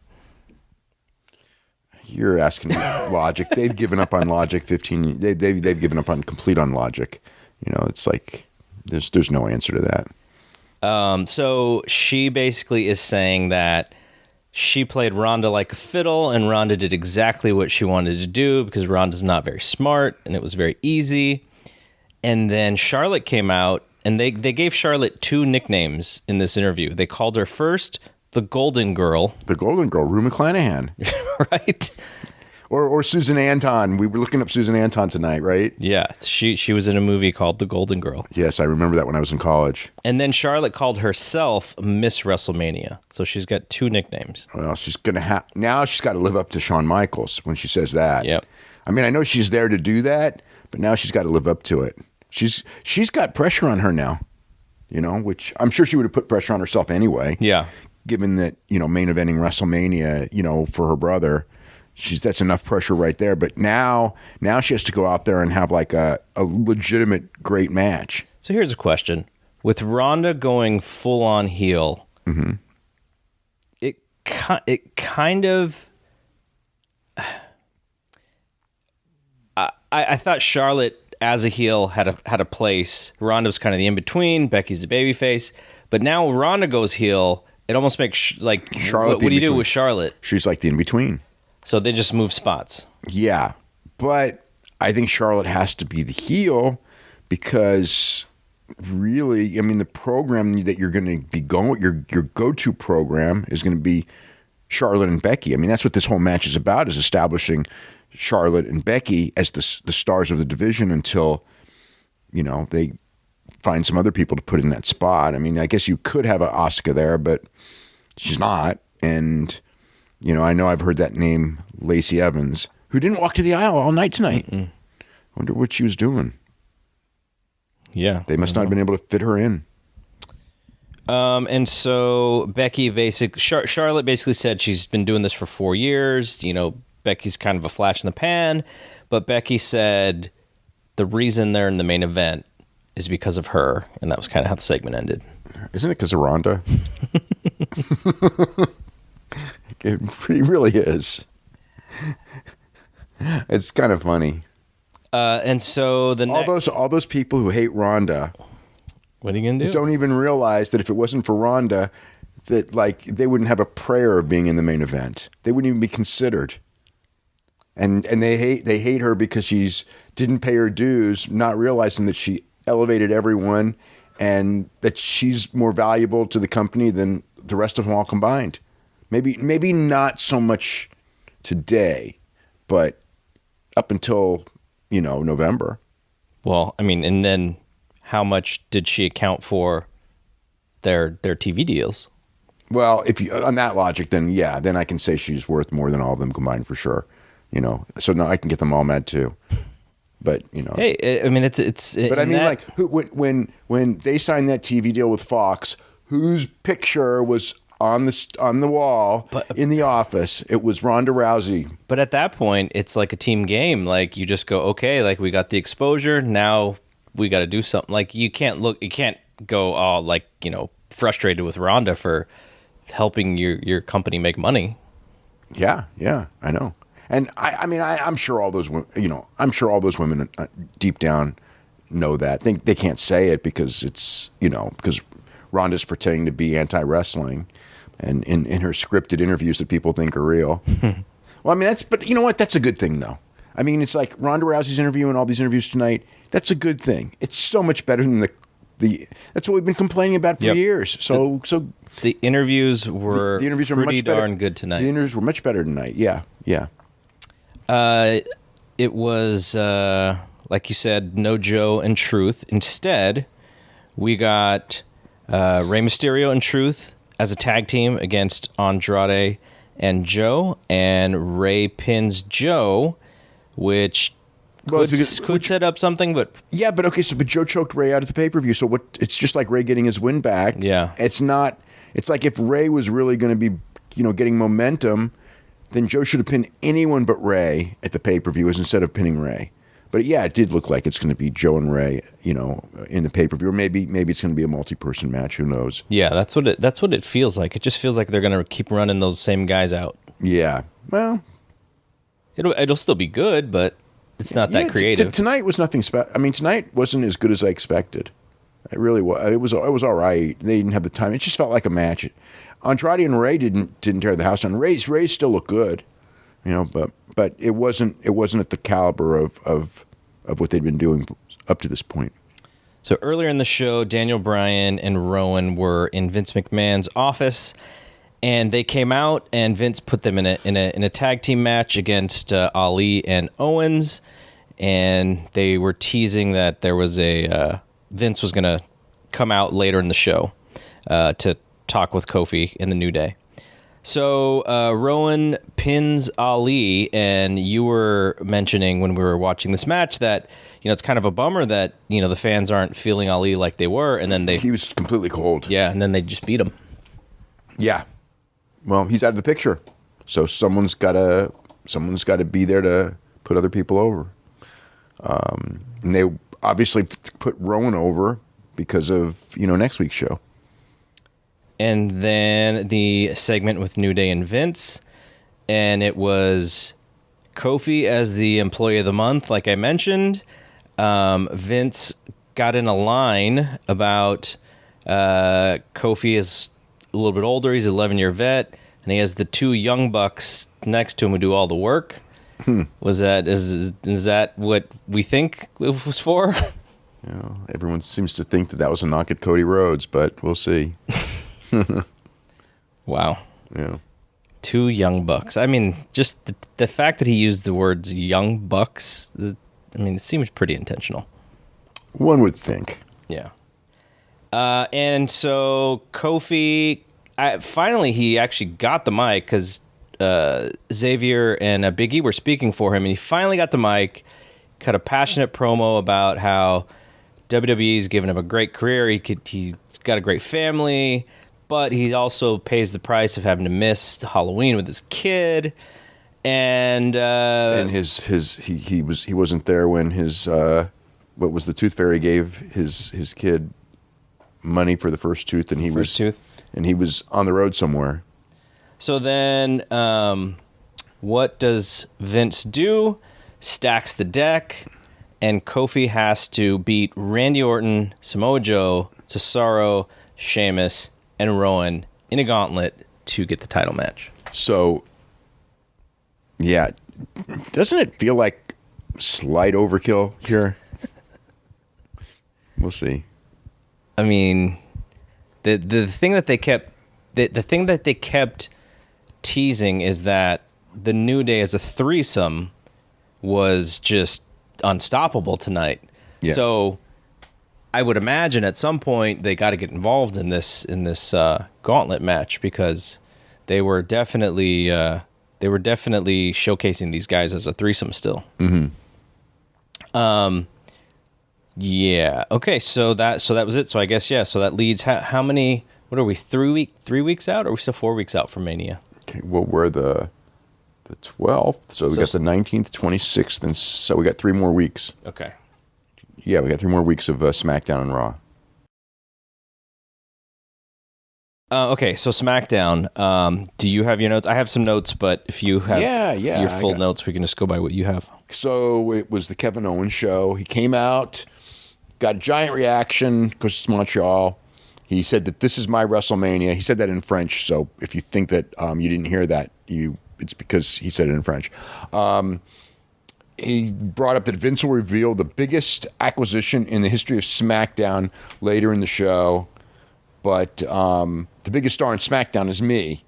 You're asking logic. They've given up on logic. They've given up on complete on logic. It's like there's no answer to that. So she basically is saying that she played Ronda like a fiddle, and Ronda did exactly what she wanted to do because Ronda's not very smart, and it was very easy. And then Charlotte came out, and they gave Charlotte 2 nicknames in this interview. They called her first the Golden Girl. The Golden Girl, Rue McClanahan. Right? Or Susan Anton. We were looking up Susan Anton tonight, right? Yeah, she was in a movie called The Golden Girl. Yes, I remember that when I was in college. And then Charlotte called herself Miss WrestleMania. So she's got 2 nicknames. Well, she's now she's got to live up to Shawn Michaels when she says that. Yep. I mean, I know she's there to do that, but now she's got to live up to it. She's got pressure on her now, which I'm sure she would have put pressure on herself anyway. Yeah. Given that, main eventing WrestleMania, for her brother, that's enough pressure right there. But now she has to go out there and have like a legitimate great match. So here's a question. With Ronda going full on heel, it kind of... I thought Charlotte as a heel had a place. Ronda was kind of the in-between. Becky's the babyface. But now Ronda goes heel... It almost makes Charlotte. What do you do with Charlotte? She's like the in between. So they just move spots. Yeah, but I think Charlotte has to be the heel because really, I mean, the program that you're going to be going, your go-to program is going to be Charlotte and Becky. I mean, that's what this whole match is about: is establishing Charlotte and Becky as the stars of the division until they find some other people to put in that spot. I mean, I guess you could have an Asuka there, but she's not. And, I know I've heard that name, Lacey Evans, who didn't walk to the aisle all night tonight. I wonder what she was doing. Yeah. They must not have been able to fit her in. And so Charlotte basically said she's been doing this for 4 years. Becky's kind of a flash in the pan. But Becky said the reason they're in the main event is because of her, and that was kind of how the segment ended. Isn't it because of Ronda? It really is. It's kind of funny. And so all those people who hate Ronda, what are you gonna do? Don't even realize that if it wasn't for Ronda, that they wouldn't have a prayer of being in the main event. They wouldn't even be considered. And they hate her because she's didn't pay her dues, not realizing that she elevated everyone and that she's more valuable to the company than the rest of them all combined. Maybe not so much today, but up until, November. Well, I mean, and then how much did she account for their TV deals? Well, if you, on that logic, then yeah, then I can say she's worth more than all of them combined for sure. So now I can get them all mad too. But hey, I mean, it's. But I mean, when they signed that TV deal with Fox, whose picture was on the wall in the office? It was Ronda Rousey. But at that point, it's like a team game. Like you just go, okay, like we got the exposure. Now we got to do something. Like you can't go frustrated with Ronda for helping your company make money. Yeah, I know. And I'm sure all those women, deep down know that. They can't say it because it's, because Ronda's pretending to be anti-wrestling and in her scripted interviews that people think are real. Well, I mean, but you know what? That's a good thing though. I mean, it's like Ronda Rousey's interview and all these interviews tonight. That's a good thing. It's so much better than that's what we've been complaining about for years. So the interviews were pretty darn good tonight. The interviews were much better tonight. Yeah. It was, like you said, no Joe and Truth. Instead, we got Rey Mysterio and Truth as a tag team against Andrade and Joe. And Rey pins Joe, which could set up something, but... Yeah, but okay, but Joe choked Rey out of the pay-per-view, so it's just like Rey getting his win back. Yeah. It's like if Rey was really going to be, getting momentum... then Joe should have pinned anyone but Ray at the pay-per-view instead of pinning Ray. But yeah, it did look like it's going to be Joe and Ray, in the pay-per-view, or maybe it's going to be a multi-person match. Who knows? Yeah, that's what it feels like. It just feels like they're going to keep running those same guys out. Yeah, well, it'll still be good, but it's not that creative. Tonight was nothing special. I mean, tonight wasn't as good as I expected. It really was. It was all right. They didn't have the time. It just felt like a match. Andrade and Ray didn't tear the house down. Ray still looked good, but it wasn't at the caliber of what they'd been doing up to this point. So earlier in the show, Daniel Bryan and Rowan were in Vince McMahon's office, and they came out, and Vince put them in a tag team match against Ali and Owens, and they were teasing that there was Vince was going to come out later in the show to talk with Kofi in the New Day. So Rowan pins Ali, and you were mentioning when we were watching this match that it's kind of a bummer that the fans aren't feeling Ali like they were, and then he was completely cold. Yeah, and then they just beat him. Yeah, well, he's out of the picture, so someone's got to be there to put other people over, and they obviously put Rowan over because of next week's show. And then the segment with New Day and Vince, and it was Kofi as the employee of the month, like I mentioned. Vince got in a line about Kofi is a little bit older. He's an 11-year vet, and he has the two young bucks next to him who do all the work. Is that what we think it was for? Everyone seems to think that was a knock at Cody Rhodes, but we'll see. Wow. Yeah. Two young bucks. I mean, just the fact that he used the words young bucks, it seems pretty intentional. One would think. Yeah. And so Kofi, finally he actually got the mic because Xavier and Big E were speaking for him, and he finally got the mic, cut a passionate promo about how WWE's given him a great career. He's got a great family, but he also pays the price of having to miss Halloween with his kid, and he wasn't there when his what was the tooth fairy gave his kid money for the first tooth, and he was on the road somewhere. So then, what does Vince do? Stacks the deck, and Kofi has to beat Randy Orton, Samoa Joe, Cesaro, Sheamus, and Rowan in a gauntlet to get the title match. So, yeah, doesn't it feel like slight overkill here? We'll see. I mean, the thing that they kept the thing that they kept teasing is that the New Day as a threesome was just unstoppable tonight. Yeah. So I would imagine at some point they got to get involved in this gauntlet match, because they were definitely showcasing these guys as a threesome still. Mm-hmm. Yeah. Okay. So that was it. So I guess So that leads how many? What are we? 3 weeks out? Or are we still 4 weeks out from Mania? Okay. Well, we're the 12th. So we got the 19th, 26th, and so we got 3 more weeks. Okay. Yeah, we got 3 more weeks of SmackDown and Raw. Okay, so SmackDown. Do you have your notes? I have some notes, but if you have your full notes, we can just go by what you have. So it was the Kevin Owens show. He came out, got a giant reaction because it's Montreal. He said that this is my WrestleMania. He said that in French, so if you think that you didn't hear that, it's because he said it in French. He brought up that Vince will reveal the biggest acquisition in the history of SmackDown later in the show, but the biggest star in SmackDown is me.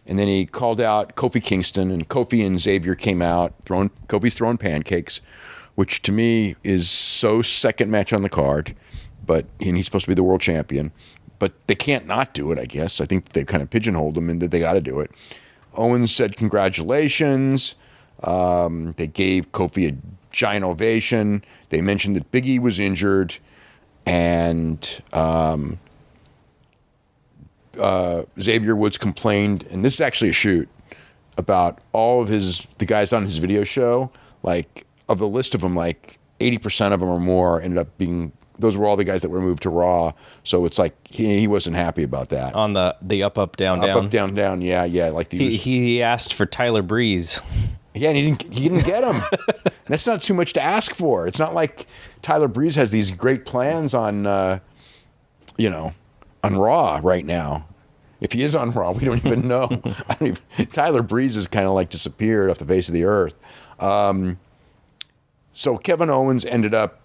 And then he called out Kofi Kingston, and Kofi and Xavier came out. Kofi's throwing pancakes, which to me is so second match on the card, and he's supposed to be the world champion. But they can't not do it, I guess. I think they kind of pigeonholed him and that they got to do it. Owens said congratulations. They gave Kofi a giant ovation. They mentioned that Big E was injured, and Xavier Woods complained, and this is actually a shoot. about all of the guys on his video show. Like, of the list of them, like 80% of them or more ended up being, those were all the guys that were moved to Raw. So it's like he wasn't happy about that. On the up, down, down. Up, down, down. Yeah. Like he asked for Tyler Breeze. Yeah, and he didn't get him. That's not too much to ask for. It's not like Tyler Breeze has these great plans on, on Raw right now. If he is on Raw, we don't even know. Tyler Breeze has kind of like disappeared off the face of the earth. So Kevin Owens ended up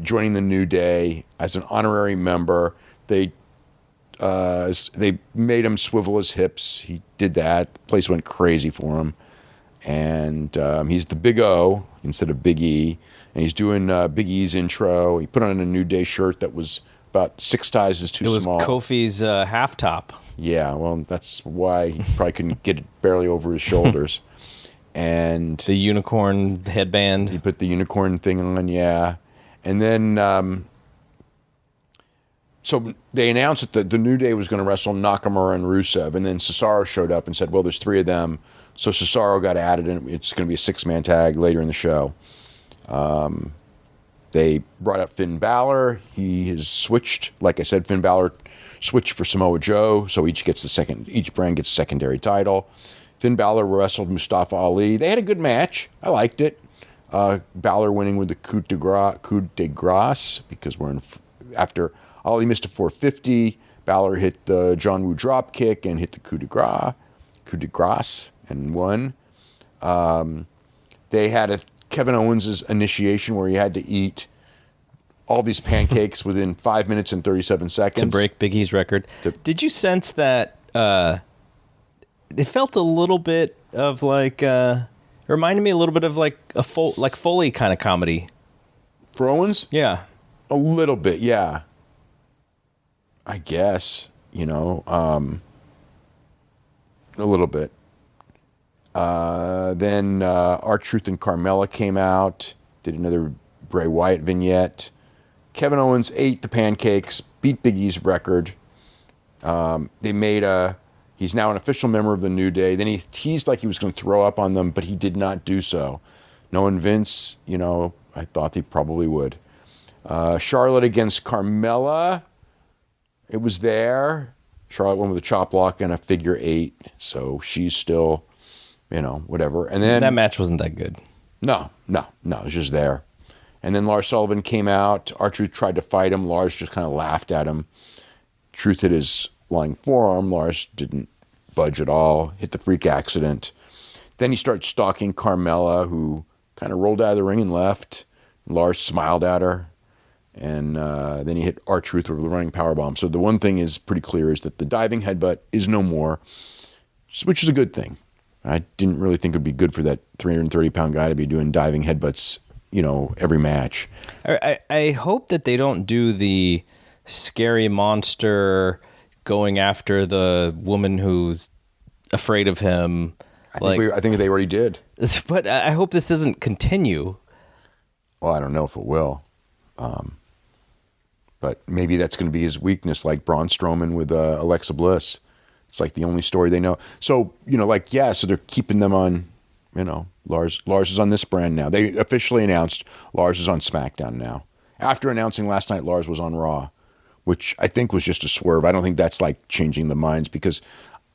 joining the New Day as an honorary member. They made him swivel his hips. He did that. The place went crazy for him. And he's the Big O instead of Big E. And he's doing Big E's intro. He put on a New Day shirt that was about 6 sizes too small. It was Kofi's half top. Yeah, well, that's why he probably couldn't get it barely over his shoulders. And the unicorn headband. He put the unicorn thing on, yeah. And then, so they announced that the New Day was going to wrestle Nakamura and Rusev. And then Cesaro showed up and said, well, there's 3 of them. So Cesaro got added, and it's going to be a 6-man tag later in the show. They brought up Finn Balor. He has switched. Like I said, Finn Balor switched for Samoa Joe, so each brand gets a secondary title. Finn Balor wrestled Mustafa Ali. They had a good match. I liked it. Balor winning with the coup de grace because after Ali missed a 450. Balor hit the John Woo drop kick and hit the coup de grace and won. They had Kevin Owens' initiation where he had to eat all these pancakes within 5 minutes and 37 seconds. To break Big E's record. Did you sense that it felt a little bit of like, it reminded me a little bit of like like Foley kind of comedy? For Owens? Yeah. A little bit, yeah. I guess, a little bit. Then R-Truth and Carmella came out, did another Bray Wyatt vignette. Kevin Owens ate the pancakes, beat Big E's record. They made he's now an official member of the New Day. Then he teased like he was going to throw up on them, but he did not do so. Knowing Vince, I thought he probably would. Charlotte against Carmella. It was there. Charlotte went with a chop block and a figure 8, so she's still, whatever. And then that match wasn't that good. No, it was just there. And then Lars Sullivan came out. R-Truth tried to fight him. Lars just kind of laughed at him. Truth hit his flying forearm. Lars didn't budge at all. Hit the freak accident. Then he started stalking Carmella, who kind of rolled out of the ring and left. Lars smiled at her. And then he hit R-Truth with a running powerbomb. So the one thing is pretty clear is that the diving headbutt is no more, which is a good thing. I didn't really think it would be good for that 330-pound guy to be doing diving headbutts, every match. I hope that they don't do the scary monster going after the woman who's afraid of him. I think they already did. But I hope this doesn't continue. Well, I don't know if it will. But maybe that's going to be his weakness, like Braun Strowman with Alexa Bliss. It's like the only story they know. So, so they're keeping them on, Lars is on this brand now. They officially announced Lars is on Smackdown now. After announcing last night Lars was on Raw, which I think was just a swerve. I don't think that's like changing the minds because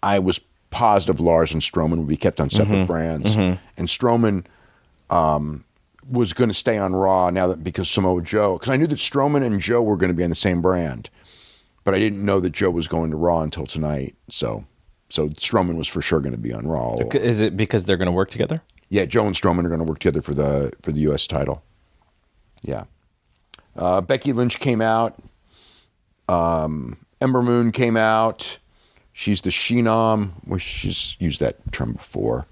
I was positive Lars and Strowman would be kept on separate brands. Mm-hmm. And Strowman was going to stay on Raw now because Samoa Joe, because I knew that Strowman and Joe were going to be on the same brand, but I didn't know that Joe was going to Raw until tonight. So Strowman was for sure going to be on Raw. Is it because they're going to work together? Yeah, Joe and Strowman are going to work together for the U.S. title. Yeah. Becky Lynch came out. Ember Moon came out. She's the She-Nom, which she's used that term before.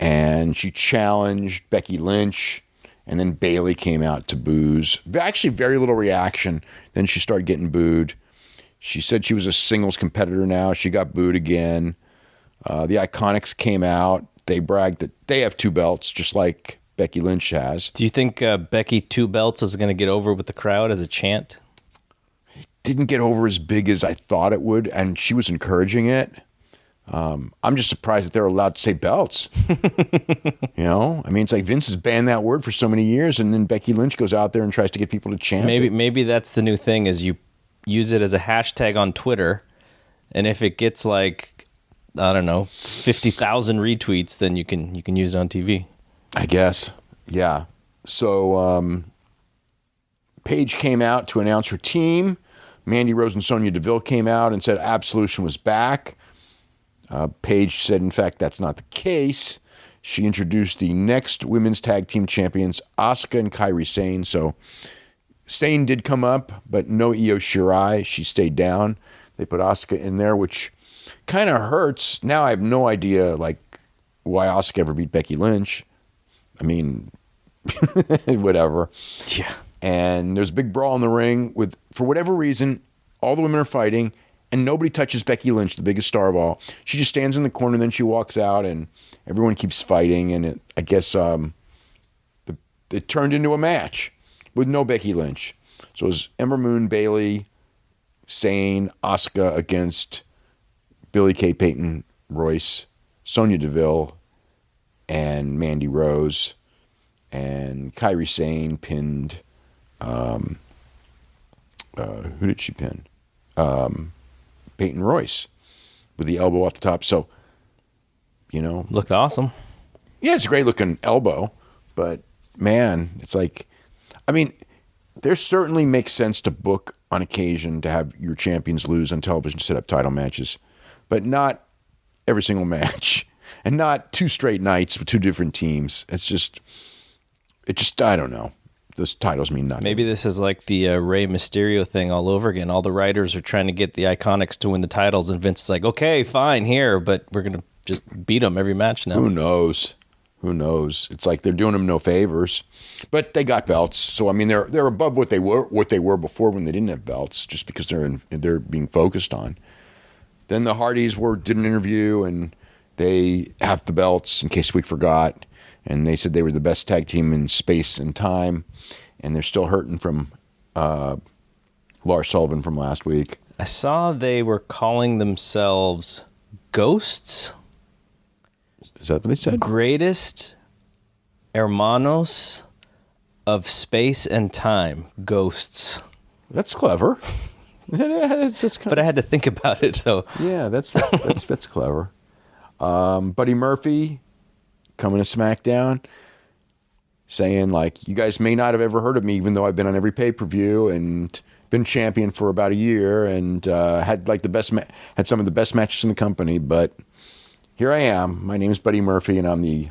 And she challenged Becky Lynch. And then Bayley came out to booze. Actually, very little reaction. Then she started getting booed. She said she was a singles competitor now. She got booed again. The Iconics came out. They bragged that they have 2 belts, just like Becky Lynch has. Do you think Becky 2 belts is going to get over with the crowd as a chant? Didn't get over as big as I thought it would, and she was encouraging it. I'm just surprised that they're allowed to say belts. I mean, it's like Vince has banned that word for so many years, and then Becky Lynch goes out there and tries to get people to chant it. Maybe that's the new thing, is you use it as a hashtag on Twitter, and if it gets like, I don't know, 50,000 retweets, then you can use it on TV. I guess. Yeah. So Paige came out to announce her team. Mandy Rose and Sonya Deville came out and said Absolution was back. Paige said, in fact, that's not the case. She introduced the next women's tag team champions, Asuka and Kairi Sane. So Sane did come up, but no Io Shirai. She stayed down. They put Asuka in there, which kind of hurts. Now I have no idea, like, why Asuka ever beat Becky Lynch. I mean, whatever. Yeah. And there's a big brawl in the ring with, for whatever reason, all the women are fighting, and nobody touches Becky Lynch, the biggest star of all. She just stands in the corner, and then she walks out, and everyone keeps fighting. And I guess it turned into a match with no Becky Lynch. So it was Ember Moon, Bayley, Sane, Asuka against Billie Kay, Peyton Royce, Sonya Deville, and Mandy Rose. And Kairi Sane pinned... who did she pin? Peyton Royce with the elbow off the top. So, looked awesome. Yeah, it's a great looking elbow, but man, it's like, I mean, there certainly makes sense to book on occasion to have your champions lose on television to set up title matches, but not every single match, and not 2 straight nights with 2 different teams. It just, I don't know. Those titles mean nothing. Maybe this is like the Rey Mysterio thing all over again. All the writers are trying to get the Iconics to win the titles, and Vince is like, okay, fine, here, but we're going to just beat them every match now. Who knows? It's like they're doing them no favors. But they got belts. So, I mean, they're above what they were before when they didn't have belts, just because they're being focused on. Then the Hardys did an interview, and they have the belts, in case we forgot. And they said they were the best tag team in space and time. And they're still hurting from Lars Sullivan from last week. I saw they were calling themselves Ghosts. Is that what they said? Greatest Hermanos of space and time. Ghosts. That's clever. That's but I had to think about it. So yeah, that's clever. Buddy Murphy coming to SmackDown, saying, like, you guys may not have ever heard of me, even though I've been on every pay-per-view and been champion for about a year and had like had some of the best matches in the company, but here I am. My name is Buddy Murphy, and I'm the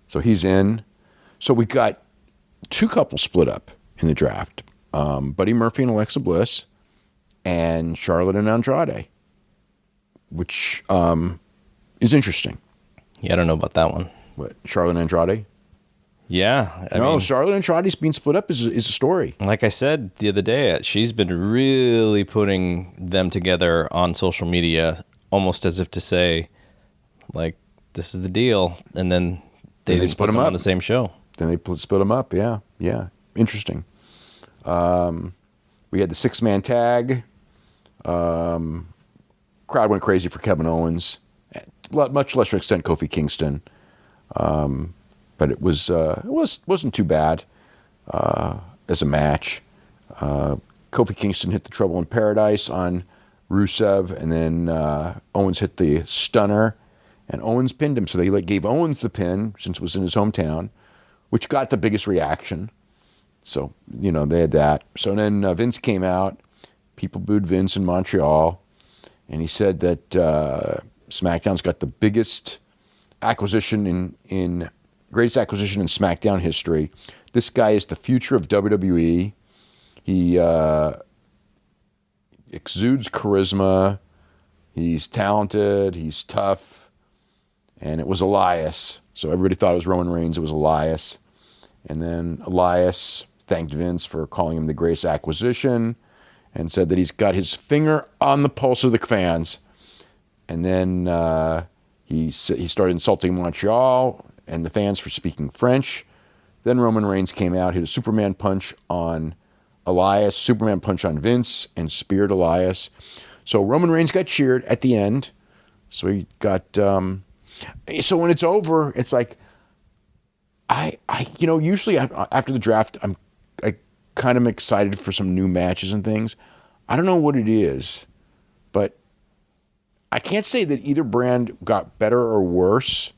so he's in. So we got 2 couples split up in the draft. Buddy Murphy and Alexa Bliss, and Charlotte and Andrade, which is interesting. Yeah, I don't know about that one. What, Charlotte and Andrade? Yeah. I mean, Charlotte and Andrade's being split up is a story. Like I said the other day, she's been really putting them together on social media, almost as if to say, like, this is the deal. And then they didn't split put them up on the same show. Then they split them up, yeah. Interesting. We had the 6-man tag. Crowd went crazy for Kevin Owens. Much lesser extent, Kofi Kingston. But it wasn't too bad as a match. Kofi Kingston hit the Trouble in Paradise on Rusev, and then Owens hit the Stunner, and Owens pinned him. So they gave Owens the pin, since it was in his hometown, which got the biggest reaction. So, they had that. So then Vince came out. People booed Vince in Montreal, and he said that SmackDown's got the biggest acquisition greatest acquisition in SmackDown history. This guy is the future of WWE. He exudes charisma. He's talented. He's tough. And it was Elias. So everybody thought it was Roman Reigns. It was Elias. And then Elias thanked Vince for calling him the greatest acquisition and said that he's got his finger on the pulse of the fans. And then he started insulting Montreal and the fans for speaking French. Then Roman Reigns came out, hit a Superman punch on Elias, Superman punch on Vince, and speared Elias. So Roman Reigns got cheered at the end. So he got. So when it's over, it's like, usually after the draft, I kind of excited for some new matches and things. I don't know what it is, but I can't say that either brand got better or worse.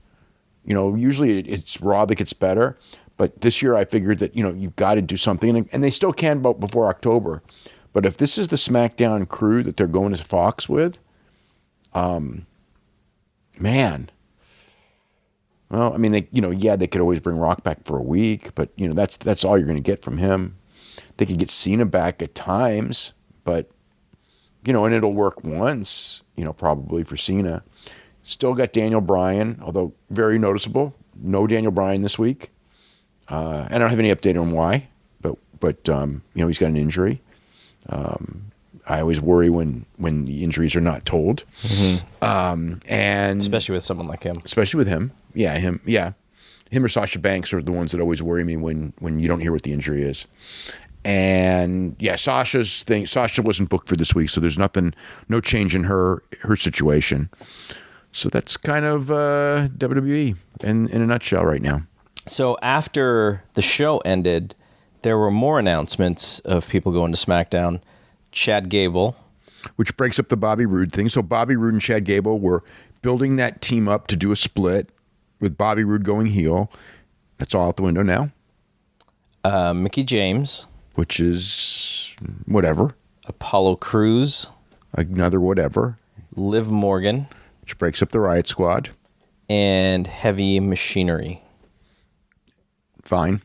Usually it's Raw that gets better, but this year I figured that, you've got to do something, and they still can before October. But if this is the SmackDown crew that they're going to Fox with, man. Well, I mean, they could always bring Rock back for a week, but that's all you're going to get from him. They could get Cena back at times, but and it'll work once, probably for Cena. Still got Daniel Bryan, although very noticeable. No Daniel Bryan this week. I don't have any update on why, but he's got an injury. I always worry when the injuries are not told. Mm-hmm. And especially with someone like him. Especially with him. Yeah, him. Yeah. Him or Sasha Banks are the ones that always worry me when you don't hear what the injury is. And yeah, Sasha wasn't booked for this week, so there's no change in her situation. So that's kind of WWE in a nutshell right now. So after the show ended, there were more announcements of people going to SmackDown. Chad Gable. Which breaks up the Bobby Roode thing. So Bobby Roode and Chad Gable were building that team up to do a split with Bobby Roode going heel. That's all out the window now. Mickie James. Which is whatever. Apollo Crews. Another whatever. Liv Morgan. Which breaks up the Riot Squad. And Heavy Machinery. Fine.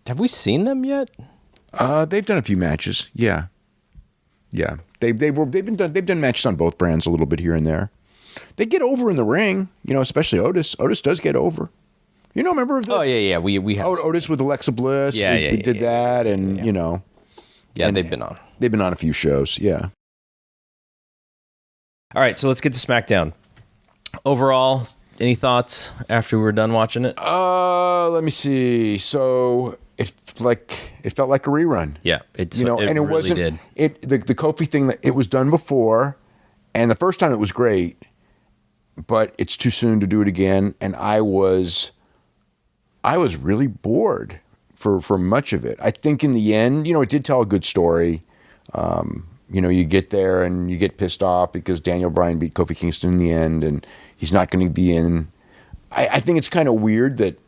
Have we seen them yet? They've done a few matches. Yeah. They've done matches on both brands a little bit here and there. They get over in the ring, especially Otis. Otis does get over. Remember? Oh yeah. We have Otis with Alexa Bliss. We did that, and Yeah, they've been on. They've been on a few shows. Yeah. All right, so let's get to SmackDown. Overall, any thoughts after we were done watching it? Let me see. So it felt like a rerun. Yeah, and it really wasn't. Did. The Kofi thing, that it was done before, and the first time it was great, but it's too soon to do it again. And I was really bored for much of it. I think in the end, it did tell a good story. You get there and you get pissed off because Daniel Bryan beat Kofi Kingston in the end, and he's not going to be in. I think it's kind of weird that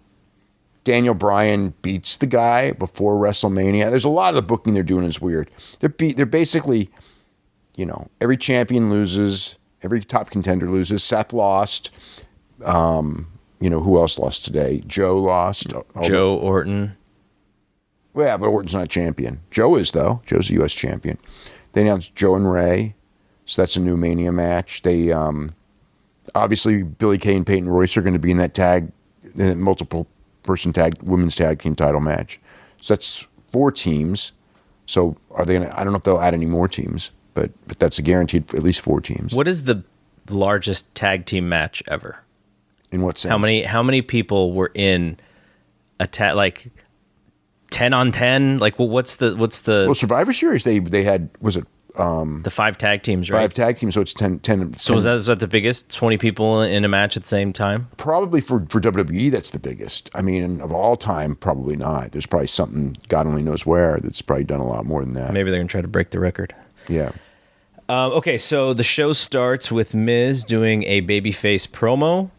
Daniel Bryan beats the guy before WrestleMania. There's a lot of the booking they're doing is weird. They're basically, every champion loses, every top contender loses. Seth lost. Who else lost today? Joe lost. Joe Orton. Well, yeah, but Orton's not champion. Joe is, though. Joe's a U.S. champion. They announced Joe and Ray, so that's a new Mania match. They obviously Billie Kay and Peyton Royce are going to be in that multiple person women's tag team title match. So that's 4 teams. So are they going to? I don't know if they'll add any more teams, but that's a guaranteed at least 4 teams. What is the largest tag team match ever? In what sense? How many people were in a tag, like 10 on 10? Like, what's the? Well, Survivor Series they had, was it the 5 tag teams, right? 5 tag teams, so it's 10. So is that the biggest? 20 people in a match at the same time? Probably for WWE, that's the biggest. I mean, of all time, probably not. There's probably something God only knows where that's probably done a lot more than that. Maybe they're gonna try to break the record. Yeah. Okay, so the show starts with Miz doing a babyface promo.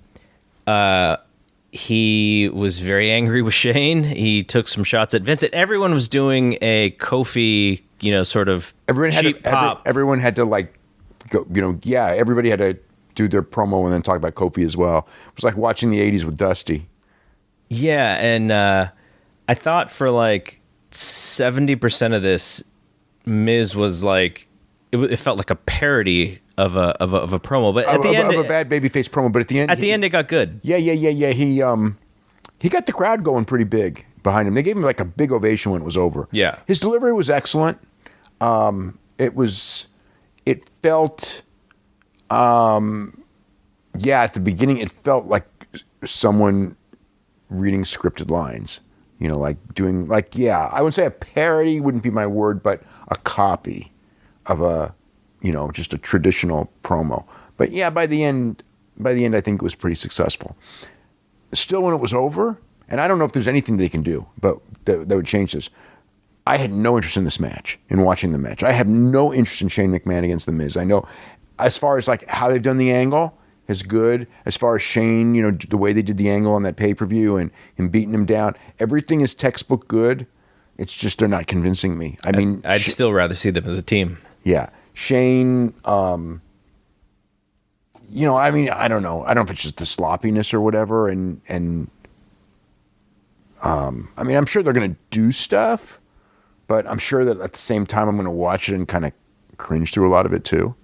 He was very angry with Shane. He took some shots at Vincent. Everyone was doing a Kofi, sort of cheap pop. Everyone had to go, everybody had to do their promo and then talk about Kofi as well. It was like watching the 80s with Dusty. Yeah, and I thought for 70% of this, Miz was it felt like a parody of a promo, but at the end of a bad babyface promo. But at the end, it got good. Yeah. He got the crowd going pretty big behind him. They gave him a big ovation when it was over. Yeah, his delivery was excellent. It felt, at the beginning, it felt like someone reading scripted lines. Doing I wouldn't say a parody, wouldn't be my word, but a copy of a just a traditional promo. But yeah, by the end, I think it was pretty successful. Still, when it was over, and I don't know if there's anything they can do, but that would change this. I had no interest in this match, in watching the match. I have no interest in Shane McMahon against The Miz. I know, as far as like how they've done the angle is good. As far as Shane, the way they did the angle on that pay-per-view and him beating him down, everything is textbook good. It's just they're not convincing me. I mean, I'd still rather see them as a team. Yeah, Shane. I mean, I don't know. I don't know if it's just the sloppiness or whatever. And I mean, I'm sure they're going to do stuff, but I'm sure that at the same time, I'm going to watch it and kind of cringe through a lot of it too.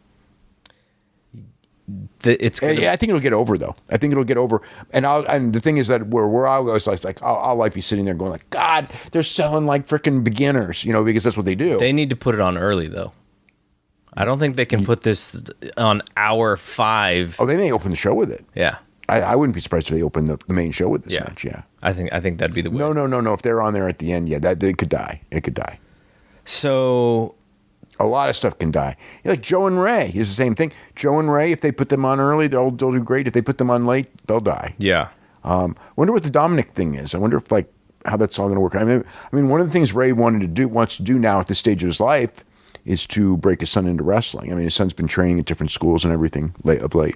I think it'll get over though. I think it'll get over. And the thing is that where I was like, I'll like be sitting there going like, God, they're selling like freaking beginners, because that's what they do. They need to put it on early though. I don't think they can put this on hour 5. Oh, they may open the show with it. Yeah. I wouldn't be surprised if they open the main show with this match. Yeah. I think that'd be the way. No. If they're on there at the end, that they could die. It could die. So a lot of stuff can die. Like Joe and Ray is the same thing. Joe and Ray, if they put them on early, they'll do great. If they put them on late, they'll die. Yeah. Wonder what the Dominic thing is. I wonder if how that's all going to work. I mean, one of the things Ray wants to do now at this stage of his life is to break his son into wrestling. I mean, his son's been training at different schools and everything of late.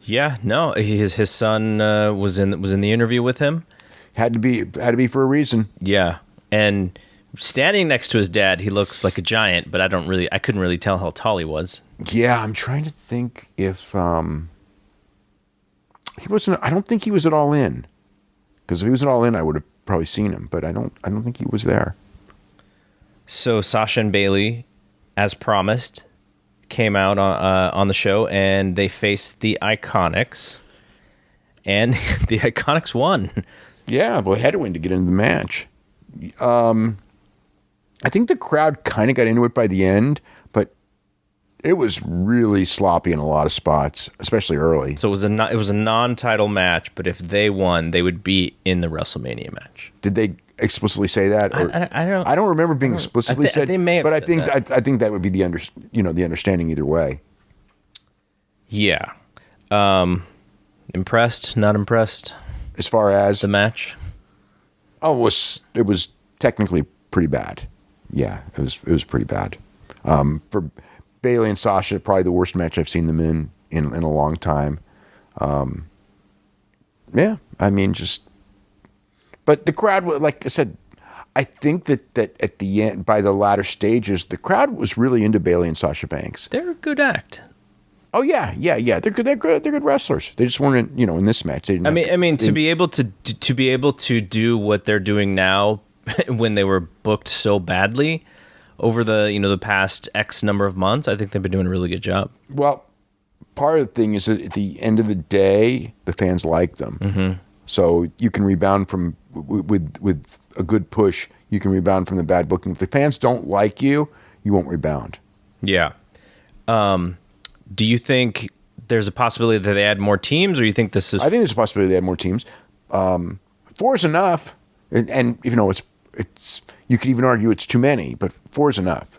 Yeah, no, his son was in the interview with him. Had to be for a reason. Yeah, and standing next to his dad, he looks like a giant, but I couldn't really tell how tall he was. Yeah, I'm trying to think if he wasn't. I don't think he was at All In, because if he was at All In, I would have probably seen him, but I don't think he was there. So Sasha and Bayley, as promised, came out on the show, and they faced the Iconics, and the Iconics won. Yeah, well, they had to win to get into the match. I think the crowd kind of got into it by the end, but it was really sloppy in a lot of spots, especially early. So it was a non-title match, but if they won, they would be in the WrestleMania match. Did they explicitly say that? Or, I don't remember being explicitly said. They may have but I think that would be the understanding either way. Yeah. Impressed? Not impressed? As far as the match? Oh, it was technically pretty bad. Yeah, it was pretty bad. For Bayley and Sasha, probably the worst match I've seen them in a long time. Yeah, I mean, but the crowd, like I said, I think that at the end, by the latter stages, the crowd was really into Bayley and Sasha Banks. They're a good act. Oh yeah. They're good wrestlers. They just weren't in this match. They didn't to be able to do what they're doing now, when they were booked so badly over the past X number of months, I think they've been doing a really good job. Well, part of the thing is that at the end of the day, the fans like them. Mm-hmm. So you can rebound from with a good push. You can rebound from the bad booking. If the fans don't like you, you won't rebound. Yeah. Do you think there's a possibility that they add more teams, or you think this is? I think there's a possibility they add more teams. 4 is enough, and it's you could even argue it's too many, but 4 is enough.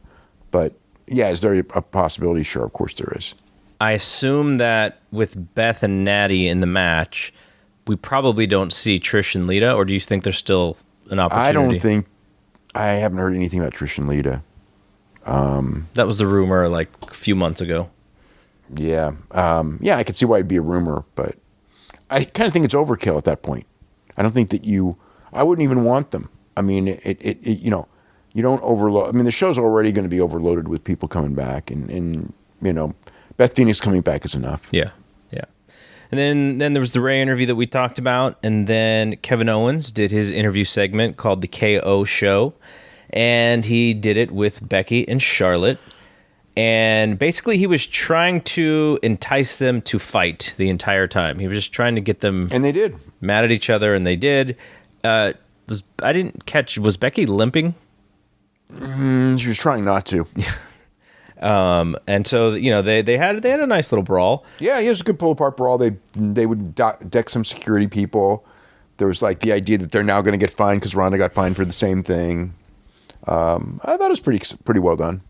But yeah, is there a possibility? Sure, of course there is. I assume that with Beth and Natty in the match, we probably don't see Trish and Lita, or do you think there's still an opportunity? I haven't heard anything about Trish and Lita. That was the rumor like a few months ago. Yeah. I could see why it'd be a rumor, but I kind of think it's overkill at that point. I don't think that I wouldn't even want them. I mean, you don't overload. I mean, the show's already going to be overloaded with people coming back, and Beth Phoenix coming back is enough. Yeah. And then there was the Ray interview that we talked about, and then Kevin Owens did his interview segment called the KO Show, and he did it with Becky and Charlotte, and basically he was trying to entice them to fight the entire time. He was just trying to get them, and they did, mad at each other, and they did. I didn't catch. Was Becky limping? She was trying not to. And so they had a nice little brawl. Yeah, it was a good pull apart brawl. They would deck some security people. There was like the idea that they're now going to get fined because Ronda got fined for the same thing. I thought it was pretty well done.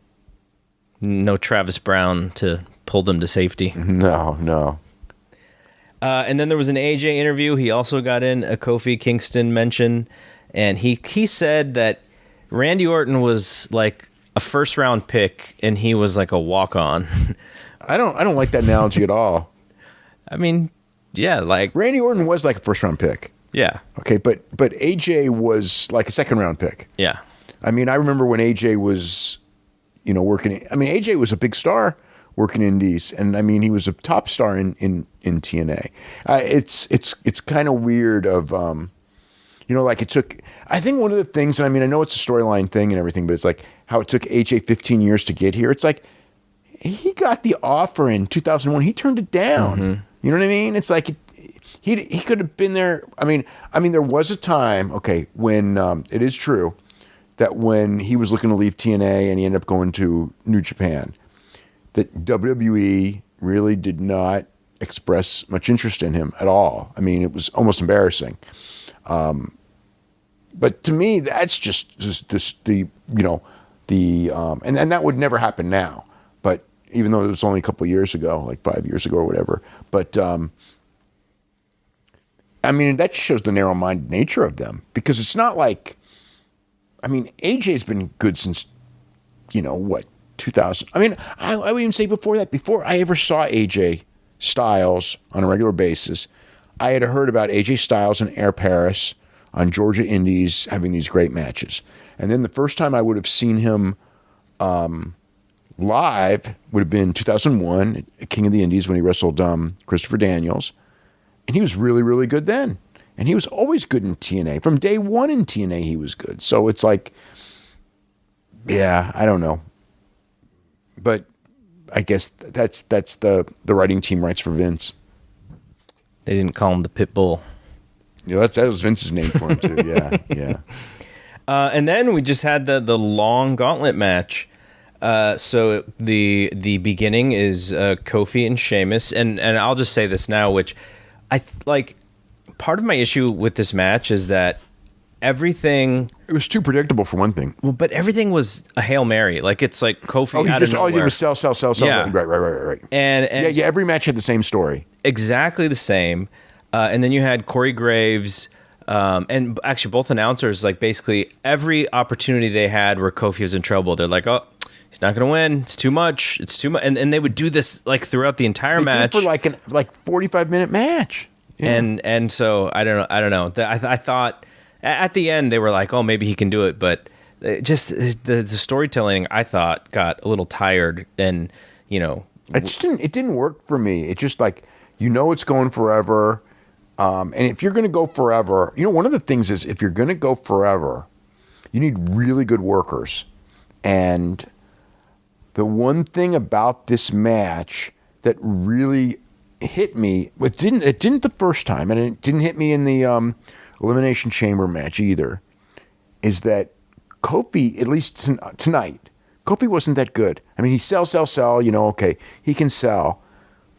No Travis Brown to pull them to safety. No. And then there was an AJ interview. He also got in a Kofi Kingston mention, and he said that Randy Orton was like a first round pick, and he was like a walk on. I don't like that analogy at all. I mean, yeah, like Randy Orton was like a first round pick. Yeah. Okay, but AJ was like a second round pick. Yeah. I mean, I remember when AJ was, working. I mean, AJ was a big star working indies, and I mean, he was a top star in TNA. It's kind of weird of, like it took. I think one of the things, and I mean, I know it's a storyline thing and everything, but it's like how it took AJ 15 years to get here. It's like he got the offer in 2001. He turned it down. Mm-hmm. You know what I mean? It's like he could have been there. I mean, there was a time, okay, when it is true that when he was looking to leave TNA and he ended up going to New Japan, that WWE really did not express much interest in him at all. I mean, it was almost embarrassing. But to me, that's just and that would never happen now. But even though it was only a couple of years ago, like 5 years ago or whatever. But I mean, that shows the narrow-minded nature of them, because it's not like, I mean, AJ's been good since, 2000. I mean, I would even say before that, before I ever saw AJ Styles on a regular basis, I had heard about AJ Styles and Air Paris on Georgia Indies having these great matches. And then the first time I would have seen him live would have been 2001 at King of the Indies when he wrestled Christopher Daniels. And he was really, really good then. And he was always good in TNA. From day one in TNA, he was good. So it's like, yeah, I don't know. But I guess that's the writing team writes for Vince. They didn't call him the Pit Bull. That was Vince's name for him too. Yeah. And then we just had the long gauntlet match. So the beginning is Kofi and Sheamus, and I'll just say this now, which I like. Part of my issue with this match is that everything. It was too predictable for one thing. Well, but everything was a Hail Mary. Like, it's like Kofi out of nowhere. All he did was sell. Yeah. Right. And yeah. Every match had the same story. Exactly the same. And then you had Corey Graves, and actually both announcers, like basically every opportunity they had where Kofi was in trouble, they're like, oh, he's not going to win. It's too much. And they would do this like throughout the entire match. Did it for like 45-minute match. Yeah. And so I don't know. I thought at the end they were like, oh, maybe he can do it, but just the storytelling I thought got a little tired, and it didn't work for me. It just like it's going forever, and if you're going to go forever, one of the things is if you're going to go forever, you need really good workers, and the one thing about this match that really hit me, it didn't the first time, and it didn't hit me in the Elimination Chamber match either, is that Kofi, at least tonight, Kofi wasn't that good. I mean, he sell, okay, he can sell,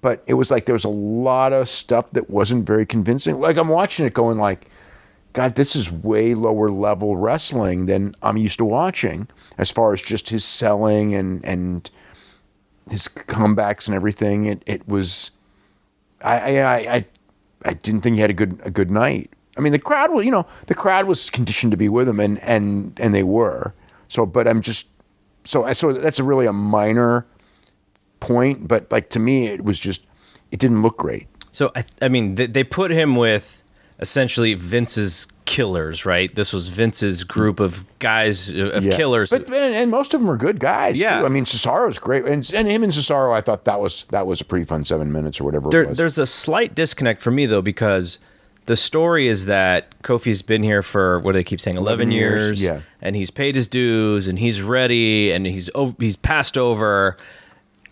but it was like there was a lot of stuff that wasn't very convincing. Like, I'm watching it going like, God, this is way lower level wrestling than I'm used to watching, as far as just his selling and his comebacks and everything. It was, I didn't think he had a good night. I mean, the crowd was conditioned to be with him, and they were. So, but I'm just so that's really a minor point. But like, to me, it didn't look great. So I mean, they put him with essentially Vince's killers, right? This was Vince's group of guys, killers. But and most of them are good guys, yeah. too. I mean, Cesaro's great. And him and Cesaro, I thought that was a pretty fun 7 minutes or whatever it was. There's a slight disconnect for me, though, because the story is that Kofi's been here for, what do they keep saying, 11 years. Yeah. And he's paid his dues, and he's ready, and he's passed over,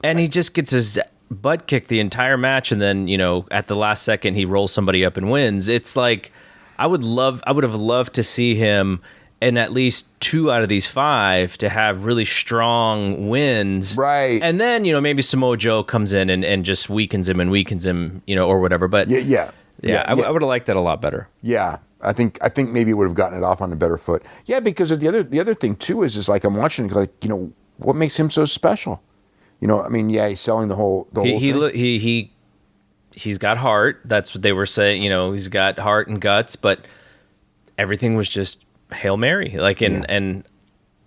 and he just gets his butt kicked the entire match, and then, at the last second, he rolls somebody up and wins. It's like, I would have loved to see him in at least 2 out of these 5 to have really strong wins. Right. And then, maybe Samoa Joe comes in and just weakens him, or whatever. But yeah. I would have liked that a lot better. Yeah. I think maybe it would have gotten it off on a better foot. Yeah, because of the other thing too is like, I'm watching, like, what makes him so special? You know, I mean, yeah, he's selling the whole thing. He's got heart. That's what they were saying. You know, he's got heart and guts, but everything was just Hail Mary. Like, and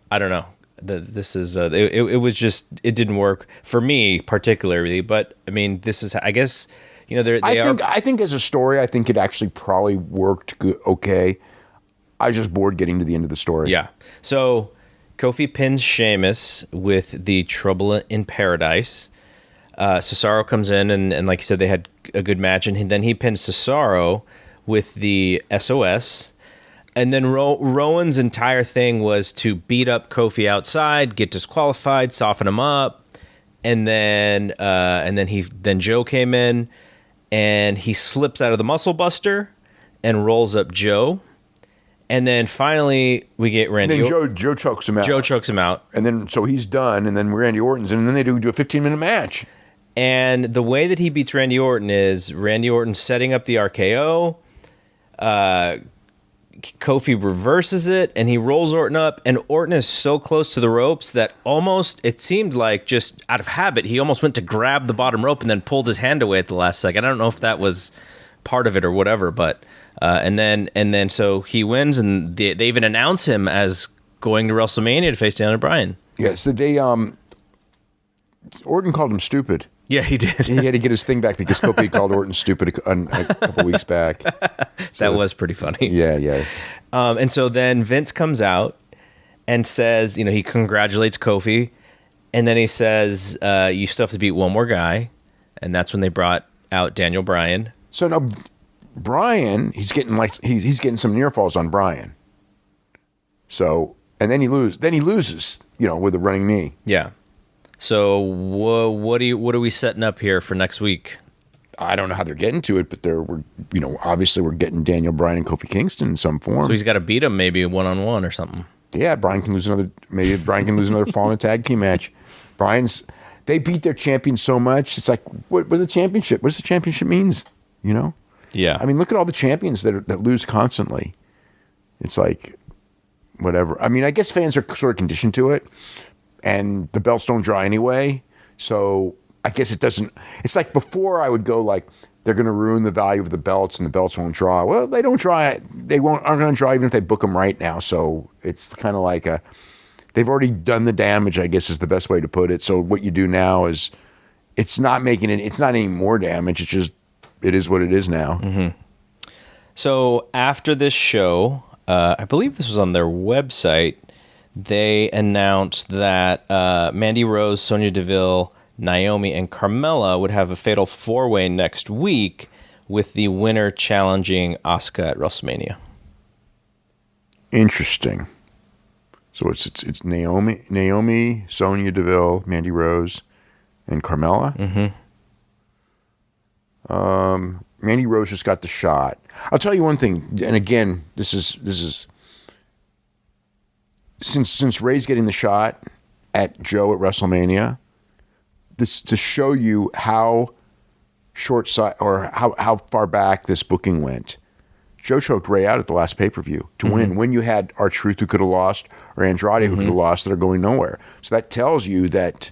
I don't know. This is it was just, it didn't work for me particularly. But I mean, this is, I guess, you know, I think as a story, I think it actually probably worked good. Okay, I was just bored getting to the end of the story. Yeah. So Kofi pins Sheamus with the Trouble in Paradise. Cesaro comes in, and like you said, they had a good match, and then he pins Cesaro with the SOS. And then Rowan's entire thing was to beat up Kofi outside, get disqualified, soften him up, and then Joe came in, and he slips out of the Muscle Buster and rolls up Joe. And then finally, we get Randy. And then Joe chokes him out. Joe chokes him out. And then, so he's done, and then Randy Orton's in, and then they do a 15-minute match. And the way that he beats Randy Orton is Randy Orton setting up the RKO. Kofi reverses it, and he rolls Orton up, and Orton is so close to the ropes that almost, it seemed like just out of habit, he almost went to grab the bottom rope and then pulled his hand away at the last second. I don't know if that was part of it or whatever, but... And then so he wins, and they even announce him as going to WrestleMania to face Daniel Bryan. Yes, Orton called him stupid. Yeah, he did. He had to get his thing back because Kofi called Orton stupid a couple weeks back. So, that was pretty funny. Yeah. And so then Vince comes out and says, you know, he congratulates Kofi, and then he says, you still have to beat one more guy, and that's when they brought out Daniel Bryan. So now... Bryan, he's getting some near falls on Bryan. So, and then he loses, you know, with a running knee. Yeah. So what are we setting up here for next week? I don't know how they're getting to it, but obviously we're getting Daniel Bryan and Kofi Kingston in some form. So he's got to beat him maybe 1-on-1 or something. Yeah, Bryan can lose another fall in a tag team match. They beat their champion so much. It's like, what the championship? What does the championship means? You know? Yeah. I mean, look at all the champions that lose constantly. It's like, whatever. I mean, I guess fans are sort of conditioned to it, and the belts don't dry anyway. So I guess it doesn't. It's like before I would go like, they're going to ruin the value of the belts and the belts won't dry. Well, they don't dry. Aren't going to dry even if they book them right now. So it's kind of like they've already done the damage, I guess is the best way to put it. So what you do now is it's not any more damage. It's just, it is what it is now. Mm-hmm. So after this show, I believe this was on their website, they announced that Mandy Rose, Sonya Deville, Naomi, and Carmella would have a fatal four-way next week, with the winner challenging Asuka at WrestleMania. Interesting. So it's Naomi, Sonya Deville, Mandy Rose, and Carmella. Mm-hmm. Mandy Rose just got the shot. I'll tell you one thing, and again, this is since Ray's getting the shot at Joe at WrestleMania, this to show you how short side or how far back this booking went. Joe choked Ray out at the last pay-per-view to win when you had R-Truth who could have lost or Andrade who could have lost that are going nowhere. So that tells you that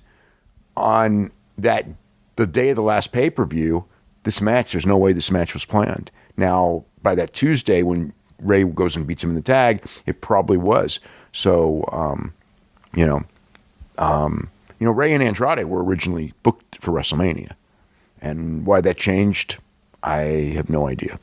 on the day of the last pay-per-view, there's no way this match was planned. Now, by that Tuesday when Ray goes and beats him in the tag, it probably was. So, Ray and Andrade were originally booked for WrestleMania. And why that changed, I have no idea.